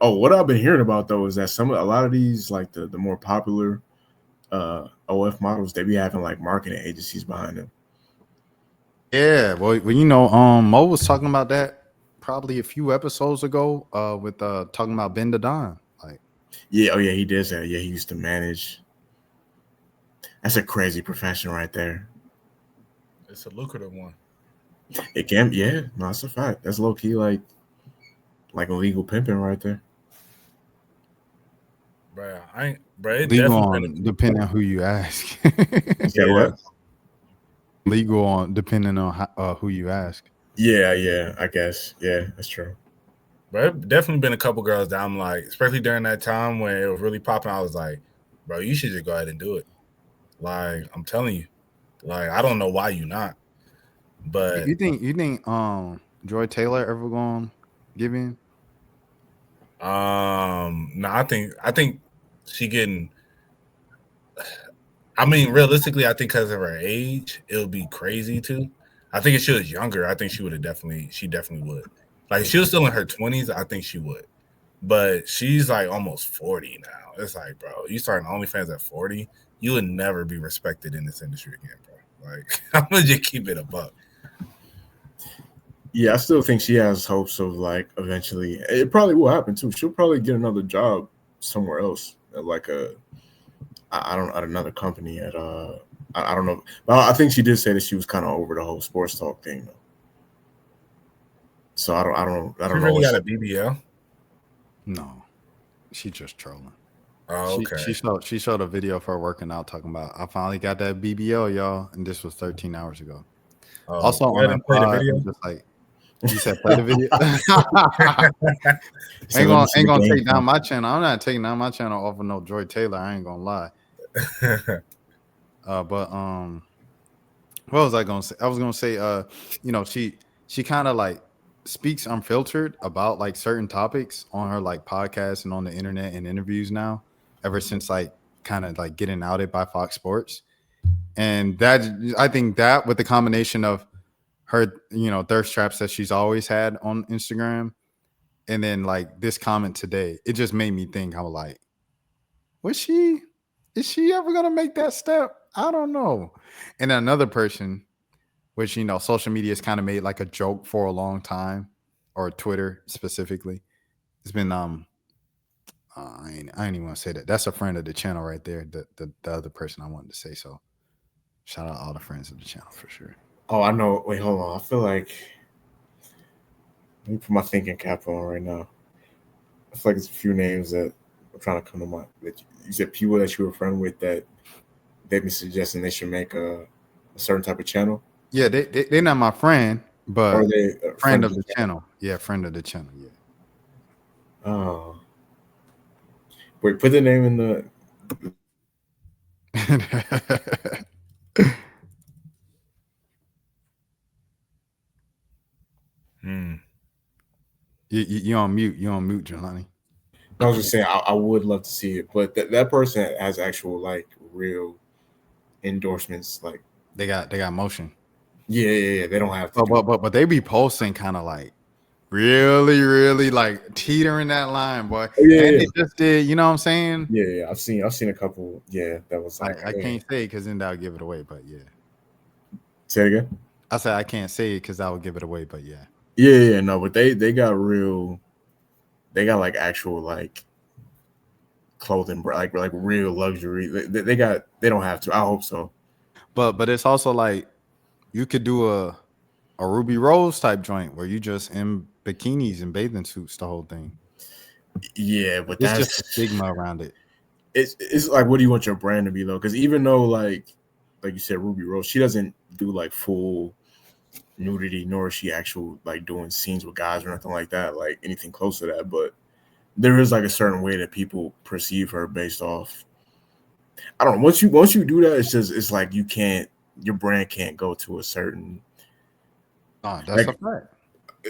Oh, what I've been hearing about though is that a lot of these, like the more popular OF models, they be having like marketing agencies behind them. Yeah, well, you know, Mo was talking about that probably a few episodes ago with talking about Ben the Don. Like, yeah, oh yeah, he did that. Yeah, he used to manage. That's a crazy profession right there. It's a lucrative one. It can, yeah, no, that's a fact. That's low key like illegal pimping right there. Legal on depending on who you ask. Yeah, what? Legal on depending on who you ask. Yeah, I guess. Yeah, that's true. But it definitely been a couple girls that I'm like, especially during that time when it was really popping, I was like, bro, you should just go ahead and do it. Like, I'm telling you. Like, I don't know why you not. But you think Joy Taylor ever gonna give in? No, I think she getting. I mean, realistically, I think because of her age, it would be crazy too. I think if she was younger, I think she definitely would. Like, if she was still in her 20s, I think she would. But she's like almost 40 now. It's like, bro, you starting OnlyFans at 40, you would never be respected in this industry again, bro. Like, I'm gonna just keep it a buck. Yeah, I still think she has hopes of like eventually. It probably will happen too. She'll probably get another job somewhere else, at like at another company. I don't know, but I think she did say that she was kind of over the whole sports talk thing, though. So I don't know. Really got a BBL? No, she just trolling. Oh, okay. She showed a video of her working out, talking about, I finally got that BBL, y'all, and this was 13 hours ago. Oh, Also on that play the pod, video. just like you said, play the video. ain't gonna take down my channel. I'm not taking down my channel off of no Joy Taylor. I ain't gonna lie. But what was I gonna say? I was gonna say, you know, she kind of like speaks unfiltered about like certain topics on her like podcast and on the internet and interviews now. ever since like kind of like getting outed by Fox Sports. And that I think that with the combination of her, thirst traps that she's always had on Instagram, and then like this comment today, it just made me think. I was like, is she ever gonna make that step? I don't know. And another person, which social media has kind of made like a joke for a long time, or Twitter specifically. It's been I ain't even want to say that. That's a friend of the channel right there. The other person I wanted to say. So shout out all the friends of the channel for sure. Oh, I know. Wait, hold on. I feel like let me put my thinking cap on right now. I feel like it's a few names that I'm trying to come to mind. You said people that you were a friend with that they've been suggesting they should make a certain type of channel. Yeah, they're not my friend, but Or are they friend of the channel. Yeah, friend of the channel. Yeah. Oh, wait, put the name in the. You on mute. You on mute, Jelani. I was just saying I would love to see it, but that person has actual like real endorsements. Like they got motion. Yeah. They don't have to. But they be posting kind of like really like teetering that line, boy. Oh, yeah, and yeah. They just did. You know what I'm saying? Yeah. I've seen a couple. Yeah, that was. Like, I can't say because then that'll give it away. But yeah. Say it again. I said I can't say it because that would give it away. But yeah. Yeah. No, but they got real. They got like actual like clothing, like real luxury. They don't have to. I hope so. But it's also like you could do a Ruby Rose type joint where you just in bikinis and bathing suits the whole thing. Yeah, but it's that's just a stigma around it. It's like, what do you want your brand to be though? Because even though like you said, Ruby Rose, she doesn't do like full nudity, nor is she actual like doing scenes with guys or nothing like that, like anything close to that. But there is like a certain way that people perceive her based off. I don't know. Once you do that, it's like your brand can't go to a certain. That's like, a fact.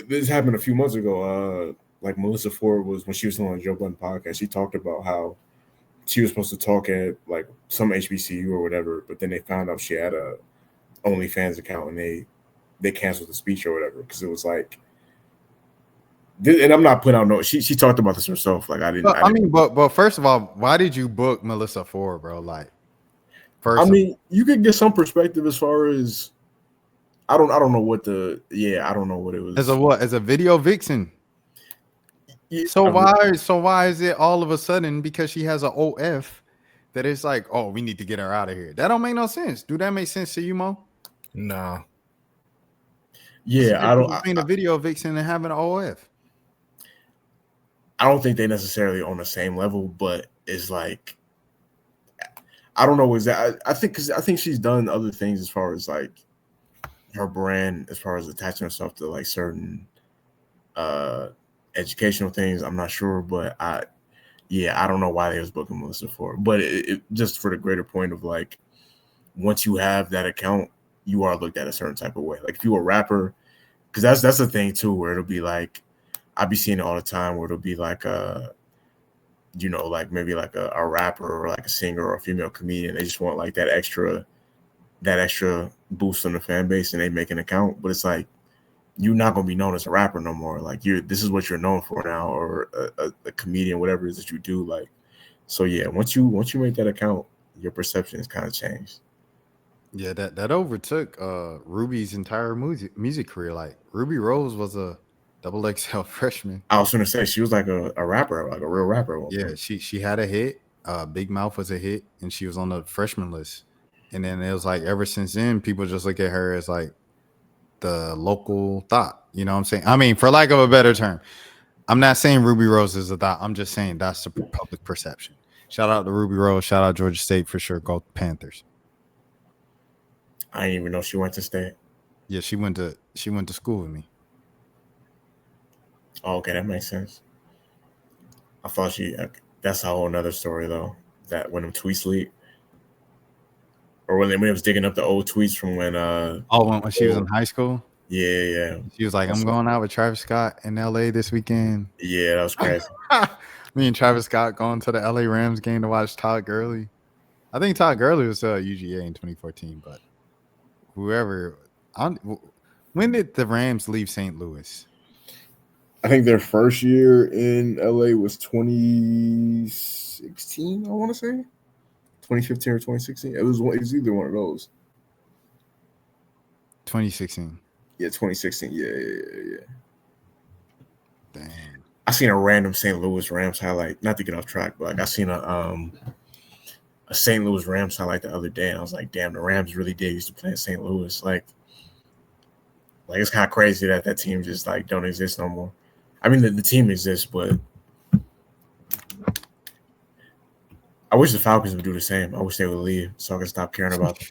This happened a few months ago. Like Melissa Ford was, when she was on the Joe Budden podcast, she talked about how she was supposed to talk at like some HBCU or whatever, but then they found out she had a OnlyFans account and they canceled the speech or whatever because it was like. And I'm not putting out no. She talked about this herself. Like I didn't. I mean, but first of all, why did you book Melissa Ford, bro? Like, first, I mean, you could get some perspective as far as I don't know what I don't know what it was. As a video vixen. Yeah, so why is it all of a sudden because she has an OF that it's like, oh, we need to get her out of here? That don't make no sense. Do that make sense to you, Mo? No. Yeah, I don't. Between a video vixen and having an OF. I don't think they necessarily on the same level, but it's like I don't know exactly. I think she's done other things as far as like her brand, as far as attaching herself to like certain educational things. I'm not sure, but I don't know why they was booking Melissa Ford, but it just for the greater point of like once you have that account, you are looked at a certain type of way. Like if you're a rapper, because that's the thing too, where it'll be like. I be seeing it all the time where it'll be like like maybe like a rapper or like a singer or a female comedian. They just want like that extra boost on the fan base and they make an account. But it's like you're not gonna be known as a rapper no more. Like this is what you're known for now, or a comedian, whatever it is that you do. Like so yeah, once you make that account, your perception is kind of changed. Yeah, that overtook Ruby's entire music career. Like Ruby Rose was a XXL freshman. I was gonna say she was like a rapper, like a real rapper. Yeah, she had a hit. Big Mouth was a hit, and she was on the freshman list. And then it was like ever since then, people just look at her as like the local thought. You know what I'm saying? I mean, for lack of a better term, I'm not saying Ruby Rose is a thought. I'm just saying that's the public perception. Shout out to Ruby Rose. Shout out Georgia State for sure. Go Panthers. I didn't even know she went to state. Yeah, she went to school with me. Oh, okay, that makes sense. I thought that's a whole another story though. That when them tweets leaked, or when they was digging up the old tweets from when when she was in high school. Yeah. She was like, "I'm going out with Travis Scott in LA this weekend." Yeah, that was crazy. Me and Travis Scott going to the LA Rams game to watch Todd Gurley. I think Todd Gurley was UGA in 2014, but whoever. When did the Rams leave St. Louis? I think their first year in LA was 2016. I want to say 2015 or 2016. It was either one of those. 2016. Yeah, 2016. Yeah. Damn. I seen a random St. Louis Rams highlight. Not to get off track, but like I seen a St. Louis Rams highlight the other day, and I was like, damn, the Rams really did used to play in St. Louis. Like it's kind of crazy that team just like don't exist no more. I mean, the team exists, but I wish the Falcons would do the same. I wish they would leave so I can stop caring about them.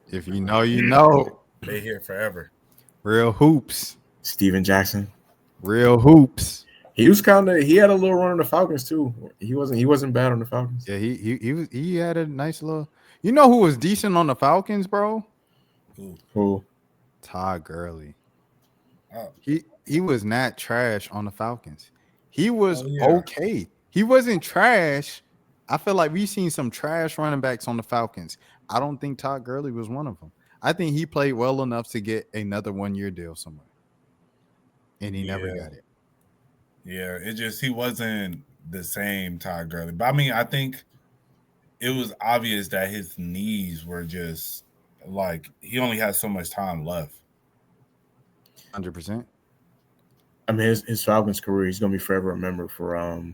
If you know, you know. They here forever. Real hoops. Steven Jackson. Real hoops. He was he had a little run on the Falcons too. He wasn't bad on the Falcons. Yeah, he had a nice little. You know who was decent on the Falcons, bro? Who? Todd Gurley. Oh. He was not trash on the Falcons. He was okay. He wasn't trash. I feel like we've seen some trash running backs on the Falcons. I don't think Todd Gurley was one of them. I think he played well enough to get another 1-year deal somewhere. And he never got it. Yeah, he wasn't the same Todd Gurley. But I mean, I think it was obvious that his knees were just like he only had so much time left. 100%. I mean, his Falcons career, he's gonna be forever remembered for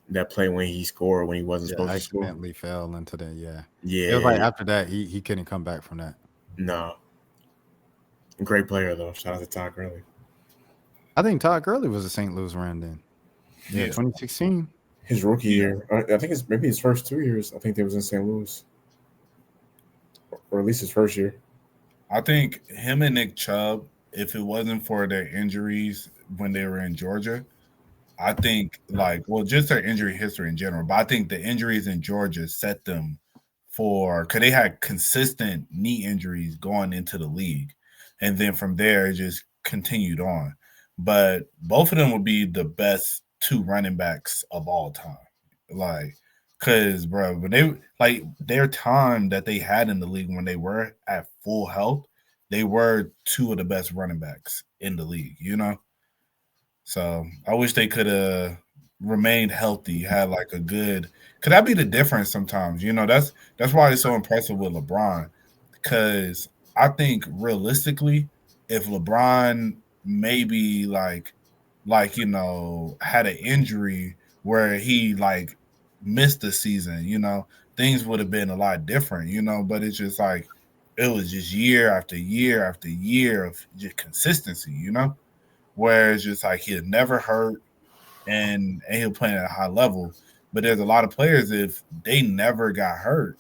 that play when he scored when he wasn't supposed to score. Accidentally fell into that. Yeah. Yeah. It was like after that, he couldn't come back from that. No. Great player though. Shout out to Todd Gurley. I think Todd Gurley was a St. Louis Ram then. Yeah, 2016. His rookie year. I think it's maybe his first 2 years. I think they was in St. Louis. Or at least his first year. I think him and Nick Chubb, if it wasn't for their injuries when they were in Georgia, I think just their injury history in general, but I think the injuries in Georgia set them because they had consistent knee injuries going into the league. And then from there, it just continued on. But both of them would be the best 2 running backs of all time. Because, bro, when they their time that they had in the league when they were at full health, they were 2 of the best running backs in the league, you know? So I wish they could have remained healthy, had like a good – could that be the difference sometimes? You know, that's why it's so impressive with LeBron, because I think realistically, if LeBron maybe you know, had an injury where he missed the season, you know, things would have been a lot different, you know, but it's just like it was just year after year after year of just consistency, you know, where it's just like he'll never hurt and he'll play at a high level. But there's a lot of players, if they never got hurt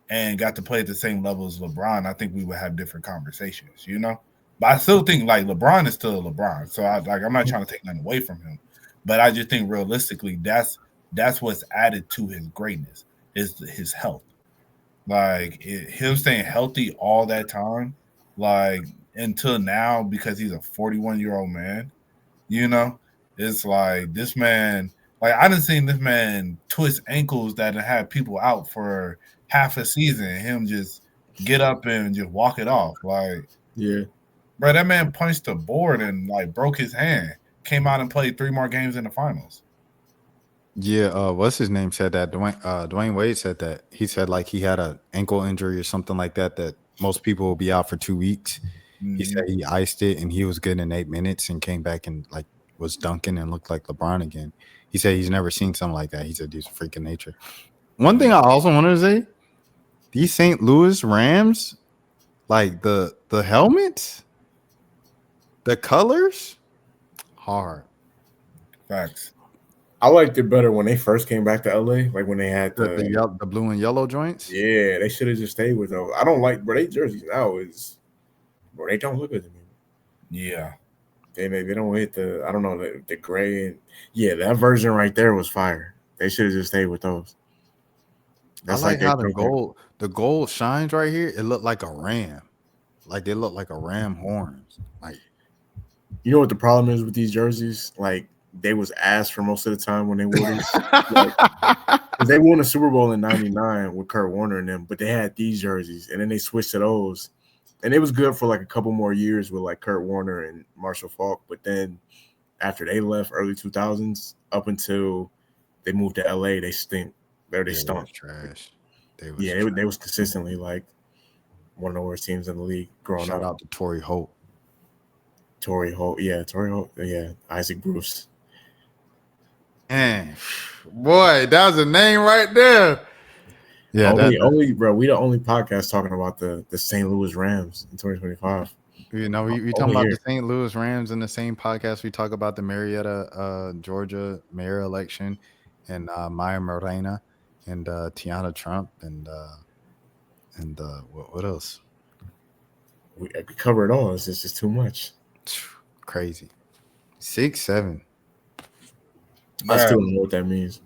and got to play at the same level as LeBron, I think we would have different conversations, you know. But I still think LeBron is still LeBron. So I'm not trying to take nothing away from him. But I just think realistically that's what's added to his greatness is his health. Him staying healthy all that time, until now, because he's a 41-year-old man, you know, it's like this man, I done seen this man twist ankles that have people out for half a season. Him just get up and just walk it off. Yeah. Bro, that man punched the board and broke his hand. Came out and played 3 more games in the finals. Yeah, what's his name said that? Dwayne Wade said that. He said he had an ankle injury or something like that most people will be out for 2 weeks. Mm-hmm. He said he iced it and he was good in 8 minutes and came back and was dunking and looked like LeBron again. He said he's never seen something like that. He said he's a freak of nature. One thing I also wanted to say, these St. Louis Rams, the helmets, the colors, hard. Facts. I liked it better when they first came back to LA, when they had the blue and yellow joints. Yeah, they should have just stayed with those. I don't like, bro. They jerseys now they don't look good to me. Yeah, they don't hit the. I don't know the gray and that version right there was fire. They should have just stayed with those. That's I like how the gold shines right here. It looked like a ram. Like they look like a ram horns. Like You know what the problem is with these jerseys? Like they was ass for most of the time when they wore these. Like, 'cause they won a Super Bowl in '99 with Kurt Warner and them, but they had these jerseys, and then they switched to those, and it was good for like a couple more years with like Kurt Warner and Marshall Faulk. But then after they left, early 2000s, up until they moved to LA, they stink. They they stunk. was trash. They was Yeah, trash. they was consistently like one of the worst teams in the league growing Shout up. out to Torrey Holt. Torrey Holt, yeah, Isaac Bruce. Man, boy, that was a name right there. Yeah, Bro, we the only podcast talking about the St. Louis Rams in 2025. we talking about the St. Louis Rams in the same podcast. We talk about the Marietta, Georgia mayor election, and Maya Morena, and Tiana Trump, and what else? We cover it all. It's just too much. Crazy. 6'7". I still don't know what that means.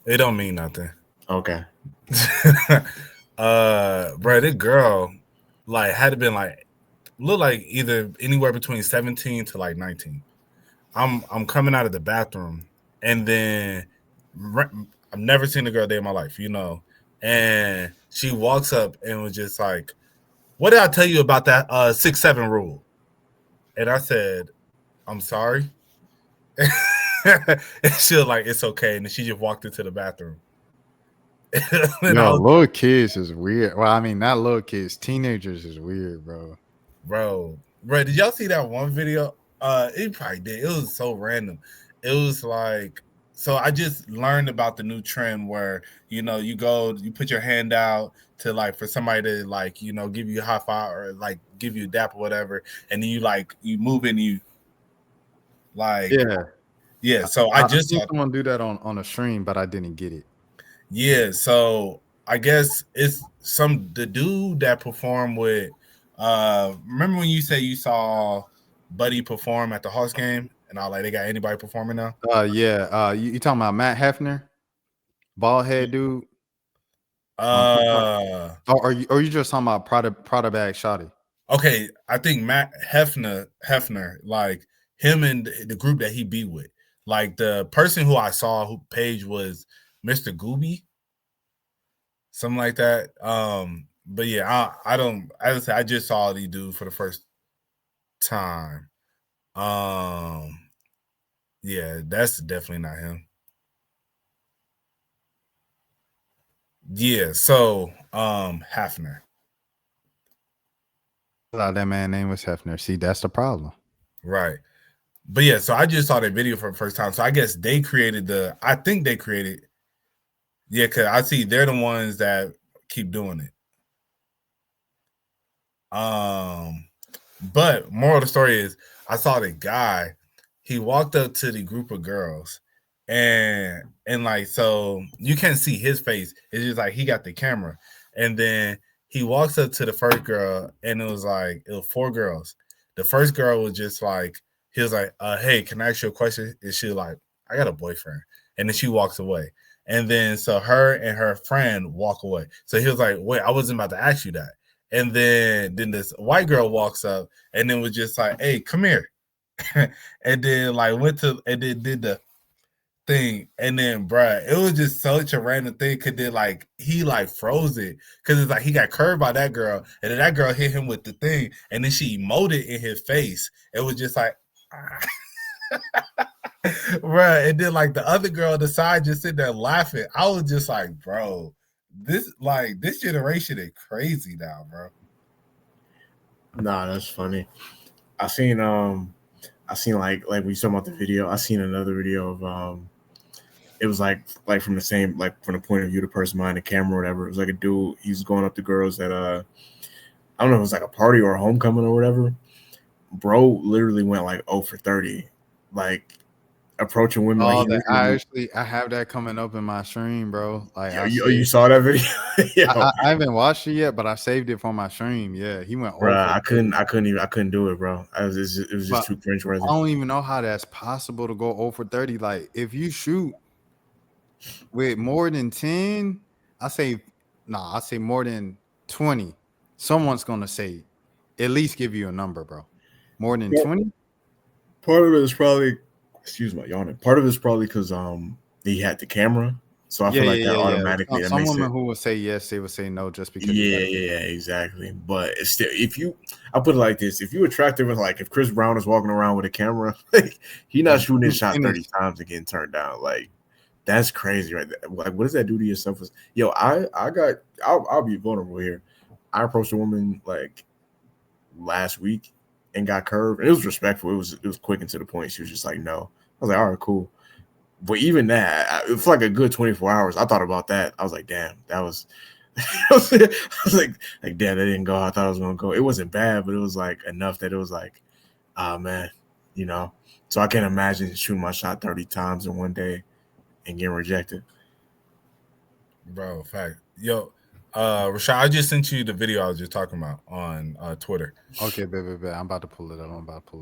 It don't mean nothing. Okay. Bro, this girl like had to been like look like either anywhere between 17 to like 19. I'm coming out of the bathroom, and then I've never seen a girl day in my life, you know. And she walks up and was just like, "What did I tell you about that 6'7" rule?" And I said, "I'm sorry." And she was like, "It's okay." And then she just walked into the bathroom. No, little kids is weird. Well, I mean, not little kids, teenagers is weird, bro. Bro, did y'all see that one video? It probably did. It was so random. It was like, so I just learned about the new trend where, you know, you put your hand out to like for somebody to like, you know, give you a high five or like give you a dap or whatever, and then you move and you like yeah. So I just saw someone do that on a stream, but I didn't get it. Yeah, so I guess it's the dude that performed with remember when you say you saw Buddy perform at the Hawks game and all like they got anybody performing now? You talking about Matt Hefner? Bald head dude? Or you just talking about Prada Bag Shotty? Okay, I think Matt Hefner, like him and the group that he be with. Like the person who I saw who page was Mr. Gooby, something like that. But yeah, I just saw these dudes for the first time. Yeah, that's definitely not him. Yeah, so Hefner. I thought that man's name was Hefner. See, that's the problem. Right. But yeah, so I just saw that video for the first time. So I guess they created yeah, because I see they're the ones that keep doing it. But moral of the story is I saw the guy, he walked up to the group of girls and like, so you can't see his face. It's just like he got the camera. And then he walks up to the first girl and it was 4 girls. The first girl was just like, he was like, hey, can I ask you a question? And she was like, I got a boyfriend. And then she walks away. And then so her and her friend walk away. So he was like, wait, I wasn't about to ask you that. And then this white girl walks up and then was just like, hey, come here. And then like went to and then did the thing. And then bruh, it was just such a random thing because then like he like froze it because it's like he got curved by that girl and then that girl hit him with the thing and then she emoted in his face. It was just like bruh, and then like the other girl on the side just sitting there laughing. I was just like, bro, this generation is crazy now, bro. Nah, that's funny. I seen like we talking about the video. I seen another video of it was like from the same, like from the point of view the person behind the camera or whatever. It was like a dude, he was going up to girls at I don't know if it was like a party or a homecoming or whatever. Bro literally went like 0 for 30. Like approaching women. I have that coming up in my stream, bro. Like you saw that video? I haven't watched it yet, but I saved it for my stream. Yeah, he went. Bro, I couldn't do it, bro. It was just too cringeworthy. I don't even know how that's possible to go 0 for 30. Like if you shoot with more than 10, I say more than 20. Someone's gonna say at least give you a number, bro. More than Yeah. 20? Part of it is probably, excuse my yawning. Part of it is probably because he had the camera, so I Yeah, feel like yeah, that yeah, yeah. automatically that Some makes women it. who will say yes, they will say no just because. Yeah, exactly. But it's still, I put it like this: if you attractive, like if Chris Brown is walking around with a camera, like he not shooting his shot 30 times and getting turned down, like that's crazy, right there. Like, what does that do to yourself? Yo, I'll be vulnerable here. I approached a woman like last week and got curved, and it was respectful. It was quick and to the point. She was just like, no. I was like, all right, cool. But even that, for like a good 24 hours, I thought about that. I was like, damn, that was. I was like, damn, that didn't go. I thought it was gonna go. It wasn't bad, but it was like enough that it was like, ah, man, you know. So I can't imagine shooting my shot 30 times in one day and getting rejected. Bro, fact. Yo, Rashad, I just sent you the video I was just talking about on Twitter. Okay, baby. I'm about to pull it up.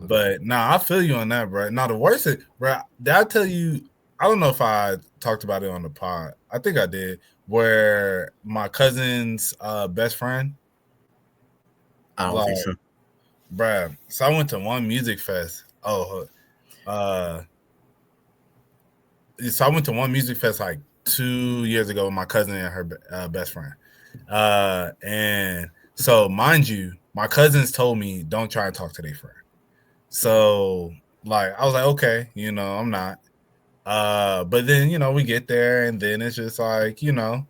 But nah, I feel you on that, bro. Now the worst is, bro, did I tell you? I don't know if I talked about it on the pod. I think I did. Where my cousin's best friend. I don't think so. Bruh, so I went to one music fest. So I went to one music fest like 2 years ago with my cousin and her best friend. And so, mind you, my cousins told me don't try and talk to their friend. So, like, I was like, okay, I'm not. But then, we get there and then it's just like, I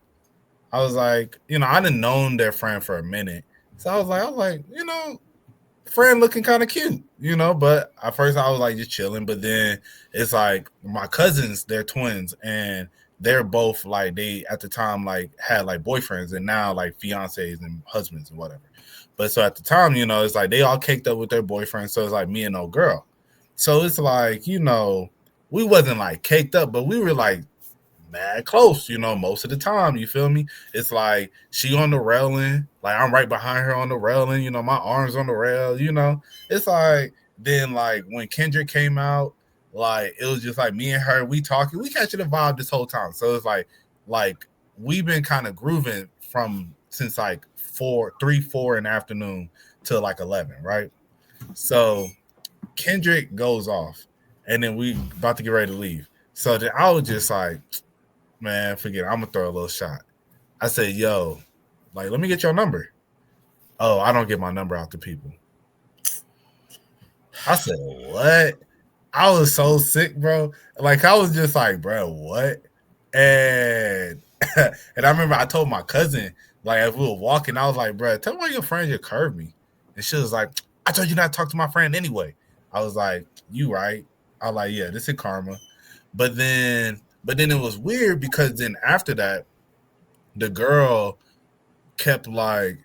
was like, I didn't known their friend for a minute. So I was like, friend looking kind of cute, but at first I was like just chilling. But then it's like my cousins, they're twins, and they're both like, they at the time like had like boyfriends and now like fiancés and husbands and whatever. But so at the time, it's like they all caked up with their boyfriends. So it's like me and no girl. So it's like, we wasn't like caked up, but we were like mad close, most of the time. You feel me? It's like she on the railing, like I'm right behind her on the railing, my arms on the rail, It's like then like when Kendrick came out, like it was just like me and her, we talking, we catching the vibe this whole time. So it's like we've been kind of grooving since like 4 in the afternoon till like 11, right? So Kendrick goes off and then we about to get ready to leave. So then I was just like, man, forget it. I'm gonna throw a little shot. I said, yo, like, let me get your number. Oh, I don't get my number out to people. I said, what? I was so sick, bro. Like, I was just like, bro, what? And and I remember I told my cousin, like, as we were walking, I was like, bro, tell me why your friend just curved me. And she was like, I told you not to talk to my friend anyway. I was like, you right. I was like, yeah, this is karma. But then it was weird because then after that, the girl kept like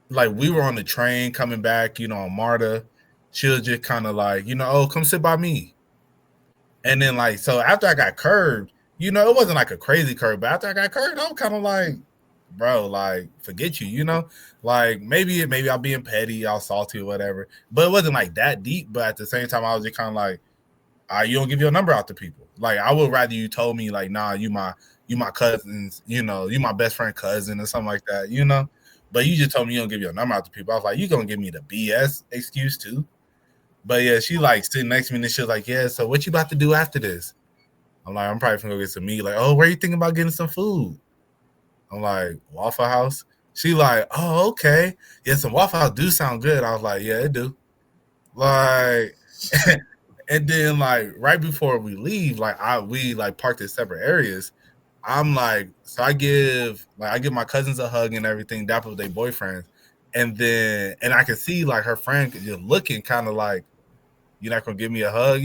we were on the train coming back, on MARTA. She was just kind of like, oh, come sit by me. And then like, so after I got curved, it wasn't like a crazy curve, but after I got curved, I was kind of like, bro, like, forget you, like maybe I'll being petty, I'll salty or whatever. But it wasn't like that deep. But at the same time, I was just kind of like, you don't give your number out to people. Like, I would rather you told me like, nah, you my cousins, you my best friend cousin or something like that, But you just told me you don't give your number out to people. I was like, you gonna give me the BS excuse too? But yeah, she like sitting next to me and she was like, yeah, so what you about to do after this? I'm like, I'm probably gonna go get some meat. Like, oh, where you thinking about getting some food? I'm like, Waffle House. She like, oh, okay. Yeah, some Waffle House do sound good. I was like, yeah, it do. Like, and then like right before we leave, like we like parked in separate areas. I'm like, so I give my cousins a hug and everything, dapper with their boyfriends. And I can see like her friend just looking kind of like, you're not gonna give me a hug,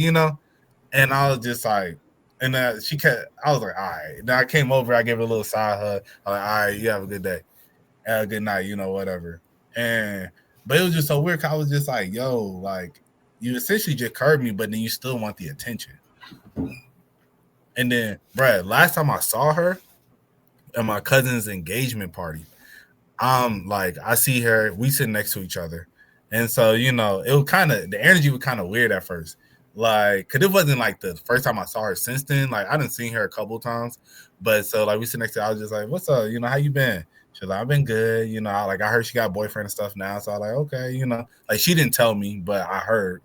And I was just like, and I was like, all right. Then I came over, I gave her a little side hug. I'm like, all right, you have a good day. Have a good night, whatever. But it was just so weird. I was just like, yo, like, you essentially just curved me, but then you still want the attention. And then, Brad, last time I saw her at my cousin's engagement party, like, I see her, we sit next to each other. And so, it was the energy was kind of weird at first. Like, cause it wasn't like the first time I saw her since then. Like, I didn't see her a couple times. But so like we sit next to her, I was just like, what's up? How you been? She's like, I've been good, you know. Like I heard she got a boyfriend and stuff now, so I was like, okay, you know. Like she didn't tell me, but I heard.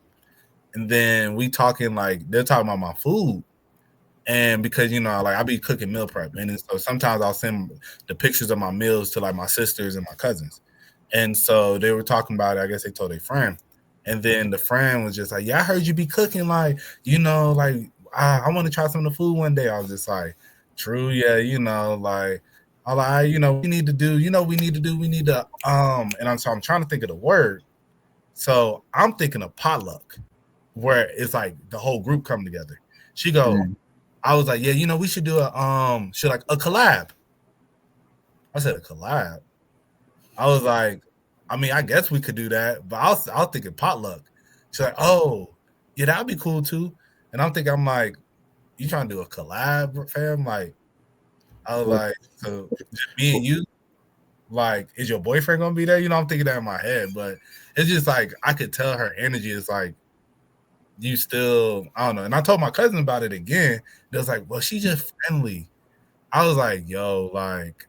And then we talking like they're talking about my food. And because you know, like I be cooking meal prep, and so sometimes I'll send the pictures of my meals to like my sisters and my cousins. And so they were talking about it. I guess they told their friend, and then the friend was just like, "Yeah, I heard you be cooking. Like, you know, like I want to try some of the food one day." I was just like, "True, yeah, you know, like." I like, you know, we need to do, you know, we need to, and I'm trying to think of the word. So I'm thinking of potluck, where it's like the whole group come together. She go, I was like, yeah, you know, we should do she like a collab. I said a collab. I was like, I mean, I guess we could do that, but I was thinking potluck. She's like, oh, yeah, that'd be cool too. And I'm like, you trying to do a collab, fam? Like, I was like, so just me and you, like, is your boyfriend gonna be there? You know, I'm thinking that in my head, but it's just like I could tell her energy is like, you still, I don't know. And I told my cousin about it again. It was like, well, she's just friendly. I was like, yo, like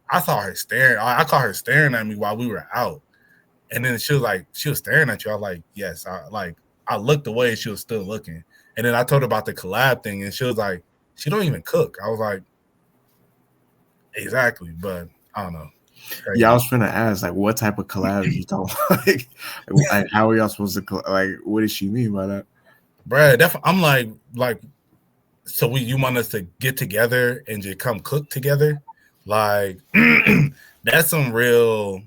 I saw her staring. I caught her staring at me while we were out. And then she was staring at you. I was like, yes. I looked away. She was still looking. And then I told her about the collab thing, and she was like, she don't even cook. I was like, exactly. But I don't know. Crazy. Yeah, I was gonna ask, like, what type of collab you talking about? like, how are y'all supposed to like? What does she mean by that, Brad? I'm like, so you want us to get together and just come cook together? Like, that's some real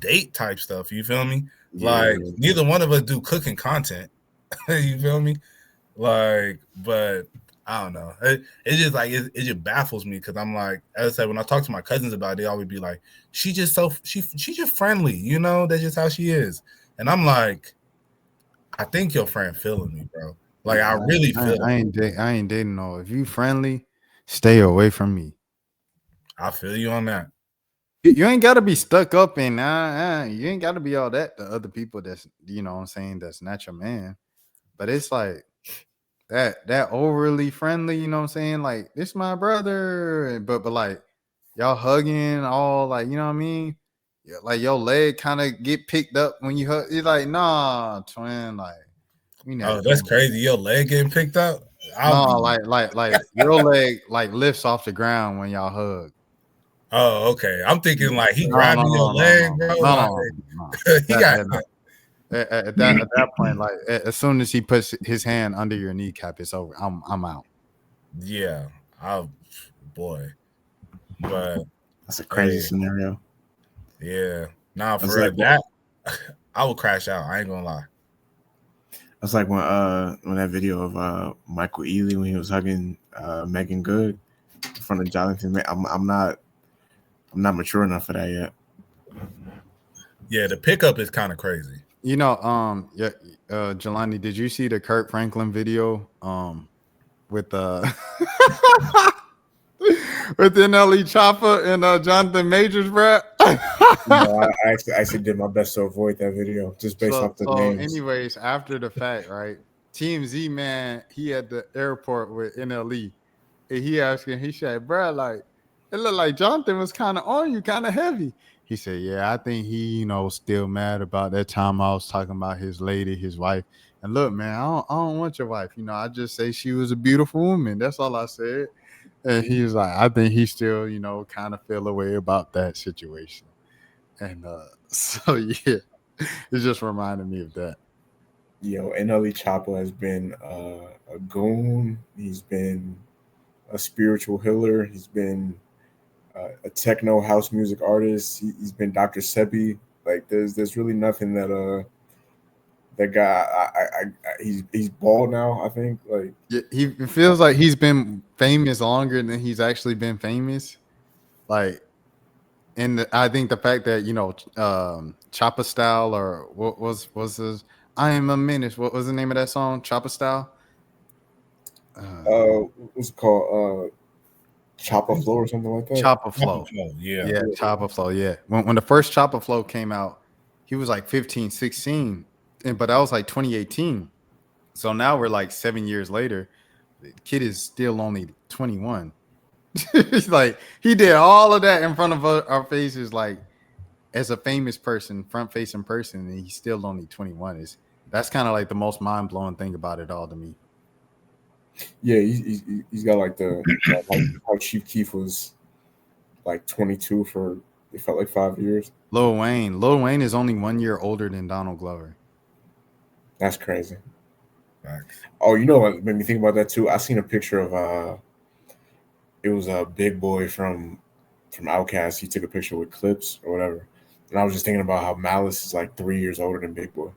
date type stuff. You feel me? Like, neither one of us do cooking content. You feel me? Like, but I don't know. It's just like it just baffles me because I'm like, as I said, when I talk to my cousins about it, they always be like, she's just friendly, you know, that's just how she is. And I'm like, I think your friend feeling me, bro. Like I really feel I ain't dating no. If you friendly, stay away from me. I feel you on that. You ain't gotta be stuck up in you ain't gotta be all that to other people that's, you know what I'm saying, that's not your man. But it's like that overly friendly, you know what I'm saying? Like, this my brother, but like y'all hugging all, like, you know what I mean? Yeah, like your leg kind of get picked up when you hug. You're like, nah, twin, like we not. Oh, that's crazy. Your leg getting picked up? No, like your leg like lifts off the ground when y'all hug. Oh, okay. I'm thinking like he grabbing your leg, bro. He got at that point, like as soon as he puts his hand under your kneecap, it's over. I'm out. Yeah. Oh boy. But that's a crazy scenario. Yeah. Nah, for real, that I would crash out. I ain't gonna lie. That's like when that video of Michael Ealy when he was hugging Megan Good in front of Jonathan. I'm not mature enough for that yet. Yeah, the pickup is kind of crazy. You know, Jelani, did you see the Kirk Franklin video? With with NLE Chopper and Jonathan Majors, bro. No, I actually did my best to avoid that video just based off the names. Anyways, after the fact, right? TMZ man, he at the airport with NLE, and he said, bro, like it looked like Jonathan was kind of on you, kind of heavy. He said, yeah, I think he, you know, still mad about that time I was talking about his lady, his wife. And look, man, I don't want your wife. You know, I just say she was a beautiful woman. That's all I said. And he was like, I think he still, you know, kind of feel a way about that situation. And so, yeah, it just reminded me of that. Yo, NLE Chopper has been a goon. He's been a spiritual healer. He's been a techno house music artist. He's been Dr. Sebi. Like, there's really nothing that that guy. He's bald now. I think like he feels like he's been famous longer than he's actually been famous. Like, and I think the fact that, you know, Chopper Style, or what was his I Am a Menace. What was the name of that song? Chopper Style. What's it called? Chopper Flow or something like that. Chopper Flow. Yeah. Chopper Flow. Yeah. When the first Chopper Flow came out, he was like 15, 16, but that was like 2018. So now we're like 7 years later. The kid is still only 21. It's like he did all of that in front of our faces, like as a famous person, front facing person, and he's still only 21. That's kind of like the most mind blowing thing about it all to me. Yeah, he's got like the how Chief Keef was like 22 for it felt like 5 years. Lil Wayne is only 1 year older than Donald Glover. That's crazy. Facts. Oh, you know what made me think about that too? I seen a picture of it was a Big Boy from Outkast. He took a picture with Clips or whatever, and I was just thinking about how Malice is like 3 years older than Big Boy.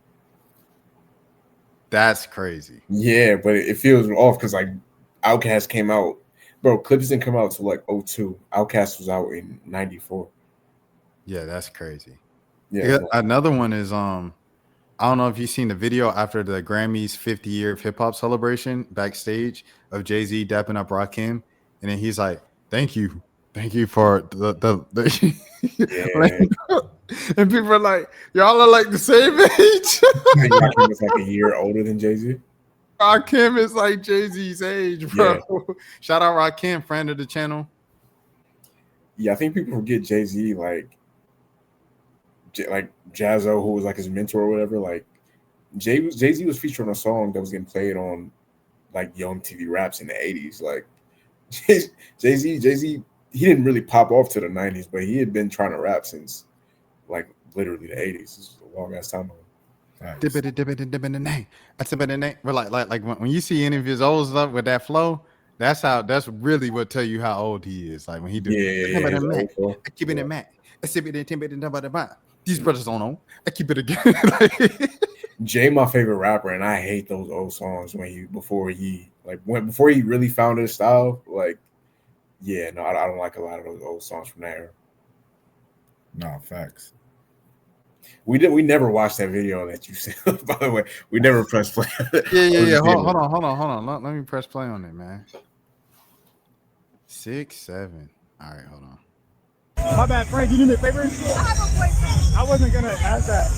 That's crazy. Yeah, but it feels off because like Outkast came out, bro. Clips didn't come out till like 02. Outkast was out in 94. Yeah, that's crazy. Yeah, Another one is I don't know if you've seen the video after the Grammys 50 year of hip hop celebration backstage of Jay-Z dapping up Rakim, and then he's like, Thank you for the yeah. and people are like, y'all are like the same age. Rakim is like a year older than Jay-Z. Rakim is like Jay-Z's age, bro. Yeah. Shout out Rakim, friend of the channel. Yeah, I think people forget Jay-Z like Jazzo, who was like his mentor or whatever. Like Jay-Z was featured on a song that was getting played on like Young TV Raps in the 80s. Like Jay-Z, he didn't really pop off to the 90s, but he had been trying to rap since like literally the 80s. This is a long ass time ago. We're like when you see any of his old stuff with that flow, that's really what tell you how old he is. Like when he do I keep it in Mac. These brothers don't know. I keep it again. Jay, my favorite rapper, and I hate those old songs before he really found his style. Like, yeah, no, I don't like a lot of those old songs from that era. No, facts. We never watched that video that you sent. By the way, we never pressed play. Yeah. Hold on. Let me press play on it, man. 6, 7. All right, hold on. My bad, Frank. You do me a favor? I wasn't gonna ask that.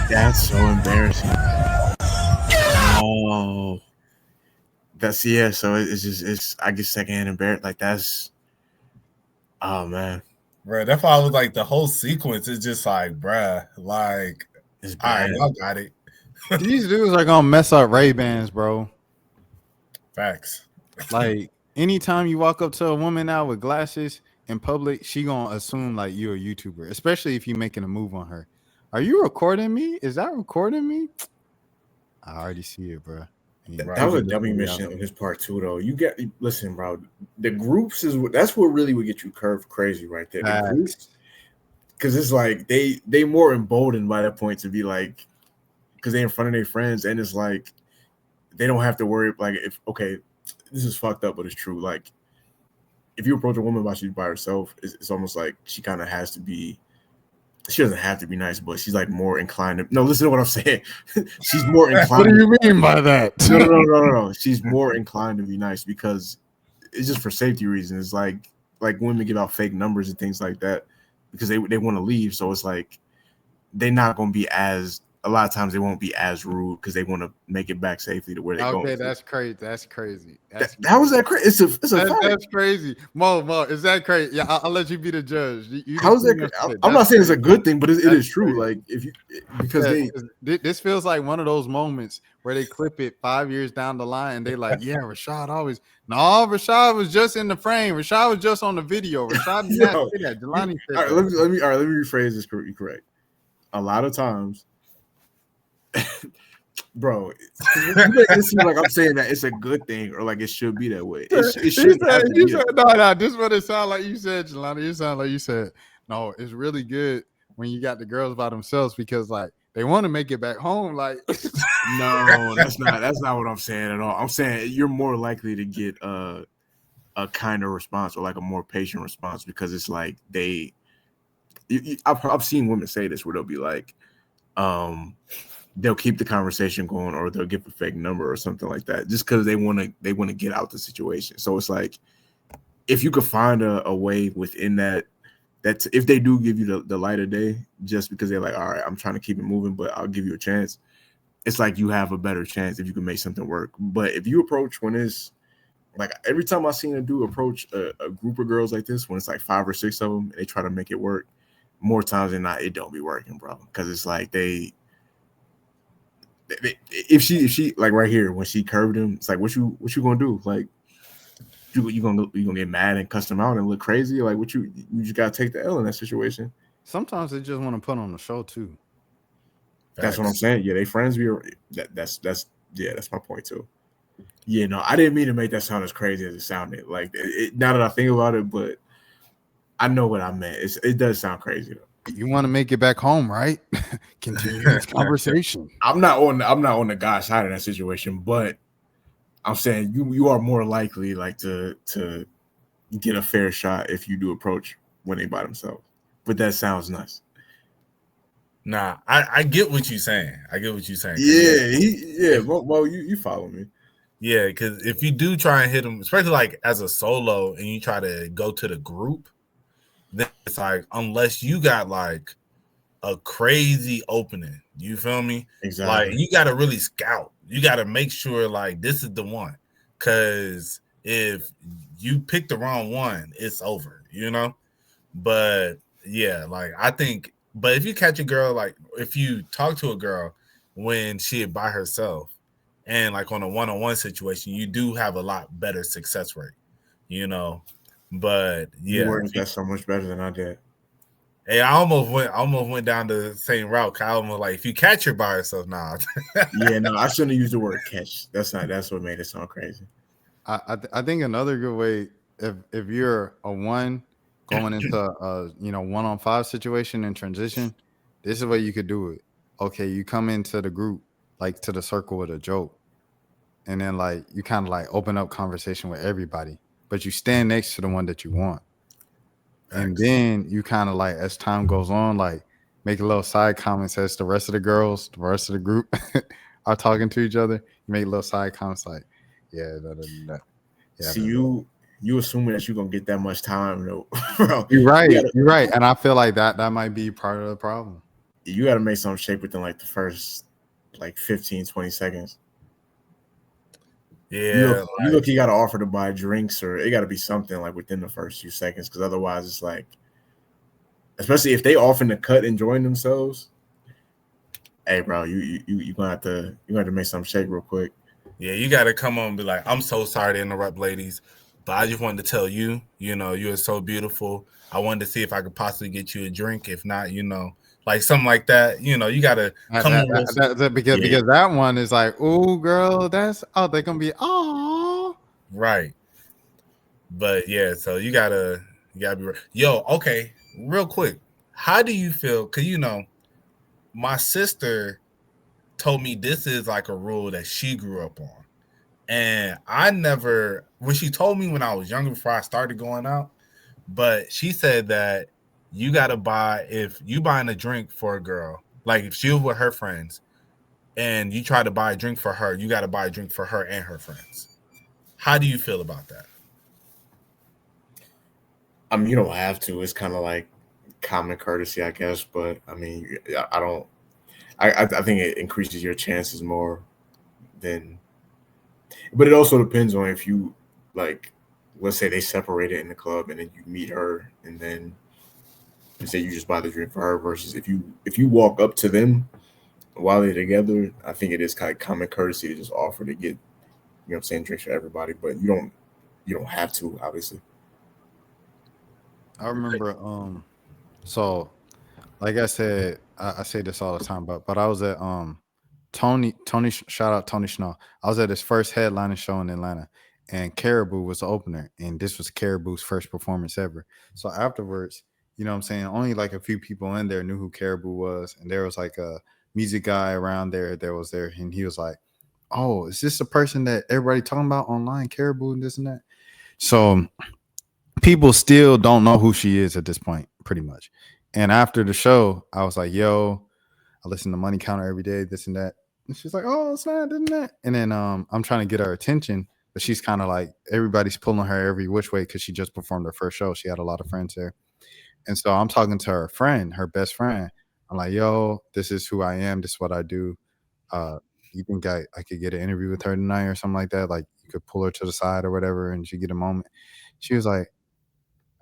That's so embarrassing. Oh, that's yeah. So it's I get secondhand embarrassed. Like that's, oh man, Bro, that's why I was like, the whole sequence is just like, bruh, like, it's all right, bad. y'all got it. These dudes are gonna mess up Ray-Bans, bro. Facts. Like anytime you walk up to a woman now with glasses in public, she gonna assume like you're a YouTuber, especially if you're making a move on her. Are you recording me? Is that recording me? I already see it, bro. That was a dummy mission on his part too, though. Listen, bro. The groups that's what really would get you curved crazy right there. The groups, because it's like they more emboldened by that point to be like, because they're in front of their friends, and it's like they don't have to worry. Like, if okay, this is fucked up, but it's true. Like, if you approach a woman while she's by herself, it's almost like she kind of has to be. She doesn't have to be nice, but she's like more inclined to. No, listen to what I'm saying. She's more inclined. What do you mean by that? No. She's more inclined to be nice because it's just for safety reasons. Like women give out fake numbers and things like that because they want to leave. So it's like they're not going to be as. A lot of times they won't be as rude because they want to make it back safely to where they go. Okay, that's crazy. That's crazy. How was that crazy? It's a fact. That's crazy. Mo, is that crazy? Yeah, I'll let you be the judge. How is that? I'm not saying it's a good thing, but it is true. Crazy. Like if you because this feels like one of those moments where they clip it 5 years down the line and they like, yeah, Rashad always. No, Rashad was just in the frame. Rashad was just on the video. Rashad did not say that. Jelani said that. Let me rephrase this correct. A lot of times. Bro, it seems like I'm saying that it's a good thing or like it should be that way. It should no. This is what it sounds like you said, Jelani. It sounds like you said, no, it's really good when you got the girls by themselves because like they want to make it back home. Like, no, that's not what I'm saying at all. I'm saying you're more likely to get a kinder response or like a more patient response because it's like I've seen women say this where they'll be like, they'll keep the conversation going or they'll give a fake number or something like that just because they want to get out the situation. So it's like if you could find a way within that if they do give you the light of day just because they're like, all right, I'm trying to keep it moving, but I'll give you a chance. it's like you have a better chance if you can make something work. But if you approach when it's like every time I've seen a dude approach a group of girls like this, when it's like 5 or 6 of them, and they try to make it work, more times than not, it don't be working, bro. Because it's like they if she like right here when she curved him, it's like what you gonna do? Like you gonna get mad and cuss him out and look crazy? Like what you just gotta take the L in that situation. Sometimes they just want to put on the show too. That's what I'm saying. Yeah, they friends. That's my point too. Yeah, no, I didn't mean to make that sound as crazy as it sounded. Like now that I think about it, but I know what I meant. It does sound crazy though. You want to make it back home, right? Continue this conversation. I'm not on the guy's side of that situation, but I'm saying you are more likely like to get a fair shot if you do approach when they by themselves. But that sounds nice. Nah, I get what you're saying. Yeah. Well, you follow me. Yeah, because if you do try and hit them, especially like as a solo, and you try to go to the group, then it's like unless you got like a crazy opening, you feel me? Exactly. Like you got to really scout. You got to make sure like this is the one, because if you pick the wrong one, it's over. You know, but yeah, like I think. But if you catch a girl, like if you talk to a girl when she is by herself and like on a one-on-one situation, you do have a lot better success rate, you know. But yeah, you worded that so much better than I did. Hey, I almost went down the same route. I almost like if you catch her by herself now. Yeah, no, I shouldn't have used the word catch. That's what made it sound crazy. I think another good way if you're a one going into a 1-on-5 situation in transition, this is what you could do it. Okay, you come into the group like to the circle with a joke, and then like you kind of like open up conversation with everybody, but you stand next to the one that you want, and then you kind of like as time goes on, like make a little side comments as the rest of the girls, the rest of the group are talking to each other. You make little side comments like, yeah. See you assuming that you're gonna get that much time, though. Bro, you're right, and I feel like that might be part of the problem. You got to make some shape within like the first like 15-20 seconds. Yeah, you got to offer to buy drinks, or it got to be something like within the first few seconds, because otherwise it's like, especially if they offering to cut and join themselves, hey bro, you gonna have to make some shape real quick. Yeah, you got to come on and be like, I'm so sorry to interrupt, ladies, but I just wanted to tell you, you are so beautiful. I wanted to see if I could possibly get you a drink. If not, like something like that. You got to come on. Because that one is like, oh, girl, they're going to be, oh. Right. But, yeah, so you got to be yo, okay, real quick. How do you feel? Because, my sister told me this is like a rule that she grew up on. And when she told me when I was younger before I started going out, but she said that you got to if you buying a drink for a girl, like if she was with her friends and you try to buy a drink for her, you got to buy a drink for her and her friends. How do you feel about that? I mean, you don't have to. It's kind of like common courtesy, I guess. But I mean, I think it increases your chances more than. But it also depends on if you like, let's say they separated in the club and then you meet her and then you say you just buy the drink for her, versus if you walk up to them while they're together. I think it is kind of common courtesy to just offer to get, drinks for everybody, but you don't have to, obviously. I remember, so like I said, I say this all the time, but I was at Tony, shout out Tony Snow. I was at his first headlining show in Atlanta, and Caribou was the opener, and this was Caribou's first performance ever. So afterwards, only like a few people in there knew who Caribou was, and there was like a music guy around there that was there, and he was like, oh, is this the person that everybody talking about online, Caribou and this and that? So people still don't know who she is at this point, pretty much. And after the show, I was like, yo, I listen to Money Counter every day, this and that. And she's like, oh, it's not, isn't that? And then I'm trying to get her attention, but she's kind of like, everybody's pulling her every which way because she just performed her first show. She had a lot of friends there. And so I'm talking to her friend, her best friend. I'm like, yo, this is who I am. This is what I do. you think I could get an interview with her tonight or something like that? Like, you could pull her to the side or whatever, and she get a moment." She was like,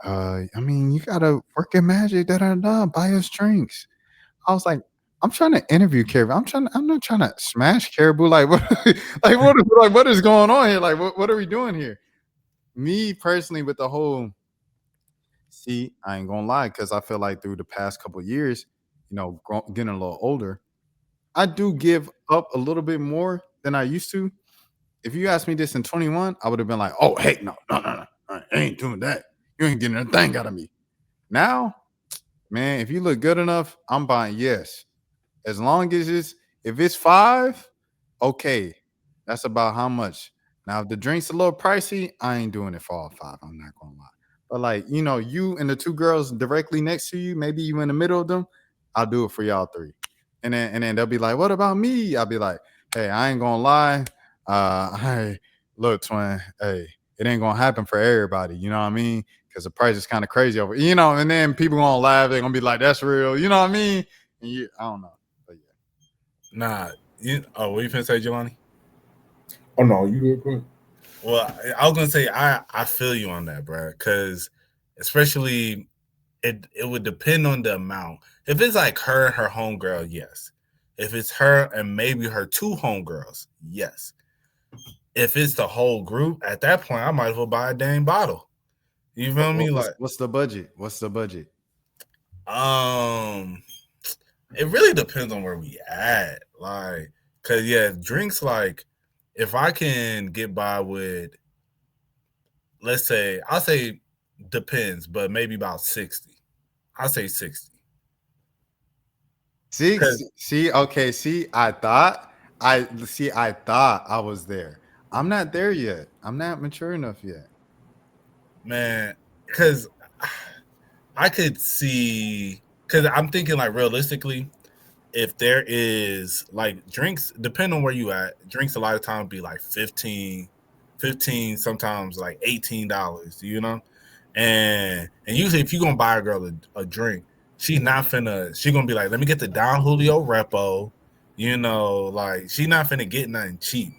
I mean, you gotta work at Magic, da da da, buy us drinks." I was like, "I'm trying to interview Caribou. I'm not trying to smash Caribou. Like, what, what is going on here? Like, what are we doing here?" Me personally, with the whole, see, I ain't gonna lie, because I feel like through the past couple of years, getting a little older, I do give up a little bit more than I used to. If you asked me this in 21, I would have been like, "Oh, heck no, no, no, no. I ain't doing that. You ain't getting a thing out of me." Now, man, if you look good enough, I'm buying yes. As long as if it's 5, okay. That's about how much. Now, if the drink's a little pricey, I ain't doing it for all 5. I'm not gonna lie. But like, you and the 2 girls directly next to you, maybe you in the middle of them, I'll do it for y'all 3. And then they'll be like, "What about me?" I'll be like, "Hey, I ain't gonna lie. Hey, look, twin, hey, it ain't gonna happen for everybody, you know what I mean? Because the price is kind of crazy over, and then people gonna laugh, they're gonna be like, that's real, you know what I mean?" And I don't know. But yeah. Nah. What you finna say, Jelani? Oh no, you good, good. Well, I was gonna say I feel you on that, bro. Because especially it would depend on the amount. If it's like her and her homegirl, yes. If it's her and maybe her 2 homegirls, yes. If it's the whole group, at that point, I might as well buy a dang bottle. You feel me? What's the budget? What's the budget? It really depends on where we at. Like, cause yeah, drinks, like, if I can get by with, let's say, I'll say depends, but maybe about 60. I'll say 60. I thought I was there. I'm not there yet. I'm not mature enough yet. Man, because I could see, because I'm thinking like realistically, if there is like drinks, depending on where you at, drinks a lot of times be like 15, sometimes like $18, and usually if you're gonna buy a girl a drink, she's gonna be like, let me get the Don Julio Repo, like she's not finna get nothing cheap.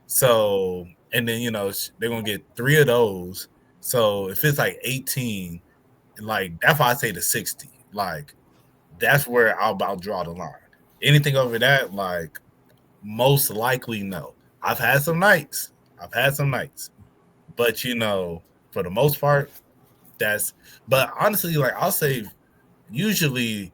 So, and then they're gonna get 3 of those. So if it's like 18, like that's why I say the 60. Like that's where I'll about draw the line. Anything over that, like most likely no. I've had some nights, but for the most part, but honestly, like I'll say, usually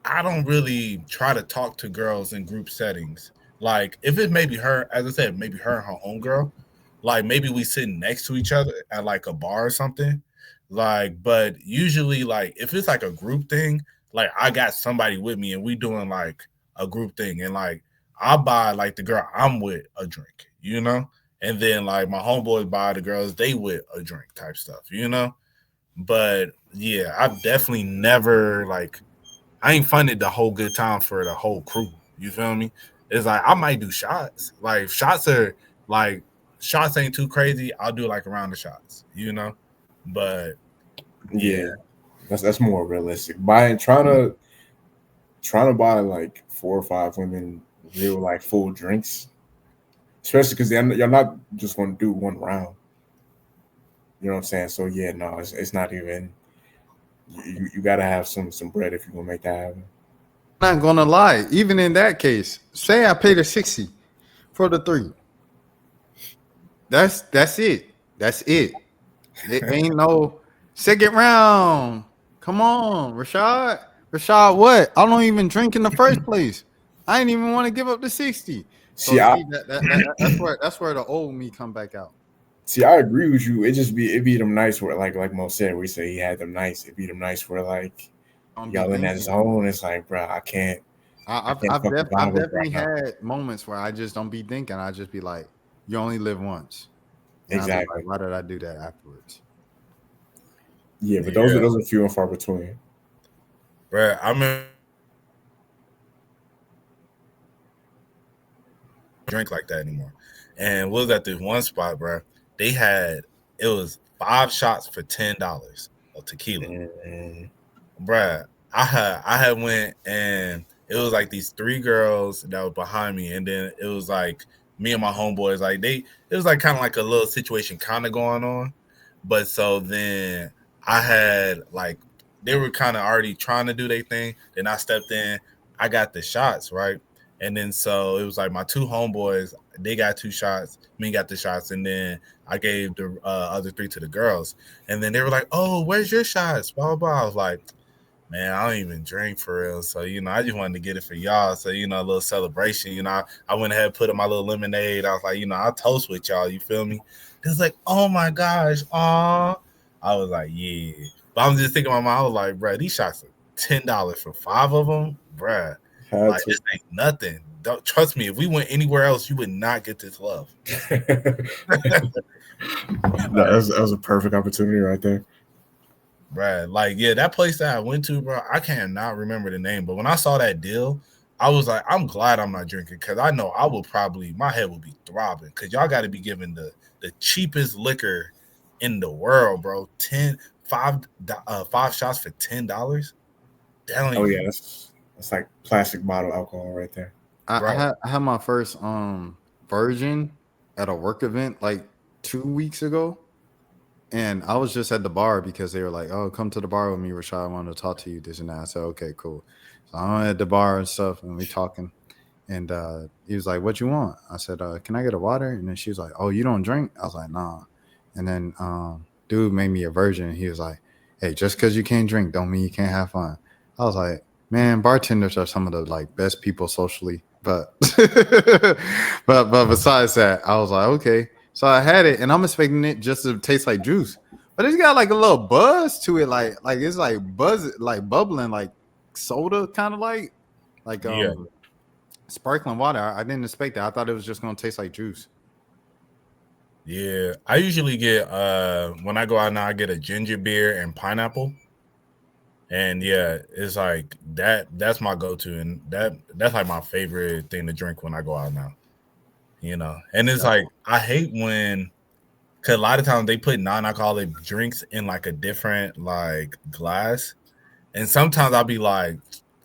I don't really try to talk to girls in group settings. Like if it maybe her, as I said, maybe her and her own girl, like maybe we sitting next to each other at like a bar or something. Like, but usually like if it's like a group thing, like I got somebody with me and we doing like a group thing, and like I'll buy like the girl I'm with a drink, and then like my homeboys buy the girls they with a drink type stuff, But yeah, I've definitely never like I ain't funded the whole good time for the whole crew. You feel me? It's like I might do shots. Like if shots ain't too crazy, I'll do like around the shots, But yeah, that's more realistic. Trying to buy like 4 or 5 women real like full drinks, especially because you're not just going to do one round. You know what I'm saying? So yeah, no, it's not even. You got to have some bread if you're gonna make that happen. I'm not gonna lie. Even in that case, say I paid her 60 for the 3. That's it. That's it. It ain't no second round. Come on, Rashad. Rashad, what? I don't even drink in the first place. I didn't even want to give up the 60. So that's where the old me come back out. See, I agree with you. It be them nights where like Mo said, we say he had them nights. It be them nights where like y'all in that zone. It's like, bro, I can't. I've definitely had moments where I just don't be thinking. I just be like, you only live once. And exactly. Like, why did I do that afterwards? Yeah, but those are few and far between. Right, I'm in drink like that anymore. And we was at this one spot, bro. It was 5 shots for $10 of tequila. Mm-hmm. Bruh, I had went and it was like these 3 girls that were behind me, and then it was like me and my homeboys. Like it was like kind of like a little situation kind of going on, but so then I had like they were kind of already trying to do their thing. Then I stepped in, I got the shots right, and then so it was like my 2 homeboys. They got 2 shots, me got the shots, and then I gave the other 3 to the girls, and then they were like, "Oh, where's your shots?" Blah blah blah. I was like, man, I don't even drink for real. So, I just wanted to get it for y'all. So, a little celebration. I went ahead and put in my little lemonade. I was like, I'll toast with y'all. You feel me? It was like, oh my gosh. Aw. I was like, yeah. But I'm just thinking in my mind, I was like, bro, these shots are $10 for 5 of them. Bruh. Like, this ain't nothing. Don't trust me. If we went anywhere else, you would not get this love. That was a perfect opportunity right there. Brad, like, yeah, that place that I went to, bro, I cannot remember the name, but when I saw that deal, I was like, I'm glad I'm not drinking because I know I will probably, my head will be throbbing because y'all got to be giving the cheapest liquor in the world, bro. 5 shots for $10. Oh yeah, that's like plastic bottle alcohol right there. I had my first version at a work event like 2 weeks ago. And I was just at the bar because they were like, "Oh, come to the bar with me, Rashad. I want to talk to you, this and that." I said, "Okay, cool." So I'm at the bar and stuff, and we talking. And he was like, "What you want?" I said, "Can I get a water?" And then she was like, "Oh, you don't drink?" I was like, "Nah." And then dude made me a version. He was like, "Hey, just because you can't drink don't mean you can't have fun." I was like, "Man, bartenders are some of the like best people socially." But but besides that, I was like, "Okay." So I had it, and I'm expecting it just to taste like juice, but it's got like a little buzz to it, like it's like like bubbling, like soda, kind of like Yeah. sparkling water. I didn't expect that. I thought it was just gonna taste like juice. Yeah, I usually get when I go out now, I get a ginger beer and pineapple. And yeah, it's like that's my go-to, and that's like my favorite thing to drink when I go out now. And it's like I hate when because a lot of times they put non-alcoholic drinks in like a different like glass, and sometimes I'll be like,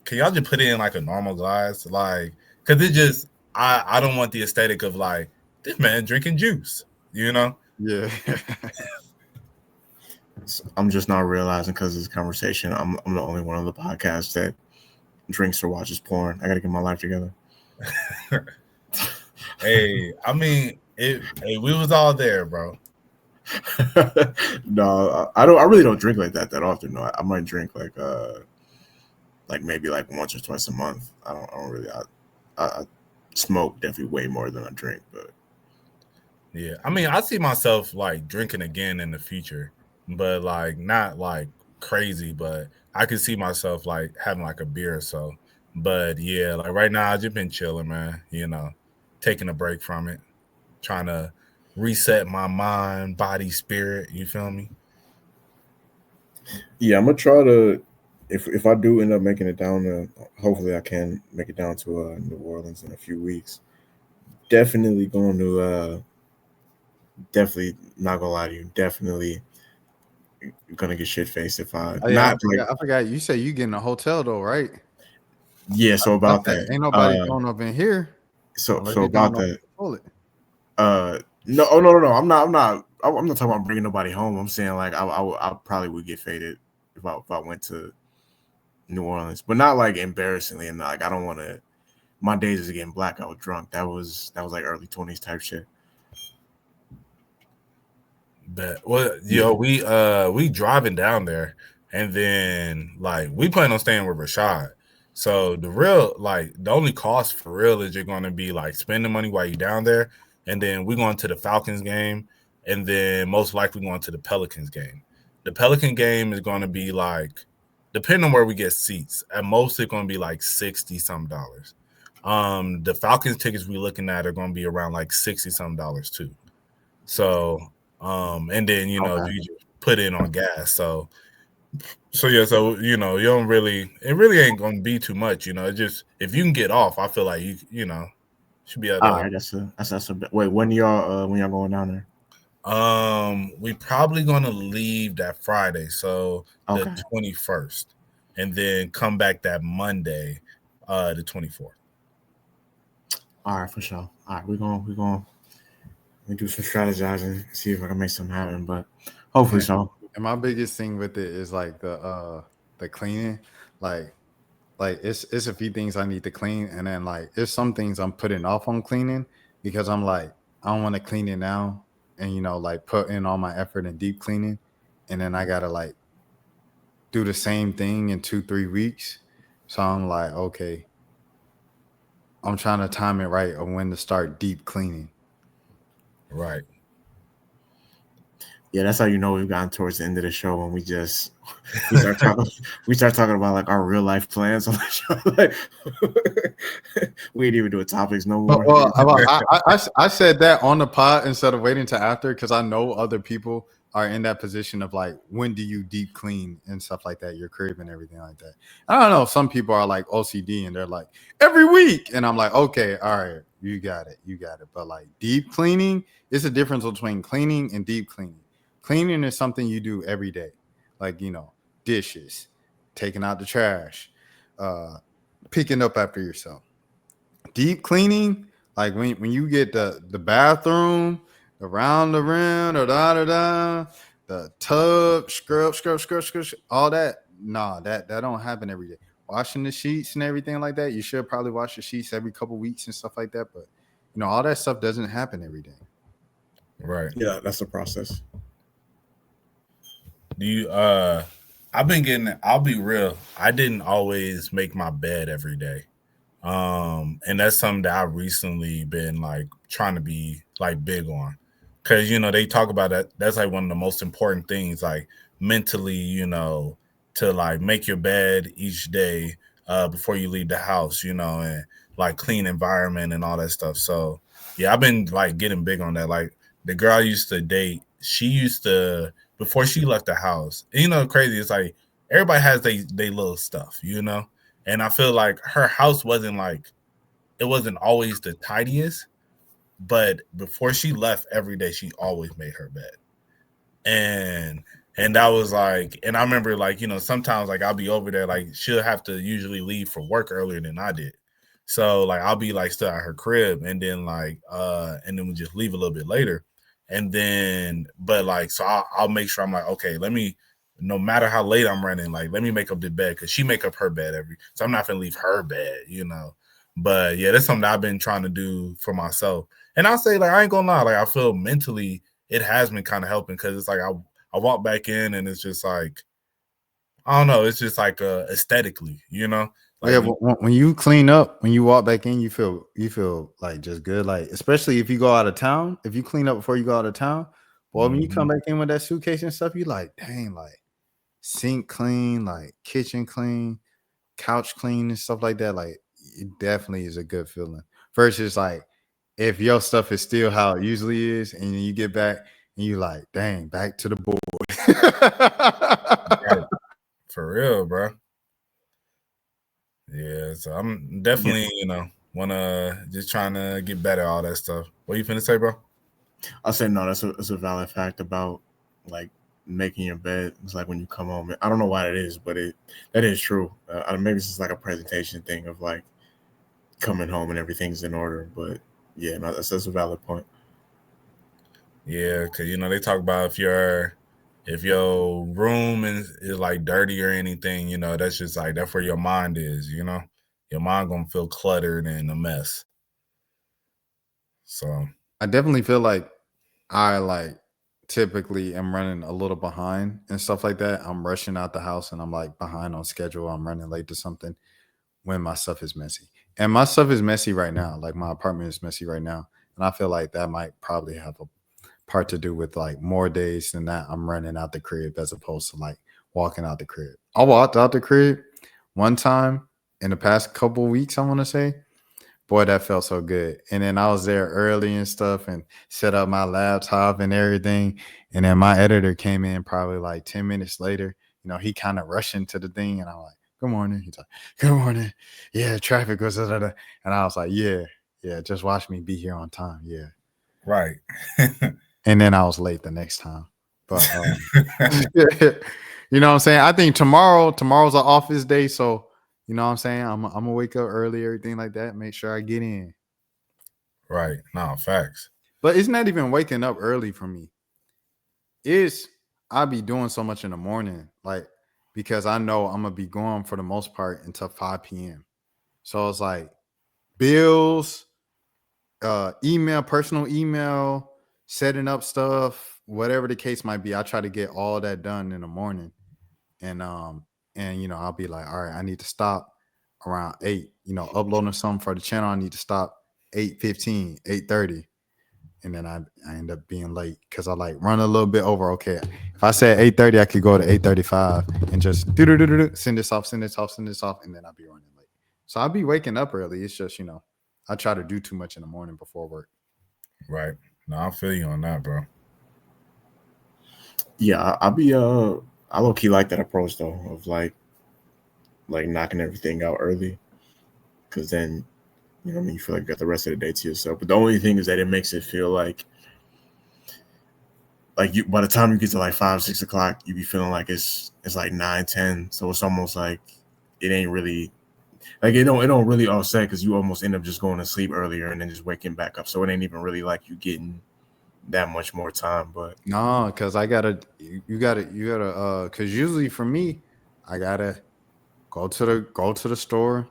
can y'all just put it in like a normal glass? Like, because it just I don't want the aesthetic of like this man drinking juice, Yeah. I'm just not realizing because of this conversation, I'm the only one on the podcast that drinks or watches porn. I got to get my life together. Hey, I mean, we was all there, bro. No, I don't. I really don't drink like that often. No, I might drink like maybe like once or twice a month. I don't really. I smoke definitely way more than I drink, but yeah, I mean, I see myself like drinking again in the future, but like not like crazy, but I could see myself like having like a beer or so. But yeah, like right now I just been chilling, man. Taking a break from it, trying to reset my mind, body, spirit. You feel me? yeah, I'm gonna try to. If I do end up making it down to, hopefully I can make it down to New Orleans in a few weeks. Definitely going to. Definitely not gonna lie to you. Definitely gonna get shit faced if I I forgot. You said you getting a hotel though, right? Yeah. So about that, ain't nobody going up in here. So about that. No, no. I'm not talking about bringing nobody home. I'm saying like I probably would get faded if I went to New Orleans, but not like embarrassingly. And like I don't want to. My days is getting blackout drunk. That was like early 20s type shit. But we driving down there, and then like we plan on staying with Rashad. So the only cost for real is you're going to be like spending money while you're down there, and then we're going to the Falcons game, and then most likely going to the Pelicans game. The Pelican game is going to be like, depending on where we get seats, at most it's going to be like $60 some. The Falcons tickets we're looking at are going to be around like $60 some too. So, and then you just put in on gas. So yeah, so you don't really, it really ain't gonna be too much. It just if you can get off, I feel like you should be able to. All right, that's a wait. When y'all going down there? We probably gonna leave that Friday, so the 21st, and then come back that Monday, the 24th. All right, for sure. All right, we're gonna do some strategizing, see if I can make something happen. But hopefully so. And my biggest thing with it is like the cleaning. Like it's a few things I need to clean, and then like there's some things I'm putting off on cleaning because I'm like, I don't want to clean it now and like put in all my effort in deep cleaning, and then I gotta like do the same thing in 2-3 weeks. So I'm like, okay, I'm trying to time it right of when to start deep cleaning. Right. Yeah, that's how you know we've gotten towards the end of the show when we start talking about like our real life plans on the show. Like, we ain't even doing topics no more. Well, I said that on the pod instead of waiting to after because I know other people are in that position of like, when do you deep clean and stuff like that, your crib and everything like that. I don't know. Some people are like OCD and they're like every week, and I'm like, okay, all right, you got it. But like deep cleaning, it's a difference between cleaning and deep cleaning. Cleaning is something you do every day, like dishes, taking out the trash, picking up after yourself. Deep cleaning, like when you get the bathroom, around the rim, or the tub, scrub, all that. Nah, that don't happen every day. Washing the sheets and everything like that, you should probably wash the sheets every couple weeks and stuff like that. But all that stuff doesn't happen every day. Right. Yeah, that's the process. Do you I'll be real, I didn't always make my bed every day. And that's something that I've recently been like trying to be like big on. Cause they talk about that. That's like one of the most important things, like mentally, to like make your bed each day before you leave the house, and like clean environment and all that stuff. So yeah, I've been like getting big on that. Like the girl I used to date, she used to, before she left the house, crazy. It's like everybody has they little stuff, and I feel like her house wasn't always the tidiest, but before she left every day, she always made her bed. And that was like, and I remember like, sometimes like I'll be over there, like she'll have to usually leave for work earlier than I did. So like I'll be like still at her crib, and then like and then we just leave a little bit later. And then, but like, so I'll make sure I'm like, okay, no matter how late I'm running, like, let me make up the bed, because she make up her bed so I'm not going to leave her bed, But yeah, that's something that I've been trying to do for myself. And I'll say, like, I ain't going to lie, like, I feel mentally it has been kind of helping, because it's like I walk back in and it's just like, I don't know, it's just like aesthetically, Like, yeah, when you clean up, when you walk back in, you feel like just good. Like, especially if you go out of town, if you clean up before you go out of town, well, when you come back in with that suitcase and stuff, you like, dang, like sink clean, like kitchen clean, couch clean and stuff like that. Like, it definitely is a good feeling. Versus like if your stuff is still how it usually is, and you get back and you like, dang, back to the board. Right. For real, bro. Yeah, so I'm definitely, wanna just trying to get better at all that stuff. What you finna say, bro? I'll say no. That's a valid fact about like making your bed. It's like when you come home. I don't know why it is, but that is true. Maybe it's just like a presentation thing of like coming home and everything's in order. But yeah, no, that's a valid point. Yeah, because they talk about if your room is like dirty or anything, that's just like, that's where your mind is, your mind gonna feel cluttered and a mess. So I definitely feel like I like typically am running a little behind and stuff like that. I'm rushing out the house and I'm like behind on schedule. I'm running late to something when my stuff is messy. And my stuff is messy right now. Like my apartment is messy right now. And I feel like that might probably have a part to do with like more days than that I'm running out the crib as opposed to like walking out the crib. I walked out the crib one time in the past couple weeks, I want to say. Boy, that felt so good. And then I was there early and stuff and set up my laptop and everything. And then my editor came in probably like 10 minutes later. He kind of rushed into the thing, and I'm like, good morning. He's like, good morning. Yeah, traffic was da, da, da. And I was like, yeah, just watch me be here on time. Yeah. Right. And then I was late the next time. But you know what I'm saying? I think tomorrow's an office day, so You know what I'm saying? I'm gonna wake up early, everything like that. Make sure I get in. Right. No, facts. But it's not even waking up early for me. It's I be doing so much in the morning, like because I know I'm gonna be going for the most part until 5 p.m. So it's like bills, personal email, setting up stuff, whatever the case might be. I try to get all that done in the morning, and I'll be like, all right, I need to stop around 8. Uploading something for the channel, I need to stop 8:15, 8:30. And then I end up being late because I like run a little bit over. Okay, if I said 8:30, I could go to 8:35 and just send this off, and then I'll be running late. So I'll be waking up early. It's just I try to do too much in the morning before work. Right. No, I feel you on that, bro. Yeah, I low key like that approach though of like knocking everything out early, because then you feel like you got the rest of the day to yourself. But the only thing is that it makes it feel like you by the time you get to like 5-6 o'clock, you be feeling like it's like 9-10. So it's almost like it ain't really like it don't really offset, because you almost end up just going to sleep earlier and then just waking back up. So it ain't even really like you getting that much more time. But no, because you gotta because usually for me, I gotta go to the store,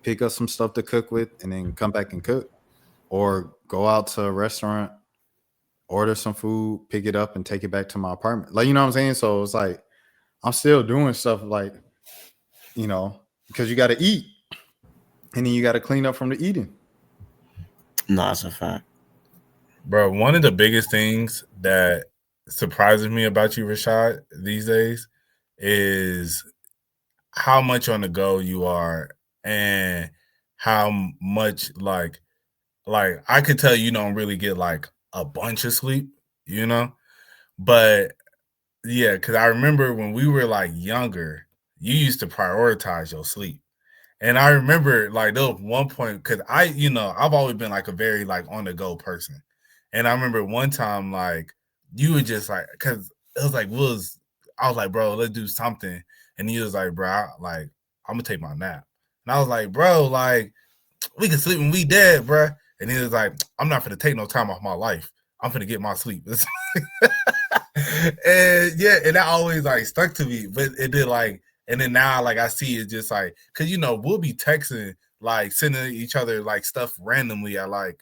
pick up some stuff to cook with, and then come back and cook, or go out to a restaurant, order some food, pick it up, and take it back to my apartment. Like, you know what I'm saying? So it's like I'm still doing stuff like, because you got to eat, and then you got to clean up from the eating. no, that's a fact. Bro, one of the biggest things that surprises me about you, Rashad, these days is how much on the go you are, and how much like I could tell you don't really get like a bunch of sleep, but yeah, because I remember when we were like younger, you used to prioritize your sleep. And I remember like there was one point, because I've always been like a very like on the go person. And I remember one time like you were just like, because it was like I was like, bro, let's do something. And he was like, bro, I'm gonna take my nap. And I was like, bro, like we can sleep when we dead, bro. And he was like, I'm not gonna take no time off my life. I'm gonna get my sleep. And yeah, and that always like stuck to me. But it did like, and then now like I see it just like, because we'll be texting, like sending each other like stuff randomly at like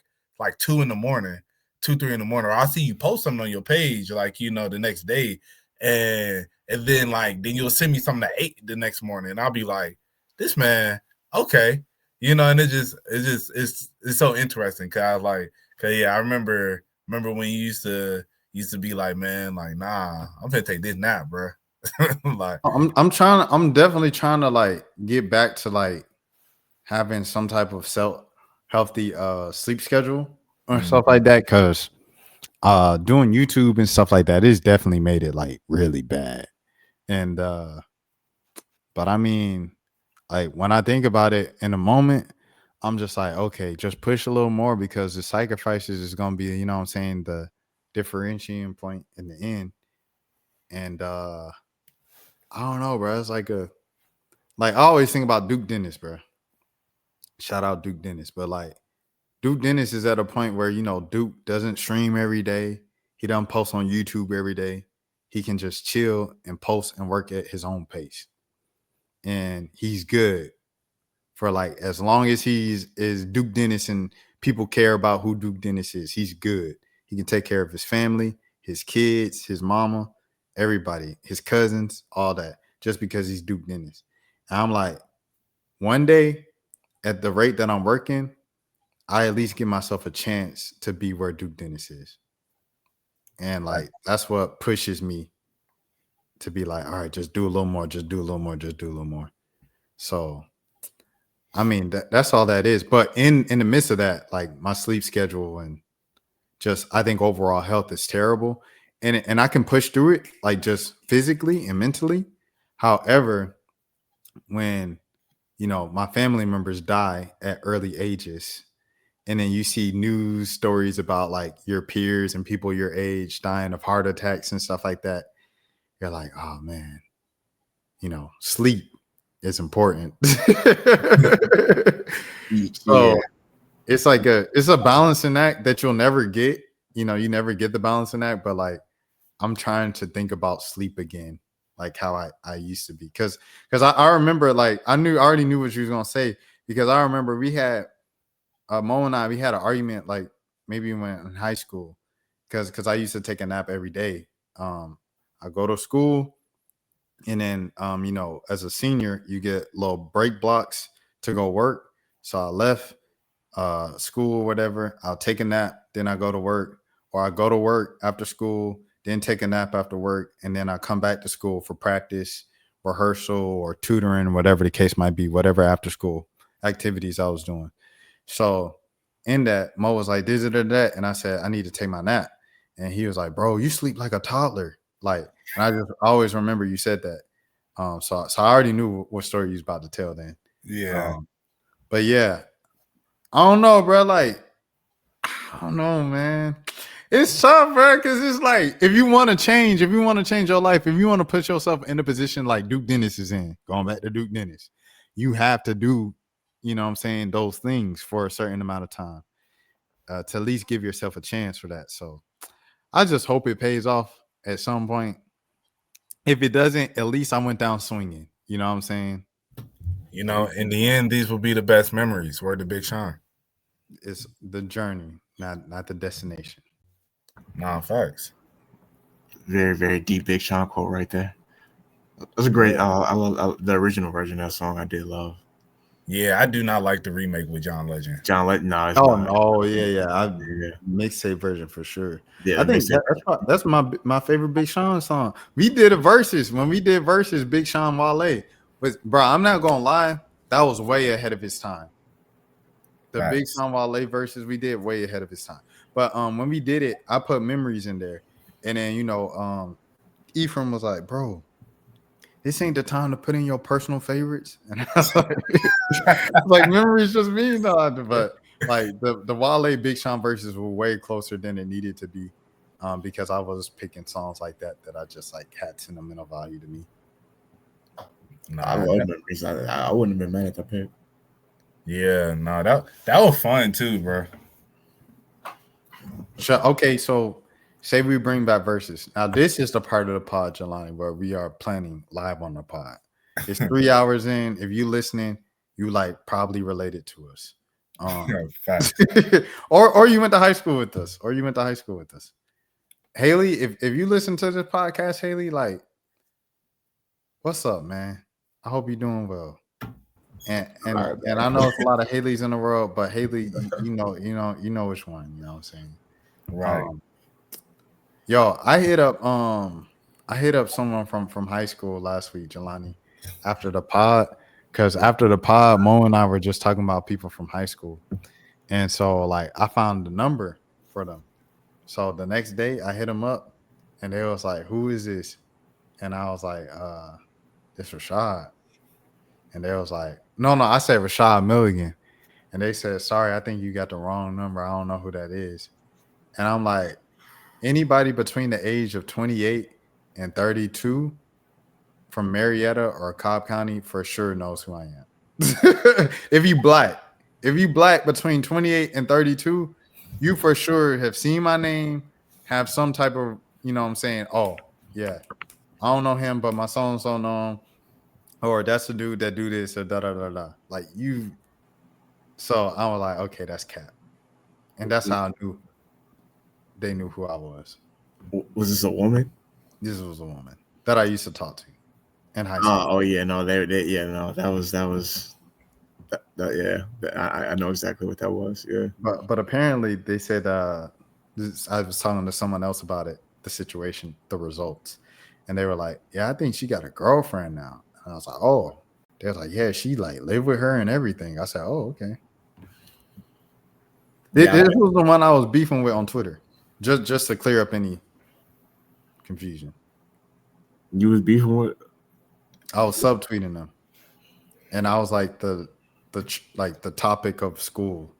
2 in the morning, 2-3 in the morning. Or I'll see you post something on your page like the next day, and then then you'll send me something at 8 the next morning, and I'll be like, this man, okay, and it's so interesting, cause I remember when you used to be like, man, like, nah, I'm gonna take this nap, bro. Like, I'm definitely trying to like get back to like having some type of healthy sleep schedule or stuff like that, because doing YouTube and stuff like that is definitely made it like really bad. And but I mean, like when I think about it in a moment, I'm just like, okay, just push a little more, because the sacrifices is gonna be, you know what I'm saying, the differentiating point in the end. And I don't know, bro. It's like I always think about Duke Dennis, bro. Shout out Duke Dennis. But like Duke Dennis is at a point where, Duke doesn't stream every day. He doesn't post on YouTube every day. He can just chill and post and work at his own pace. And he's good for like as long as is Duke Dennis and people care about who Duke Dennis is. He's good. He can take care of his family, his kids, his mama, everybody, his cousins, all that, just because he's Duke Dennis. And I'm like, one day at the rate that I'm working, I at least give myself a chance to be where Duke Dennis is. And like that's what pushes me to be like, all right, just do a little more, just do a little more, just do a little more. So I mean, that's all that is. But in the midst of that, like my sleep schedule and just I think overall health is terrible. And I can push through it, like just physically and mentally. However, when my family members die at early ages, and then you see news stories about like your peers and people your age dying of heart attacks and stuff like that, you're like, oh man, sleep is important. Yeah. So it's like it's a balancing act that you'll never get. You know, you never get the balancing act, but like I'm trying to think about sleep again, like how I used to be. Cause I remember like I already knew what you was gonna say, because I remember we had Mo and we had an argument like maybe when in high school, because I used to take a nap every day. I go to school, and then you know, as a senior, you get little break blocks to go work. So I left school or whatever. I'll take a nap, then I go to work, or I go to work after school, then take a nap after work, and then I come back to school for practice, rehearsal, or tutoring, whatever the case might be, whatever after school activities I was doing. So in that, Mo was like, this or that, and I said, I need to take my nap. And he was like, bro, you sleep like a toddler. Like, and I just always remember you said that. So I already knew what story you was about to tell then. Yeah. But yeah, I don't know, bro. Like, I don't know, man. It's tough, bro, because it's like if you want to change your life, if you want to put yourself in a position like Duke Dennis is in, going back to Duke Dennis, you have to do, you know what I'm saying, those things for a certain amount of time to at least give yourself a chance for that. So I just hope it pays off at some point. If it doesn't, at least I went down swinging. You know what I'm saying? You know, in the end, these will be the best memories. Word to Big Sean. It's the journey, not the destination. Nah, facts. Very, very deep Big Sean quote right there. That's a great. I love the original version of that song. I did love. Yeah, I do not like the remake with John Legend. John Legend. No, it's Oh not. no, yeah. Yeah. Mixtape version for sure. Yeah, I think mixtape. that's my favorite Big Sean song. We did a verses when we did verses. Big Sean Wale, but bro, I'm not gonna lie, that was way ahead of his time. The Facts. Big Sean Wale verses we did way ahead of his time. But when we did it, I put memories in there, and then you know, Ephraim was like, "Bro, this ain't the time to put in your personal favorites." And I was like memories just mean nothing. But like the Wale Big Sean verses were way closer than it needed to be, because I was picking songs like that I just like had sentimental value to me. Nah, I love memories. I wouldn't have been mad at that pick. yeah, nah, that was fun too, bro. Okay, so say we bring back verses. Now this is the part of the pod, Jelani, where we are planning live on the pod. It's 3 hours in. If you listening, you like probably related to us. Facts. or you went to high school with us. Haley, if you listen to this podcast, Haley, like, what's up, man? I hope you're doing well. And I know it's a lot of Haleys in the world, but Haley, you know which one. You know what I'm saying? Right. Yo, I hit up someone from high school last week, Jelani, after the pod, because after the pod, Mo and I were just talking about people from high school, and so like I found the number for them. So the next day I hit them up, and they was like, "Who is this?" And I was like, "It's Rashad." And they was like, "No, I said Rashad Milligan," and they said, "Sorry, I think you got the wrong number. I don't know who that is." And I'm like, anybody between the age of 28 and 32 from Marietta or Cobb County for sure knows who I am. If you black between 28 and 32, you for sure have seen my name, have some type of, you know what I'm saying, oh, yeah, I don't know him, but my so-and-so know him, or that's the dude that do this, or da-da-da-da. Like, you. So I was like, okay, that's Cap. And that's how I knew they knew who I was. Was this a woman? This was a woman that I used to talk to in high school. Oh yeah, no, that was I know exactly what that was. Yeah, but apparently they said I was talking to someone else about it, the situation, the results, and they were like, "Yeah, I think she got a girlfriend now." And I was like, "Oh," they was like, "Yeah, she like lived with her and everything." I said, "Oh, okay." This was the one I was beefing with on Twitter. Just to clear up any confusion. You was beefing with? I was subtweeting them, and I was like the topic of school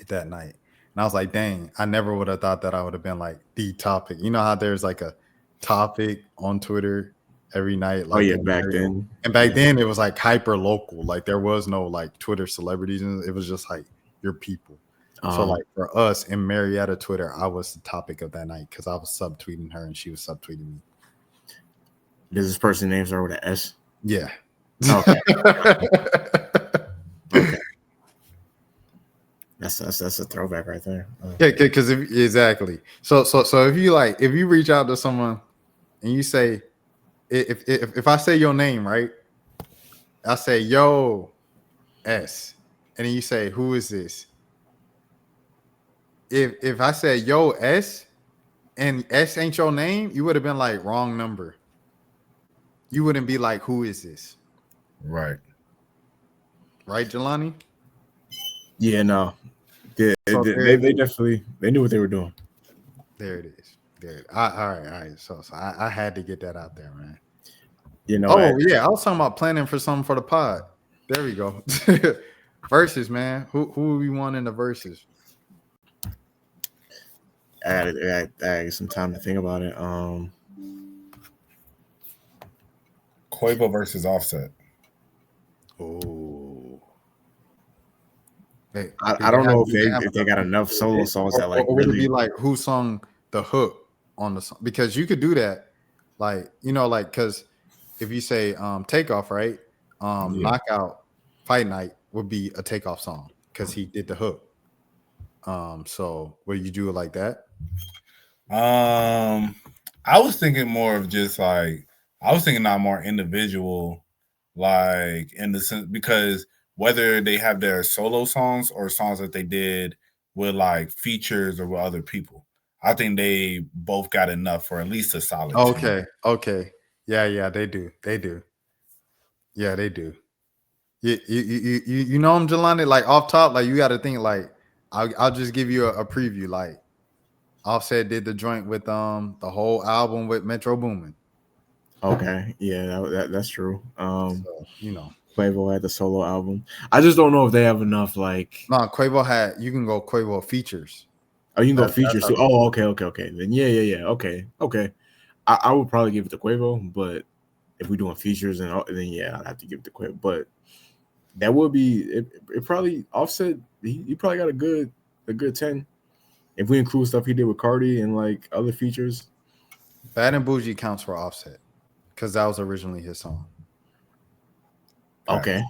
that night, and I was like, "Dang, I never would have thought that I would have been like the topic." You know how there's like a topic on Twitter every night. Oh Like yeah, back then. And back then it was like hyper local. Like there was no like Twitter celebrities, and it was just like your people. So like for us in Marietta Twitter, I was the topic of that night because I was subtweeting her and she was subtweeting me. Does this person name start with an S? Yeah. Okay. Okay. That's a throwback right there. Yeah, because exactly. So if you reach out to someone and you say, if I say your name, right? I say, yo, S. And then you say, who is this? If I said, yo, S, and S ain't your name, you would have been like, wrong number. You wouldn't be like, who is this? Right. Right, Jelani? Yeah, no. They definitely knew what they were doing. There it is. There. All right. So I had to get that out there, man. You know. I was talking about planning for something for the pod. There we go. Verses, man. Who we want in the verses? I had some time to think about it. Quavo versus Offset. Oh. I don't know if they got enough solo songs that like or would really it be like who sung the hook on the song? Because you could do that, like because if you say Takeoff, right? Knockout Fight Night would be a Takeoff song because he did the hook. So would you do it like that? I was thinking more of just like not more individual, like in the sense because whether they have their solo songs or songs that they did with like features or with other people, I think they both got enough for at least a solid. Okay. Yeah, they do. Yeah, they do. You know them, Jelani, like off top, like you got to think like I'll just give you a preview. Like Offset did the joint with the whole album with Metro Boomin. Okay, yeah, that's true. So, Quavo had the solo album. I just don't know if they have enough. Like, no, Quavo you can go Quavo features. Oh, you can go features too. Oh, okay. Then yeah. Okay. I would probably give it to Quavo, but if we're doing features then yeah, I'd have to give it to Quavo. But that would be it probably Offset. He probably got a good 10 if we include stuff he did with Cardi and like other features. Bad and Bougie counts for Offset because that was originally his song. Okay.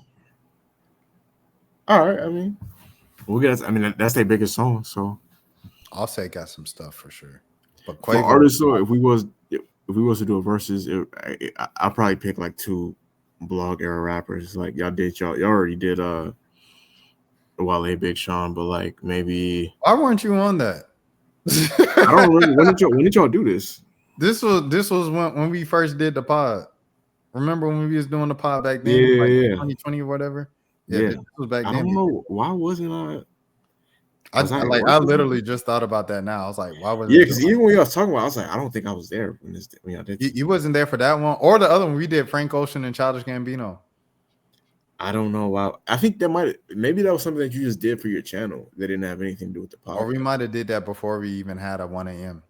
All right. I mean, that's their biggest song. So Offset got some stuff for sure. But Quavo, for artists, so if we was to do a versus, I'll probably pick like 2 blog era rappers. Like y'all already did Wale, Big Sean, but like maybe why weren't you on that? I don't remember. When did y'all do this? This was when we first did the pod. Remember when we was doing the pod back then? Yeah. 2020 or whatever. Yeah. This was back then. I don't know why wasn't I literally just thought about that now. I was like, why was because even when y'all was talking about, I was like, I don't think I was there when y'all did. You wasn't there for that one or the other one we did Frank Ocean and Childish Gambino. I don't know why. I think maybe that was something that you just did for your channel that didn't have anything to do with the podcast. Or we might have did that before we even had a 1 a.m.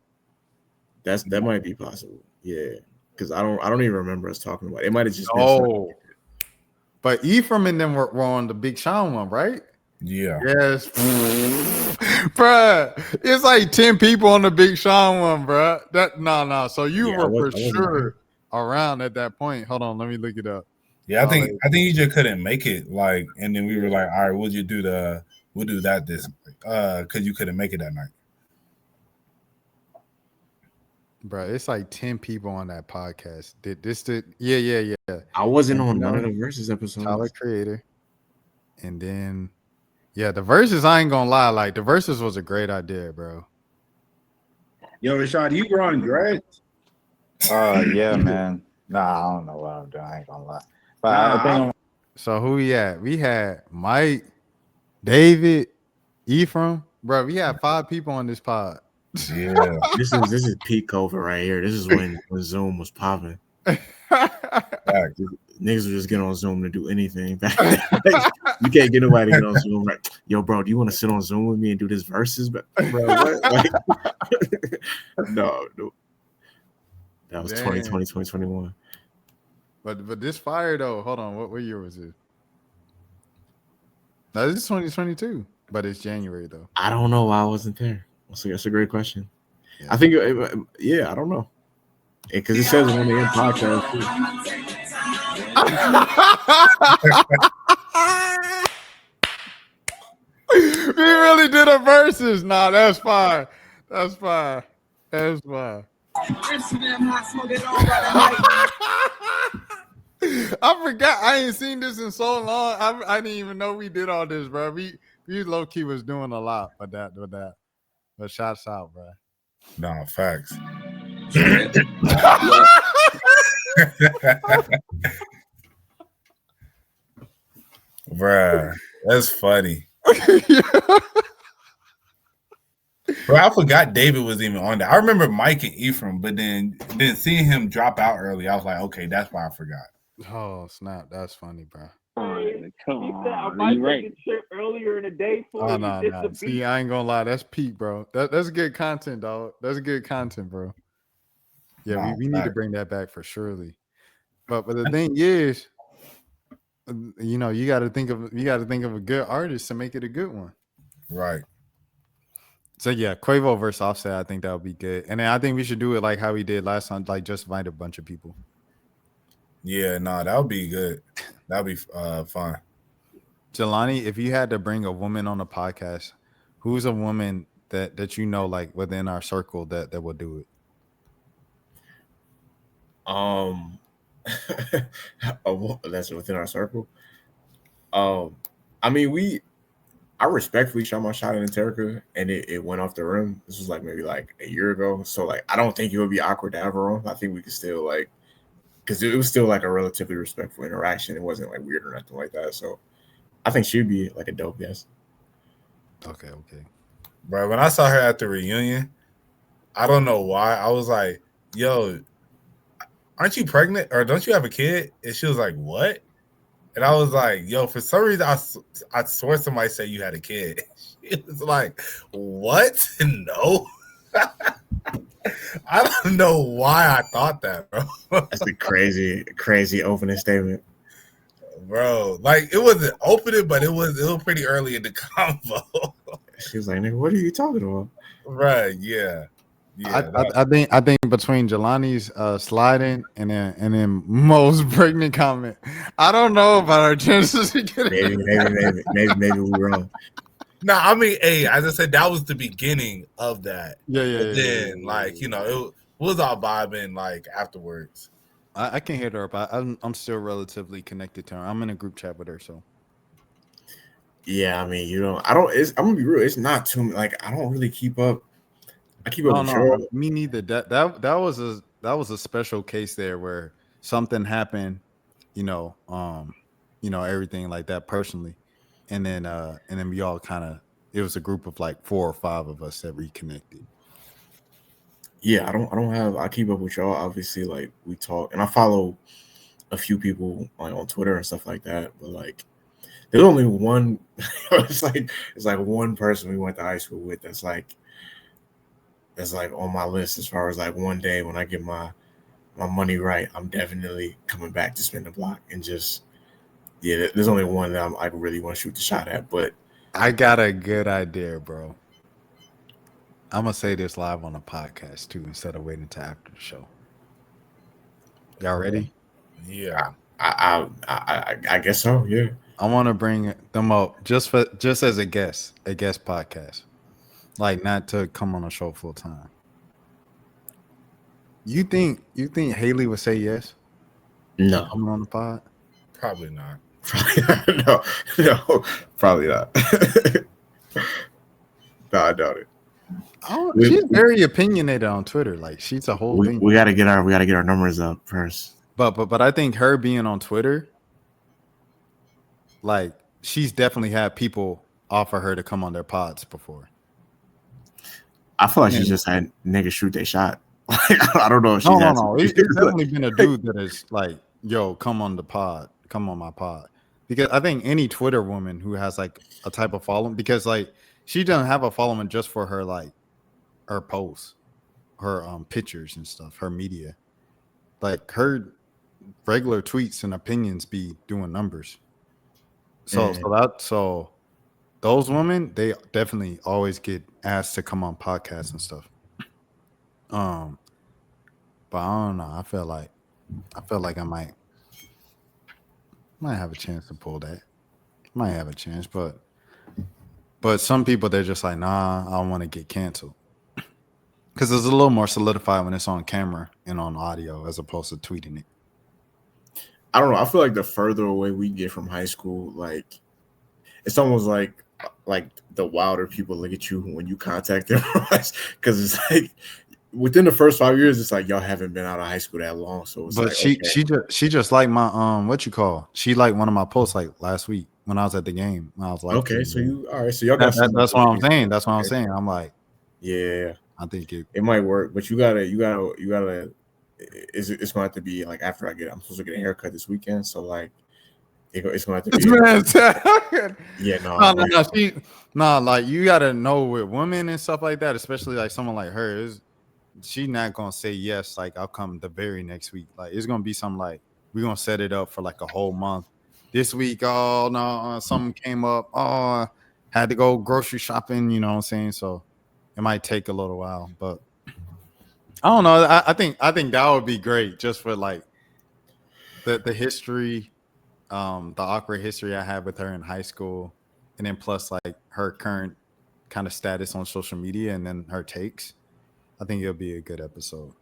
That might be possible. Yeah. Because I don't even remember us talking about it. It might have just been but Ephraim and them were on the Big Sean one, right? Yeah. Yes. Bruh, it's like 10 people on the Big Sean one, bruh. No. So you were for sure around at that point. Hold on, let me look it up. Yeah, I think you just couldn't make it. Like, and then we were like, all right, we'll do that this because you couldn't make it that night. Bro, it's like 10 people on that podcast. Yeah. I wasn't on none of the versus episodes. Tyler Creator. And then the verses, I ain't gonna lie, like the verses was a great idea, bro. Yo, Rashad, you growing dreads? Yeah, man. Nah, I don't know what I'm doing. I ain't gonna lie. But so who we had? We had Mike, David, Ephraim. Bro, we had 5 people on this pod. Yeah. This is peak COVID right here. This is when Zoom was popping. Niggas were just getting on Zoom to do anything. You can't get nobody to get on Zoom. Right? Yo, bro, do you want to sit on Zoom with me and do this versus? But bro, what? Like, no. That was 2020, 2021. But this fire though. Hold on, what year was it? No, this is 2022, but it's January though. I don't know why I wasn't there. That's a great question. Yeah. I think, yeah, I don't know. Because it says it on the end podcast too. We really did a versus. Nah, that's fine. That's fine. That's fine. I forgot. I ain't seen this in so long. I didn't even know we did all this, bro. We low key was doing a lot with that. But shouts out, bro. Nah, facts. Bruh, that's funny. Bro, I forgot David was even on that. I remember Mike and Ephraim, but then seeing him drop out early, I was like, okay, that's why I forgot. Oh snap, that's funny, bro. Come on, you right. Earlier in the day for Oh no. See, I ain't gonna lie, that's peak, bro. That's good content, dog. That's good content, bro. Yeah, we need to bring that back for surely. But the thing is, you know, you got to think of a good artist to make it a good one. Right. So yeah, Quavo versus Offset, I think that would be good. And then I think we should do it like how we did last time, like just invite a bunch of people. Yeah, no, that would be good. That would be fun. Jelani, if you had to bring a woman on a podcast, who's a woman that you know, like within our circle that will do it? That's within our circle. I mean, I respectfully shot my shot in Terika, and it went off the rim. This was like maybe like a year ago, so like I don't think it would be awkward to have her on. I think we could still like, because it was still like a relatively respectful interaction. It wasn't like weird or nothing like that. So I think she'd be like a dope guest. Okay. Bro, when I saw her at the reunion, I don't know why. I was like, yo, aren't you pregnant or don't you have a kid? And she was like, what? And I was like, yo, for some reason, I swear somebody said you had a kid. She was like, what? No. I don't know why I thought that, bro. That's a crazy opening statement. Bro, like it wasn't opening, but it was pretty early in the convo. She was like, nigga, what are you talking about? Right, yeah. I think between Jelani's sliding and then Mo's pregnant comment, I don't know about our chances of getting maybe we're wrong. No, I mean, hey, as I said, that was the beginning of that. Yeah. Then, like, you know, it was all vibing like afterwards. I can hit her up. I'm still relatively connected to her. I'm in a group chat with her, so. Yeah, I mean, I'm gonna be real. It's not too like I don't really keep up. I keep up with No, me neither. That was a special case there where something happened, everything like that personally, and then we all it was a group of like 4 or 5 of us that reconnected. Yeah, I keep up with y'all. Obviously, like we talk, and I follow a few people like on Twitter and stuff like that. But like, there's only one. it's like one person we went to high school with that's like on my list as far as like one day when I get my money right, I'm definitely coming back to spin the block and just there's only one that I really want to shoot the shot at. But I got a good idea, bro. I'm gonna say this live on the podcast too instead of waiting till after the show. Y'all ready? Yeah, I guess so. Yeah, I want to bring them up just as a guest podcast. Like not to come on a show full time. You think Haley would say yes? No. Coming on the pod? Probably not. no, probably not. No, I doubt it. She's very opinionated on Twitter. Like she's a whole thing. We gotta get our numbers up first. But I think her being on Twitter, like she's definitely had people offer her to come on their pods before. I feel like she just had niggas shoot their shot. I don't know if she's no. It's definitely been a dude that is like, yo, come on the pod, come on my pod. Because I think any Twitter woman who has like a type of following, because like she doesn't have a following just for her like her posts, her pictures and stuff, her media. Like her regular tweets and opinions be doing numbers. So those women, they definitely always get asked to come on podcasts and stuff. But I don't know. I feel like I might have a chance to pull that. Might have a chance, but some people, they're just like, nah, I don't want to get canceled. Because it's a little more solidified when it's on camera and on audio as opposed to tweeting it. I don't know. I feel like the further away we get from high school, like it's almost like the wilder people look at you when you contact them, because it's like within the first 5 years, it's like y'all haven't been out of high school that long. So it's but like, she just liked my she liked one of my posts like last week when I was at the game. I was like, okay, so you all right? So y'all got that's what I'm saying. That's what I'm saying. I'm like, yeah, I think it might work, but you gotta. It's going to have to be like after I'm supposed to get a haircut this weekend, so like it's going to have to be. Yeah, no, like you gotta know with women and stuff like that, especially like someone like her, she not gonna say yes. Like I'll come the very next week. Like it's gonna be something like we're gonna set it up for like a whole month. This week, oh no, something came up. Oh, had to go grocery shopping. You know what I'm saying? So it might take a little while, but I don't know. I think that would be great just for like the history, the awkward history I had with her in high school, and then plus like her current kind of status on social media, and then her takes. I think it'll be a good episode.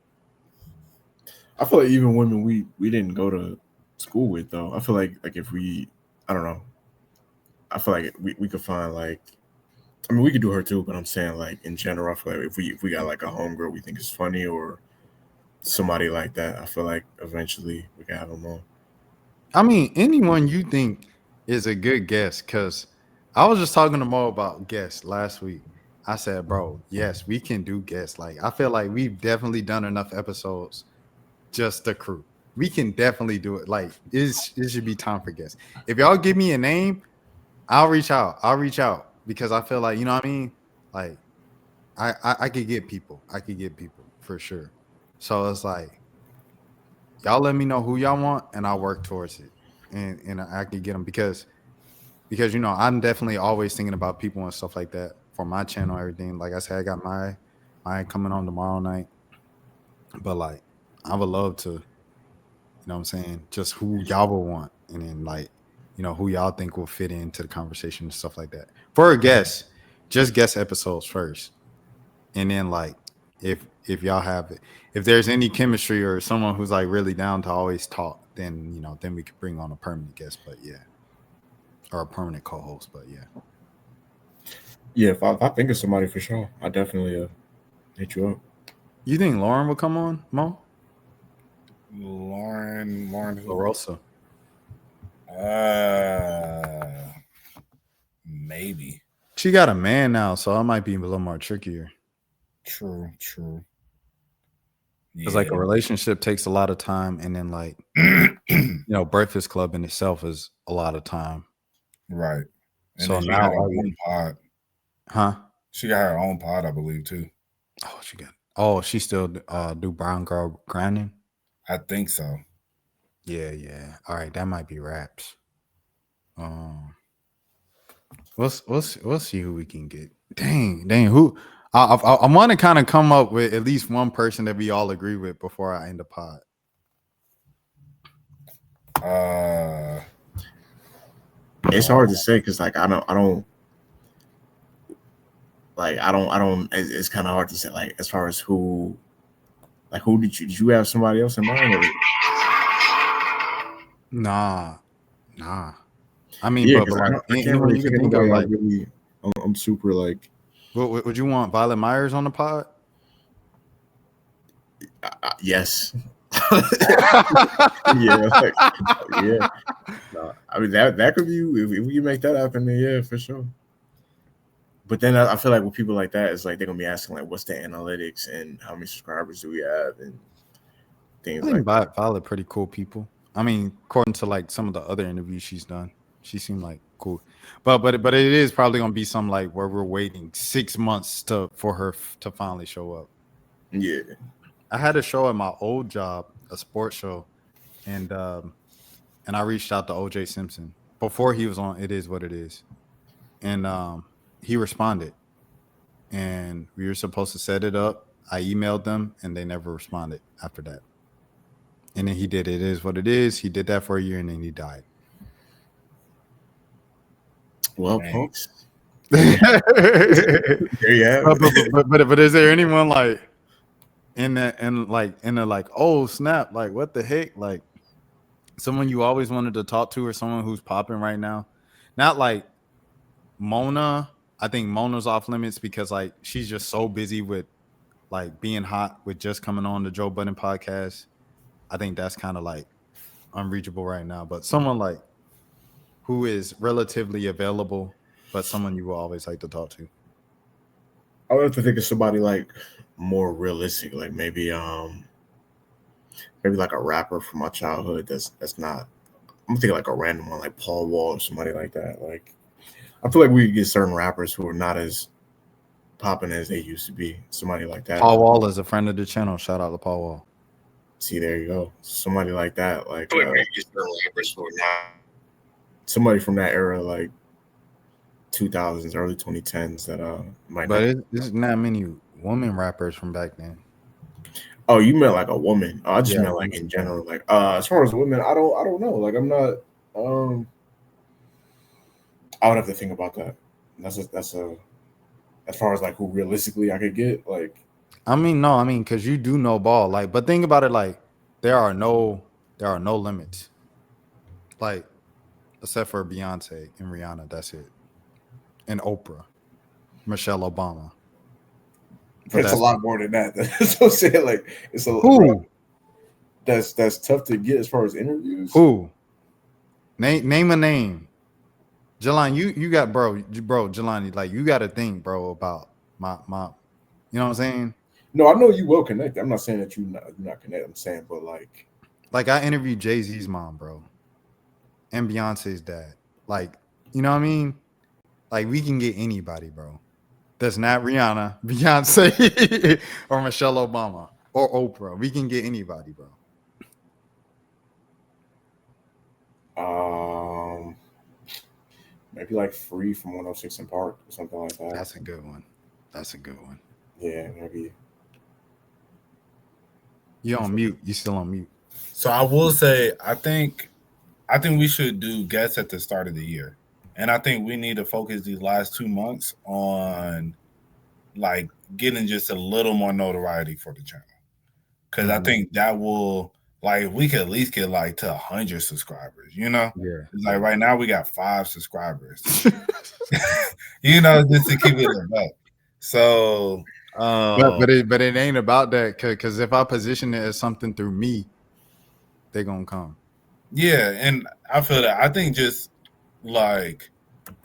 I feel like even women we didn't go to school with though. I feel like if we, I don't know. I feel like we could find like. I mean, we could do her too, but I'm saying like in general, I feel like if we got like a homegirl we think is funny or somebody like that, I feel like eventually we can have them on. I mean, anyone you think is a good guest, because I was just talking to Mo about guests last week. I said, bro, yes, we can do guests. Like, I feel like we've definitely done enough episodes, just the crew. We can definitely do it. Like, it should be time for guests. If y'all give me a name, I'll reach out. Because I feel like, you know what I mean? Like, I could get people. For sure. So it's like, y'all let me know who y'all want, and I'll work towards it. And I can get them because you know, I'm definitely always thinking about people and stuff like that for my channel, everything. Like I said, I got my coming on tomorrow night. But like, I would love to, you know what I'm saying, just who y'all will want. And then like, you know, who y'all think will fit into the conversation and stuff like that. For a guest, just guest episodes first. And then like if y'all have it, if there's any chemistry or someone who's like really down to always talk, then you know, then we could bring on a permanent guest, but yeah. Or a permanent co-host, but yeah. Yeah, if I think of somebody for sure, I definitely hit you up. You think Lauren will come on, Mo? Lauren LaRosa. Maybe. She got a man now, so it might be a little more trickier. True. Because like a relationship takes a lot of time, and then like you know, Breakfast Club in itself is a lot of time. Right. And so now her own pod. Huh? She got her own pod, I believe, too. She still do Brown Girl Grinding? I think so. Yeah. All right, that might be raps. We'll see who we can get. Dang, who I want to kind of come up with at least one person that we all agree with before I end the pod. It's hard to say because like I don't. It's kind of hard to say. Like as far as who did you have somebody else in mind? Or? Nah. I mean, yeah, but like, I can't really think of like really. I'm super like. Would you want Violet Myers on the pod? Yes. Yeah. No, I mean that could be if we make that happen. Then yeah, for sure. But then I feel like with people like that, it's like they're gonna be asking like, what's the analytics and how many subscribers do we have and things like that. Violet, pretty cool people. I mean, according to like some of the other interviews she's done, she seemed like cool. But it is probably gonna be something like where we're waiting 6 months for her to finally show up. Yeah. I had a show at my old job, a sports show, and I reached out to OJ Simpson before he was on It Is What It Is, and he responded, and we were supposed to set it up. I emailed them, and they never responded after that. And then he did It Is What It Is. He did that for a year, and then he died. Well, folks. There you have it. But is there anyone like in the like, oh snap, like what the heck, like someone you always wanted to talk to, or someone who's popping right now? Not like Mona. I think Mona's off limits because like she's just so busy with like being hot with just coming on the Joe Budden podcast. I think that's kind of like unreachable right now. But someone like who is relatively available, but someone you will always like to talk to. I would have to think of somebody like more realistic, like maybe like a rapper from my childhood. That's not. I'm thinking like a random one, like Paul Wall or somebody like that. Like, I feel like we could get certain rappers who are not as popping as they used to be. Somebody like that. Paul Wall is a friend of the channel. Shout out to Paul Wall. See, there you go. Somebody like that, like somebody from that era, like 2000s, early 2010s, that might. But there's not many women rappers from back then. Oh, you meant like a woman? I just meant like in general. Like as far as women, I don't know. Like I'm not. I would have to think about that. That's a as far as like who realistically I could get, like. I mean, because you do know ball, like, but think about it, like, there are no limits, like, except for Beyonce and Rihanna, that's it, and Oprah, Michelle Obama. It's a lot more than that. That's what I'm saying. Like, it's a who that's tough to get as far as interviews. Who? Name a name. Jelani, you got bro, Jelani, like you got to think, bro, about my. You know what I'm saying? No, I know you well connected. I'm not saying that you're not connected. I'm saying, but like I interviewed Jay-Z's mom, bro, and Beyonce's dad. Like, you know what I mean? Like, we can get anybody, bro. That's not Rihanna, Beyonce, or Michelle Obama, or Oprah. We can get anybody, bro. Maybe like Free from 106 in Park or something like that. That's a good one. Yeah, maybe. You're on mute. You still on mute. So I will say, I think we should do guests at the start of the year. And I think we need to focus these last 2 months on like getting just a little more notoriety for the channel. Because I think that will, like, we could at least get like to 100 subscribers, you know? Yeah. It's like right now we got 5 subscribers. You know, just to keep it in back. So but it ain't about that, because if I position it as something through me, they're gonna come. Yeah, and I feel that. I think just like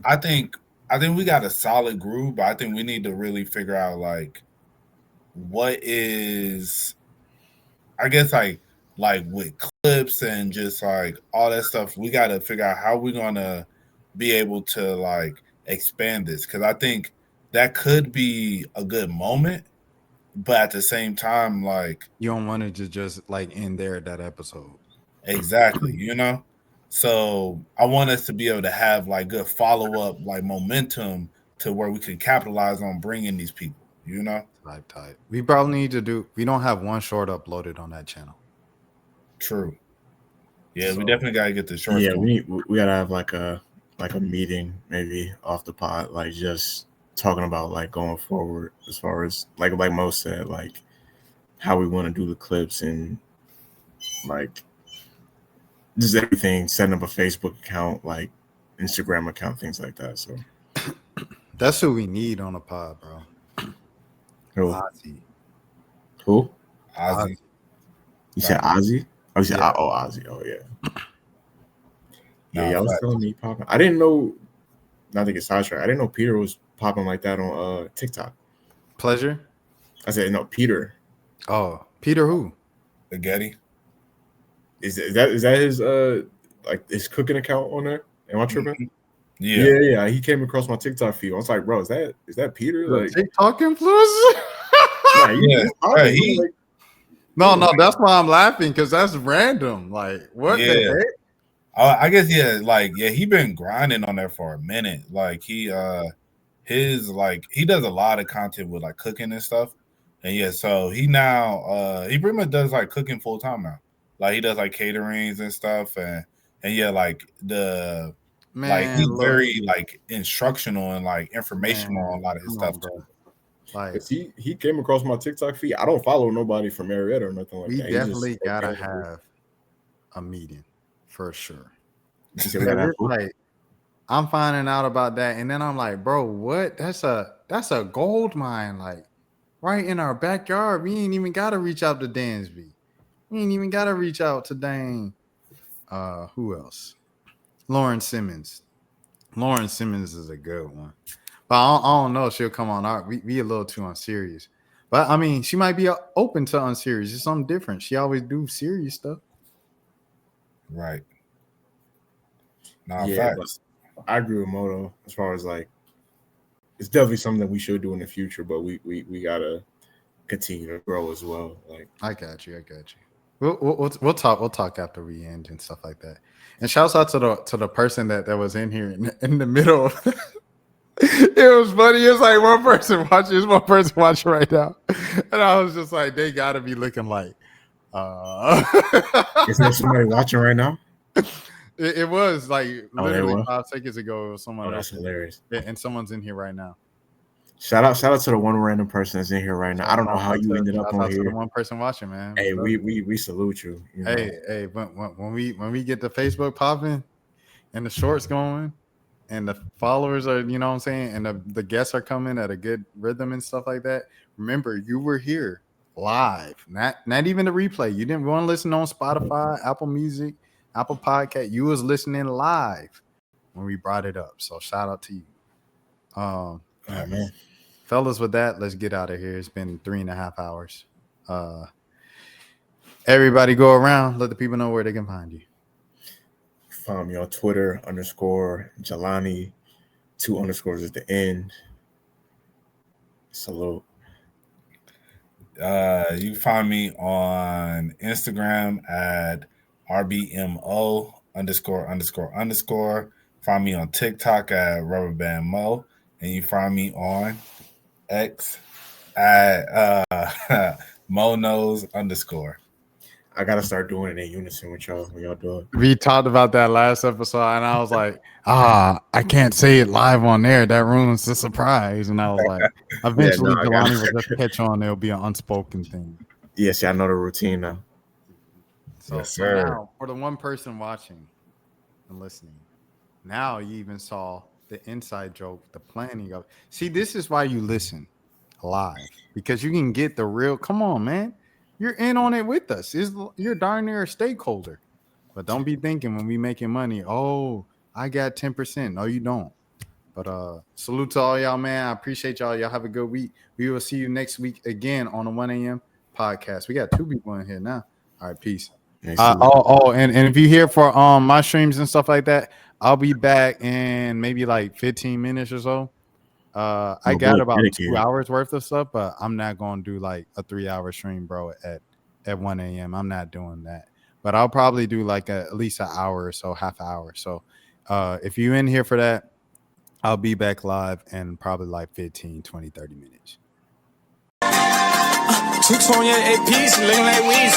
I think we got a solid group, but I think we need to really figure out like what is, I guess like with clips and just like all that stuff, we got to figure out how we're gonna be able to like expand this, because I think that could be a good moment, but at the same time, like you don't want to just like end there at that episode. Exactly, you know. So I want us to be able to have like good follow up, like momentum, to where we can capitalize on bringing these people. You know, tight. We probably need to do. We don't have one short uploaded on that channel. True. Yeah, so we definitely gotta get the short. Yeah, we gotta have like a meeting maybe off the pod, like just talking about like going forward as far as like Mo said, like how we want to do the clips and like just everything, setting up a Facebook account, like Instagram account, things like that. So that's who we need on a pod, bro. Who? Ozzy. Who? Ozzy. You said Ozzy? Oh, you said Ozzy. Oh yeah. Yeah, y'all was telling me popping. I didn't know. Not to get sidetracked. I didn't know Peter was popping like that on TikTok. Pleasure. I said no, Peter. Oh, Peter who? The Getty. Is that his like his cooking account on there? Am I tripping? Yeah. He came across my TikTok feed. I was like, bro, is that Peter? Like TikTok influencer? No, that's why I'm laughing because that's random. Like, what the heck? I guess he been grinding on there for a minute. Like he does a lot of content with like cooking and stuff. And so he now he pretty much does like cooking full time now. Like he does like caterings and stuff and like the he's very like instructional and like informational on a lot of his stuff too. Like he came across my TikTok feed. I don't follow nobody from Marietta or nothing like that. We definitely gotta have a meeting for sure. Like I'm finding out about that, and then I'm like, bro, what? That's a gold mine, like right in our backyard. We ain't even gotta reach out to Dansby. We ain't even gotta reach out to dang. Who else? Lauren Simmons. Lauren Simmons is a good one. But I don't know if she'll come on our. We a little too unserious. But I mean, she might be open to unserious. It's something different. She always do serious stuff. Right. Yeah, I agree with Moto as far as like it's definitely something that we should do in the future, but we gotta continue to grow as well. Like I got you. We'll talk after we end and stuff like that. And shouts out to the person that was in here in the middle. It was funny. It's like one person watching right now, and I was just like, they gotta be looking like. Is there somebody watching right now? It was like literally 5 seconds ago. It was someone. That's hilarious. Yeah, and someone's in here right now. Shout out to the one random person that's in here right now. I don't know how you ended up on here. The one person watching, man. Hey, we salute you. You know? Hey, when we get the Facebook popping and the shorts going and the followers are, you know what I'm saying, and the guests are coming at a good rhythm and stuff like that. Remember, you were here live, not even the replay. You didn't want to listen on Spotify, Apple Music, Apple Podcast. You was listening live when we brought it up. So shout out to you. Oh, man. Fellas, with that, let's get out of here. It's been 3.5 hours. Everybody go around. Let the people know where they can find you. Find me on Twitter _Jelani, 2 underscores at the end. Salute. You find me on Instagram at RBMO ___. Find me on TikTok at RubberBandMo. And you find me on X at MoNose_. I gotta start doing it in unison with y'all when y'all do it. We talked about that last episode, and I was like, I can't say it live on there. That ruins the surprise. And I was like, eventually, Jelani will just catch on. It'll be an unspoken thing. Yes, I know the routine now. So now, for the one person watching and listening, now you even saw the inside joke, the planning of. See, this is why you listen live, because you can get the real. Come on, man. You're in on it with us. You're darn near a stakeholder. But don't be thinking when we making money, oh, I got 10%. No, you don't. But salute to all y'all, man. I appreciate y'all. Y'all have a good week. We will see you next week again on the 1 a.m. podcast. We got 2 people in here now. All right, peace. And if you're here for my streams and stuff like that, I'll be back in maybe like 15 minutes or so. I got about 2 hours worth of stuff, but I'm not going to do like a 3-hour stream, bro, at 1 a.m. I'm not doing that. But I'll probably do like at least an hour or so, half an hour. So if you're in here for that, I'll be back live in probably like 15, 20, 30 minutes. Chicks on your APs, looking like weeds.